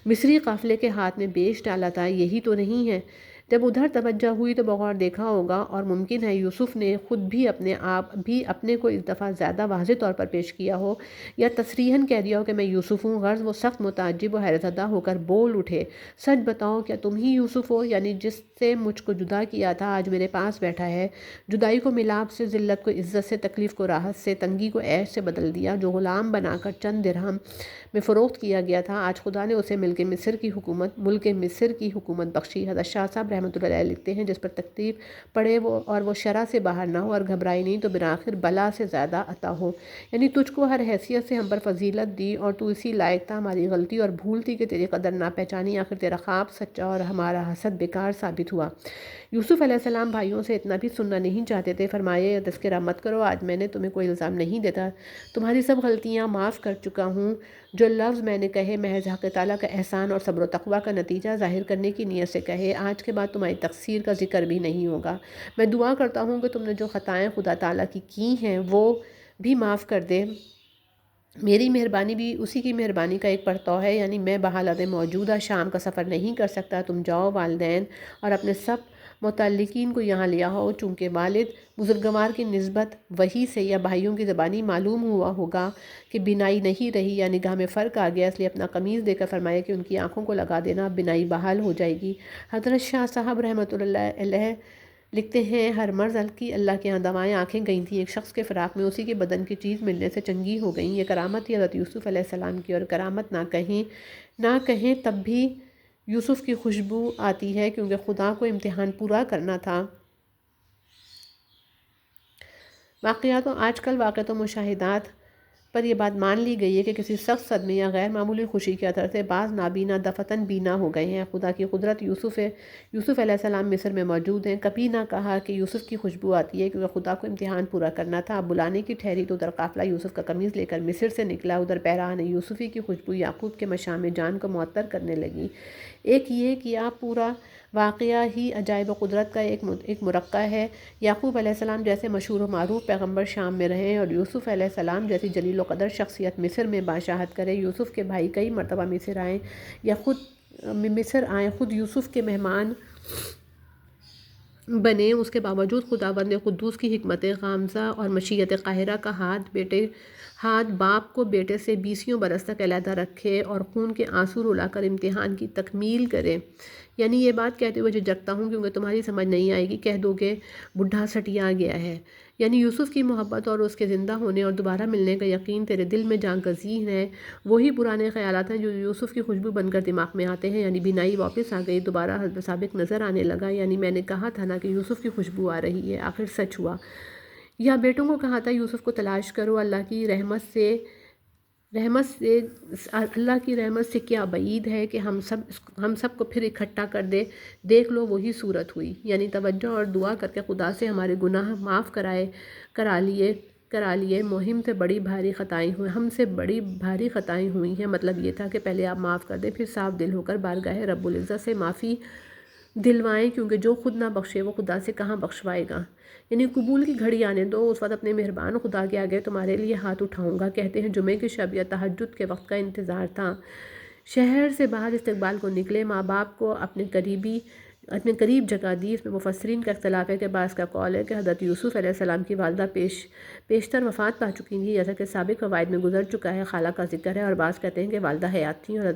مصری قافلے کے ہاتھ میں بیچ ڈالا تھا یہی تو نہیں ہے۔ جب ادھر توجہ ہوئی تو بغور دیکھا ہوگا، اور ممکن ہے یوسف نے خود بھی اپنے کو اس دفعہ زیادہ واضح طور پر پیش کیا ہو، یا تصریحاً کہہ دیا ہو کہ میں یوسف ہوں۔ غرض وہ سخت متعجب و حیرت زدہ ہو کر بول اٹھے، سچ بتاؤ کیا تم ہی یوسف ہو؟ یعنی جس سے مجھ کو جدا کیا تھا آج میرے پاس بیٹھا ہے، جدائی کو ملاپ سے، ذلت کو عزت سے، تکلیف کو راحت سے، تنگی کو عیش سے بدل دیا، جو غلام بنا کر چند درہم میں فروخت کیا گیا تھا، آج خدا نے اسے ملک مصر کی حکومت بخشی۔ حضرت شاہ صاحب رحمۃ اللہ علیہ لکھتے ہیں، جس پر تکلیف پڑے اور وہ شرح سے باہر نہ ہو اور گھبرائے نہیں تو بالآخر بلا سے زیادہ عطا ہو۔ یعنی تجھ کو ہر حیثیت سے ہم پر فضیلت دی اور تو اسی لائق تھا، ہماری غلطی اور بھول تھی کہ تیری قدر نہ پہچانی، آخر تیرا خواب سچا اور ہمارا حسد بیکار ثابت ہوا۔ یوسف علیہ السلام بھائیوں سے اتنا بھی سننا نہیں چاہتے تھے۔ فرمایا تذکرہ مت کرو، آج میں نے تمہیں کوئی الزام نہیں دیتا، تمہاری سب غلطیاں معاف کر چکا ہوں۔ جو لفظ میں نے کہے محض حق تعالیٰ کا احسان اور صبر و تقویٰ کا نتیجہ ظاہر کرنے کی نیت سے کہے، آج کے بعد تمہاری تقصیر کا ذکر بھی نہیں ہوگا۔ میں دعا کرتا ہوں کہ تم نے جو خطائیں خدا تعالیٰ کی ہیں وہ بھی معاف کر دے۔ میری مہربانی بھی اسی کی مہربانی کا ایک پرتو ہے، یعنی میں بحالت موجودہ شام کا سفر نہیں کر سکتا، تم جاؤ والدین اور اپنے سب متعلقین کو یہاں لے آؤ۔ چونکہ والد بزرگوار کی نسبت وحی سے یا بھائیوں کی زبانی معلوم ہوا ہوگا کہ بینائی نہیں رہی یا نگاہ میں فرق آ گیا، اس لیے اپنا قمیض دے کر فرمایا کہ ان کی آنکھوں کو لگا دینا، بینائی بحال ہو جائے گی۔ حضرت شاہ صاحب رحمۃ اللہ علیہ لکھتے ہیں، ہر مرض کی اللہ کے ہاں دوائیں آنکھیں گئی تھیں، ایک شخص کے فراق میں اسی کے بدن کی چیز ملنے سے چنگی ہو گئیں۔ یہ کرامت تھی حضرت یوسف علیہ السلام کی، اور کرامت نہ کہیں تب بھی یوسف کی خوشبو آتی ہے، کیونکہ خدا کو امتحان پورا کرنا تھا۔ آج کل واقعات و مشاہدات پر یہ بات مان لی گئی ہے کہ کسی سخت صدمے یا غیر معمولی خوشی کے اثر سے بعض نابینا دفعتاً بینا ہو گئے ہیں۔ خدا کی قدرت یوسف علیہ السلام مصر میں موجود ہیں، کبھی نہ کہا کہ یوسف کی خوشبو آتی ہے، کیونکہ خدا کو امتحان پورا کرنا تھا۔ اب بلانے کی ٹھہری تو ادھر قافلہ یوسف کا قمیض لے کر مصر سے نکلا، ادھر پیراہن یوسفی کی خوشبو یعقوب کے مشام جان کو معطر کرنے لگی۔ ایک یہ کہ آپ پورا واقعہ ہی عجائب و قدرت کا ایک مرقع ہے۔ یعقوب علیہ السلام جیسے مشہور و معروف پیغمبر شام میں رہے اور یوسف علیہ السلام جیسی جلیل و قدر شخصیت مصر میں باشاہت کرے۔ یوسف کے بھائی کئی مرتبہ مصر آئیں، خود یوسف کے مہمان بنے، اس کے باوجود خداوند قدوس کی حکمت غامضہ اور مشیت قاہرہ کا ہاتھ باپ کو بیٹے سے 20 برس تک علیحدہ رکھے اور خون کے آنسو رلا کر امتحان کی تکمیل کرے۔ یعنی یہ بات کہتے ہوئے جھجکتا ہوں کیونکہ تمہاری سمجھ نہیں آئے گی، کہہ دو گے بڈھا سٹیا گیا ہے۔ یعنی یوسف کی محبت اور اس کے زندہ ہونے اور دوبارہ ملنے کا یقین تیرے دل میں جاں گزین ہے، وہی پرانے خیالات ہیں جو یوسف کی خوشبو بن کر دماغ میں آتے ہیں۔ یعنی بینائی واپس آ گئی، دوبارہ حسب سابق نظر آنے لگا۔ یعنی میں نے کہا تھا نا کہ یوسف کی خوشبو آ رہی ہے، آخر سچ ہوا۔ یا بیٹوں کو کہا تھا یوسف کو تلاش کرو، اللہ کی رحمت سے کیا بعید ہے کہ ہم سب کو پھر اکٹھا کر دے، دیکھ لو وہی صورت ہوئی۔ یعنی توجہ اور دعا کر کے خدا سے ہمارے گناہ معاف کرا لیے مہم سے بڑی بھاری خطائیں ہوئیں، ہم سے بڑی بھاری خطائیں ہوئی ہیں۔ مطلب یہ تھا کہ پہلے آپ معاف کر دیں، پھر صاف دل ہو کر بارگاہ رب العزت سے معافی دلوائیں، کیونکہ جو خود نہ بخشے وہ خدا سے کہاں بخشوائے گا۔ یعنی قبول کی گھڑی آنے دو، اس وقت اپنے مہربان خدا کے آگے تمہارے لیے ہاتھ اٹھاؤں گا۔ کہتے ہیں جمعے کی شب یا تہجد کے وقت کا انتظار تھا، شہر سے باہر استقبال کو نکلے، ماں باپ کو اپنے قریب جگہ دی۔ اس میں مفسرین کا اختلاف ہے کہ بعض کا قول ہے کہ حضرت یوسف علیہ السلام کی والدہ پیشتر وفات پا چکی تھیں، جیسا کہ سابق فوائد میں گزر چکا ہے، خالہ کا ذکر ہے، اور بعض کہتے ہیں کہ والدہ حیات تھیں اور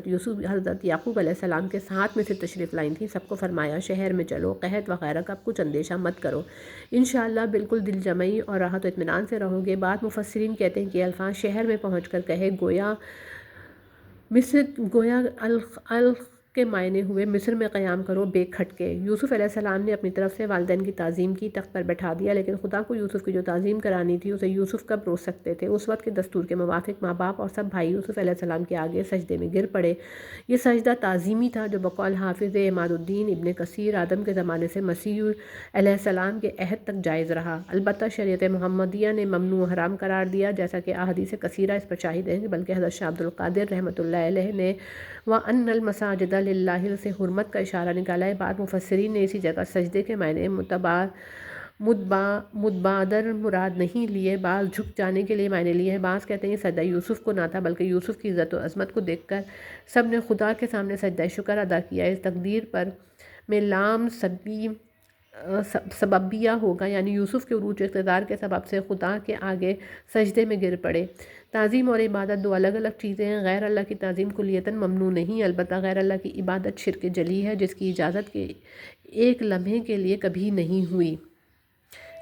حضرت یعقوب علیہ السلام کے ساتھ میں سے تشریف لائیں تھیں۔ سب کو فرمایا شہر میں چلو، قحط وغیرہ کا کچھ اندیشہ مت کرو، انشاءاللہ بالکل دل جمعی اور راحت و اطمینان سے رہو گے۔ بعض مفسرین کہتے ہیں کہ الفاظ شہر میں پہنچ کر کہے گویا الخ کے معنی ہوئے مصر میں قیام کرو بے کھٹکے۔ یوسف علیہ السلام نے اپنی طرف سے والدین کی تعظیم کی، تخت پر بٹھا دیا، لیکن خدا کو یوسف کی جو تعظیم کرانی تھی اسے یوسف کب روک سکتے تھے؟ اس وقت کے دستور کے موافق ماں باپ اور سب بھائی یوسف علیہ السلام کے آگے سجدے میں گر پڑے۔ یہ سجدہ تعظیمی تھا جو بقول حافظ عماد الدین ابن کثیر آدم کے زمانے سے مسیح علیہ السلام کے عہد تک جائز رہا، البتہ شریعت محمدیہ نے ممنوع و حرام قرار دیا، جیسا کہ احادیث کثیرہ اس پر شاہد ہیں، بلکہ حضرت شاہ عبد القادر رحمۃ اللہ علیہ نے وَأَنَّ الْمَسَاجِدَ لِلَّهِ سے حرمت کا اشارہ نکالا ہے۔ بعد مفسرین نے اسی جگہ سجدے کے معنی متبادر مراد نہیں لیے، بعض جھک جانے کے لیے معنی لیے ہیں۔ بعض کہتے ہیں سجدہ یوسف کو نہ تھا، بلکہ یوسف کی عزت و عظمت کو دیکھ کر سب نے خدا کے سامنے سجدہ شکر ادا کیا۔ اس تقدیر پر میں لام سببیہ ہوگا، یعنی یوسف کے عروج اقتدار کے سبب سے خدا کے آگے سجدے میں گر پڑے۔ تعظیم اور عبادت دو الگ الگ چیزیں ہیں۔ غیر اللہ کی تعظیم کلیتاً ممنوع نہیں، البتہ غیر اللہ کی عبادت شرک جلی ہے، جس کی اجازت کے ایک لمحے کے لیے کبھی نہیں ہوئی،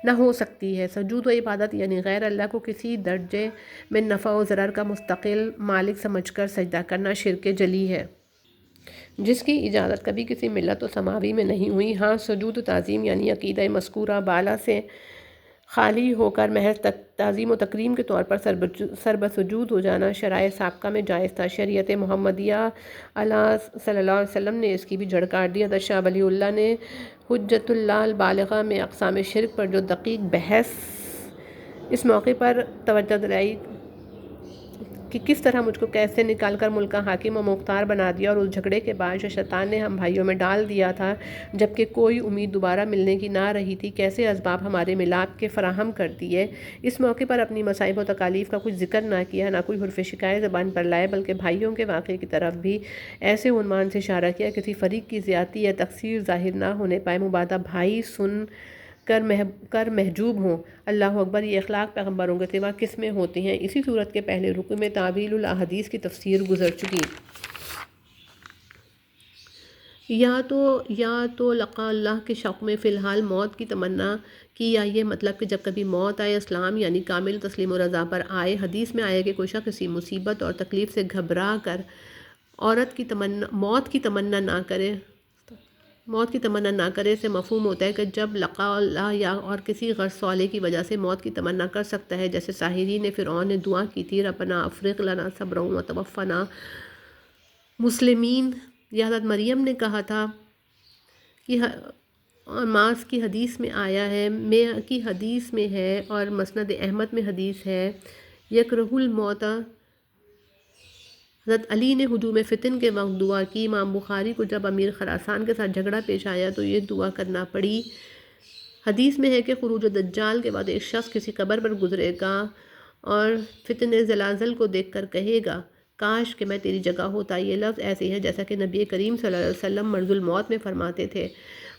نہ ہو سکتی ہے۔ سجود و عبادت یعنی غیر اللہ کو کسی درجے میں نفع و ضرر کا مستقل مالک سمجھ کر سجدہ کرنا شرک جلی ہے، جس کی اجازت کبھی کسی ملت و سماوی میں نہیں ہوئی۔ ہاں، سجود و تعظیم یعنی عقیدہ مذکورہ بالا سے خالی ہو کر محض تعظیم و تکریم کے طور پر سربسجود ہو جانا شرائع سابقہ میں جائز تھا۔ شریعت محمدیہ صلی اللہ علیہ وسلم نے اس کی بھی جڑ کاٹ دی۔ حضرت شاہ ولی اللہ نے حجت اللہ البالغہ میں اقسام شرک پر جو دقیق بحث اس موقع پر توجہ دلائی کہ کس طرح مجھ کو کیسے نکال کر ملک کا حاکم و مختار بنا دیا، اور اس جھگڑے کے بعد جو شیطان نے ہم بھائیوں میں ڈال دیا تھا جبکہ کوئی امید دوبارہ ملنے کی نہ رہی تھی، کیسے اسباب ہمارے ملاپ کے فراہم کر دیے۔ اس موقع پر اپنی مصائب و تکالیف کا کچھ ذکر نہ کیا، نہ کوئی حرف شکایت زبان پر لائے، بلکہ بھائیوں کے واقعے کی طرف بھی ایسے عنوان سے اشارہ کیا کسی فریق کی زیادتی یا تقصیر ظاہر نہ ہونے پائے، مبادہ بھائی سن کر محجوب ہوں۔ اللہ اکبر! یہ اخلاق پیغمبروں کے سوا کس میں ہوتے ہیں؟ اسی صورت کے پہلے رکوع میں تعویل الاحادیث کی تفسیر گزر چکی۔ یا تو لقاء اللہ کے شوق میں فی الحال موت کی تمنا کی، یا یہ مطلب کہ جب کبھی موت آئے اسلام یعنی کامل تسلیم و رضا پر آئے۔ حدیث میں آیا کہ کوئی شخص کسی مصیبت اور تکلیف سے گھبرا کر موت کی تمنا نہ کرے سے مفہوم ہوتا ہے کہ جب لقاء اللہ یا اور کسی غرض سوالے کی وجہ سے موت کی تمنا کر سکتا ہے، جیسے ساحرین فرعون نے دعا کی تھی ربنا افرغ لنا صبرا وتوفنا مسلمین، یا حضرت مریم نے کہا تھا کہ ماس کی حدیث میں آیا ہے، میں کی حدیث میں ہے اور مسند احمد میں حدیث ہے، یکرہ الموت۔ حضرت علی نے ہجوم فتن کے وقت دعا کی۔ امام بخاری کو جب امیر خراسان کے ساتھ جھگڑا پیش آیا تو یہ دعا کرنا پڑی۔ حدیث میں ہے کہ خروج دجال کے بعد ایک شخص کسی قبر پر گزرے گا اور فتنہ زلازل کو دیکھ کر کہے گا کاش کہ میں تیری جگہ ہوتا۔ یہ لفظ ایسے ہے جیسا کہ نبی کریم صلی اللہ علیہ وسلم مرض الموت میں فرماتے تھے۔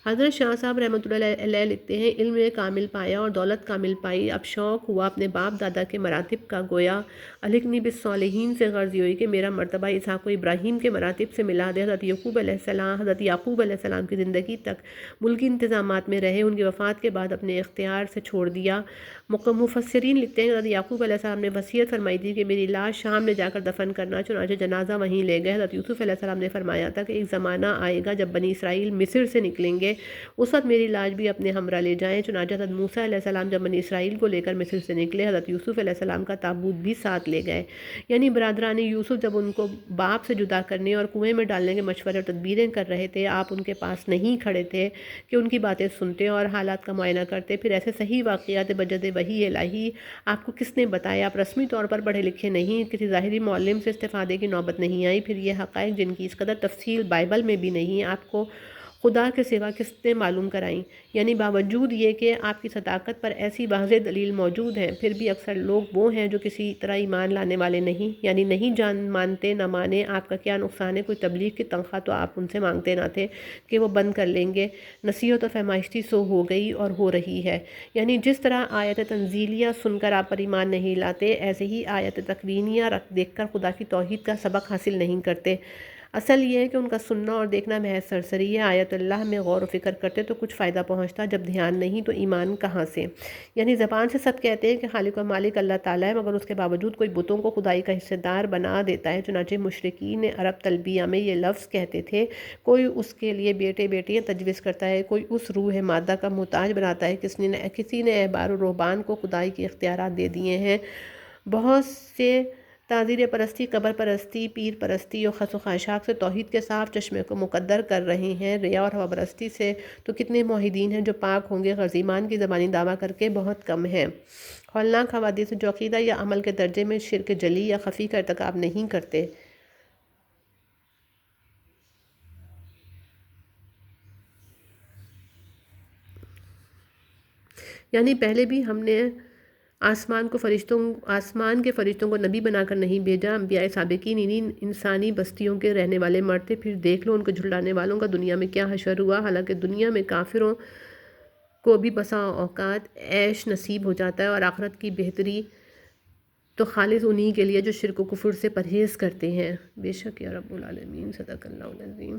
حضرت شاہ صاحب رحمۃ اللہ علیہ لکھتے ہیں علم کامل پایا اور دولت کامل پائی، اب شوق ہوا اپنے باپ دادا کے مراتب کا، گویا الحقنی بالصالحین سے غرض یہ ہوئی کہ میرا مرتبہ اسحاق و ابراہیم کے مراتب سے ملا دے۔ حضرت یعقوب علیہ السلام کی زندگی تک ملکی انتظامات میں رہے، ان کی وفات کے بعد اپنے اختیار سے چھوڑ دیا۔ مفسرین لکھتے ہیں حضرت یعقوب علیہ السلام نے وصیت فرمائی تھی کہ میری لاش شام میں جا کر دفن کرنا، چنانچہ جنازہ وہیں لے گئے۔ حضرت یوسف علیہ السلام نے فرمایا تھا کہ ایک زمانہ آئے گا جب بنی اسرائیل مصر سے نکلیں گے اس وقت میری لاش بھی اپنے ہمراہ لے جائیں۔ چنانچہ حضرت موسیٰ علیہ السلام جب بنی اسرائیل کو لے کر مصر سے نکلے، حضرت یوسف علیہ السلام کا تابوت بھی ساتھ لے گئے۔ یعنی برادران یوسف جب ان کو باپ سے جدا کرنے اور کنویں میں ڈالنے کے مشورے اور تدبیریں کر رہے تھے، آپ ان کے پاس نہیں کھڑے تھے کہ ان کی باتیں سنتے اور حالات کا معائنہ کرتے۔ پھر ایسے صحیح واقعات بجد وحی الہی آپ کو کس نے بتایا؟ آپ رسمی طور پر پڑھے لکھے نہیں، کسی ظاہری معلم سے استفادے کی نوبت نہیں آئی۔ پھر یہ حقائق جن کی اس قدر تفصیل بائبل میں بھی نہیں، آپ کو خدا کے سوا کس نے معلوم کرائیں؟ یعنی باوجود یہ کہ آپ کی صداقت پر ایسی واضح دلیل موجود ہے، پھر بھی اکثر لوگ وہ ہیں جو کسی طرح ایمان لانے والے نہیں، یعنی نہیں مانتے نہ مانے۔ آپ کا کیا نقصان ہے؟ کوئی تبلیغ کی تنخواہ تو آپ ان سے مانگتے نہ تھے کہ وہ بند کر لیں گے۔ نصیحت و فہمائشی سو ہو گئی اور ہو رہی ہے۔ یعنی جس طرح آیت تنزیلیہ سن کر آپ پر ایمان نہیں لاتے، ایسے ہی آیت تکوینیہ دیکھ کر خدا کی توحید کا سبق حاصل نہیں کرتے۔ اصل یہ ہے کہ ان کا سننا اور دیکھنا محض سرسری ہے۔ آیت اللہ میں غور و فکر کرتے تو کچھ فائدہ پہنچتا، جب دھیان نہیں تو ایمان کہاں سے؟ یعنی زبان سے سب کہتے ہیں کہ خالق و مالک اللہ تعالیٰ ہے، مگر اس کے باوجود کوئی بتوں کو خدائی کا حصہ دار بنا دیتا ہے۔ چنانچہ مشرکین عرب تلبیہ میں یہ لفظ کہتے تھے، کوئی اس کے لیے بیٹے بیٹیاں تجویز کرتا ہے، کوئی اس روح مادہ کا محتاج بناتا ہے، کسی نے احبار و رہبان کو خدائی کے اختیارات دے دیے ہیں۔ بہت سے تعزیر پرستی، قبر پرستی، پیر پرستی اور خس و خاشاک سے توحید کے صاف چشمے کو مقدر کر رہے ہیں۔ ریا اور ہوا پرستی سے تو کتنے موحدین ہیں جو پاک ہوں گے، غرض ایمان کی زبانی دعویٰ کر کے بہت کم ہیں۔ ہولناک حوادث جو عقیدہ یا عمل کے درجے میں شرک جلی یا خفی کا ارتکاب نہیں کرتے۔ یعنی پہلے بھی ہم نے آسمان کے فرشتوں کو نبی بنا کر نہیں بھیجا۔ انبیاء سابقین انہی انسانی بستیوں کے رہنے والے مرد تھے۔ پھر دیکھ لو ان کو جھٹلانے والوں کا دنیا میں کیا حشر ہوا۔ حالانکہ دنیا میں کافروں کو بھی بسا اوقات عیش نصیب ہو جاتا ہے، اور آخرت کی بہتری تو خالص انہی کے لیے جو شرک و کفر سے پرہیز کرتے ہیں۔ بے شک یا رب العالمین، صدق اللہ العظیم۔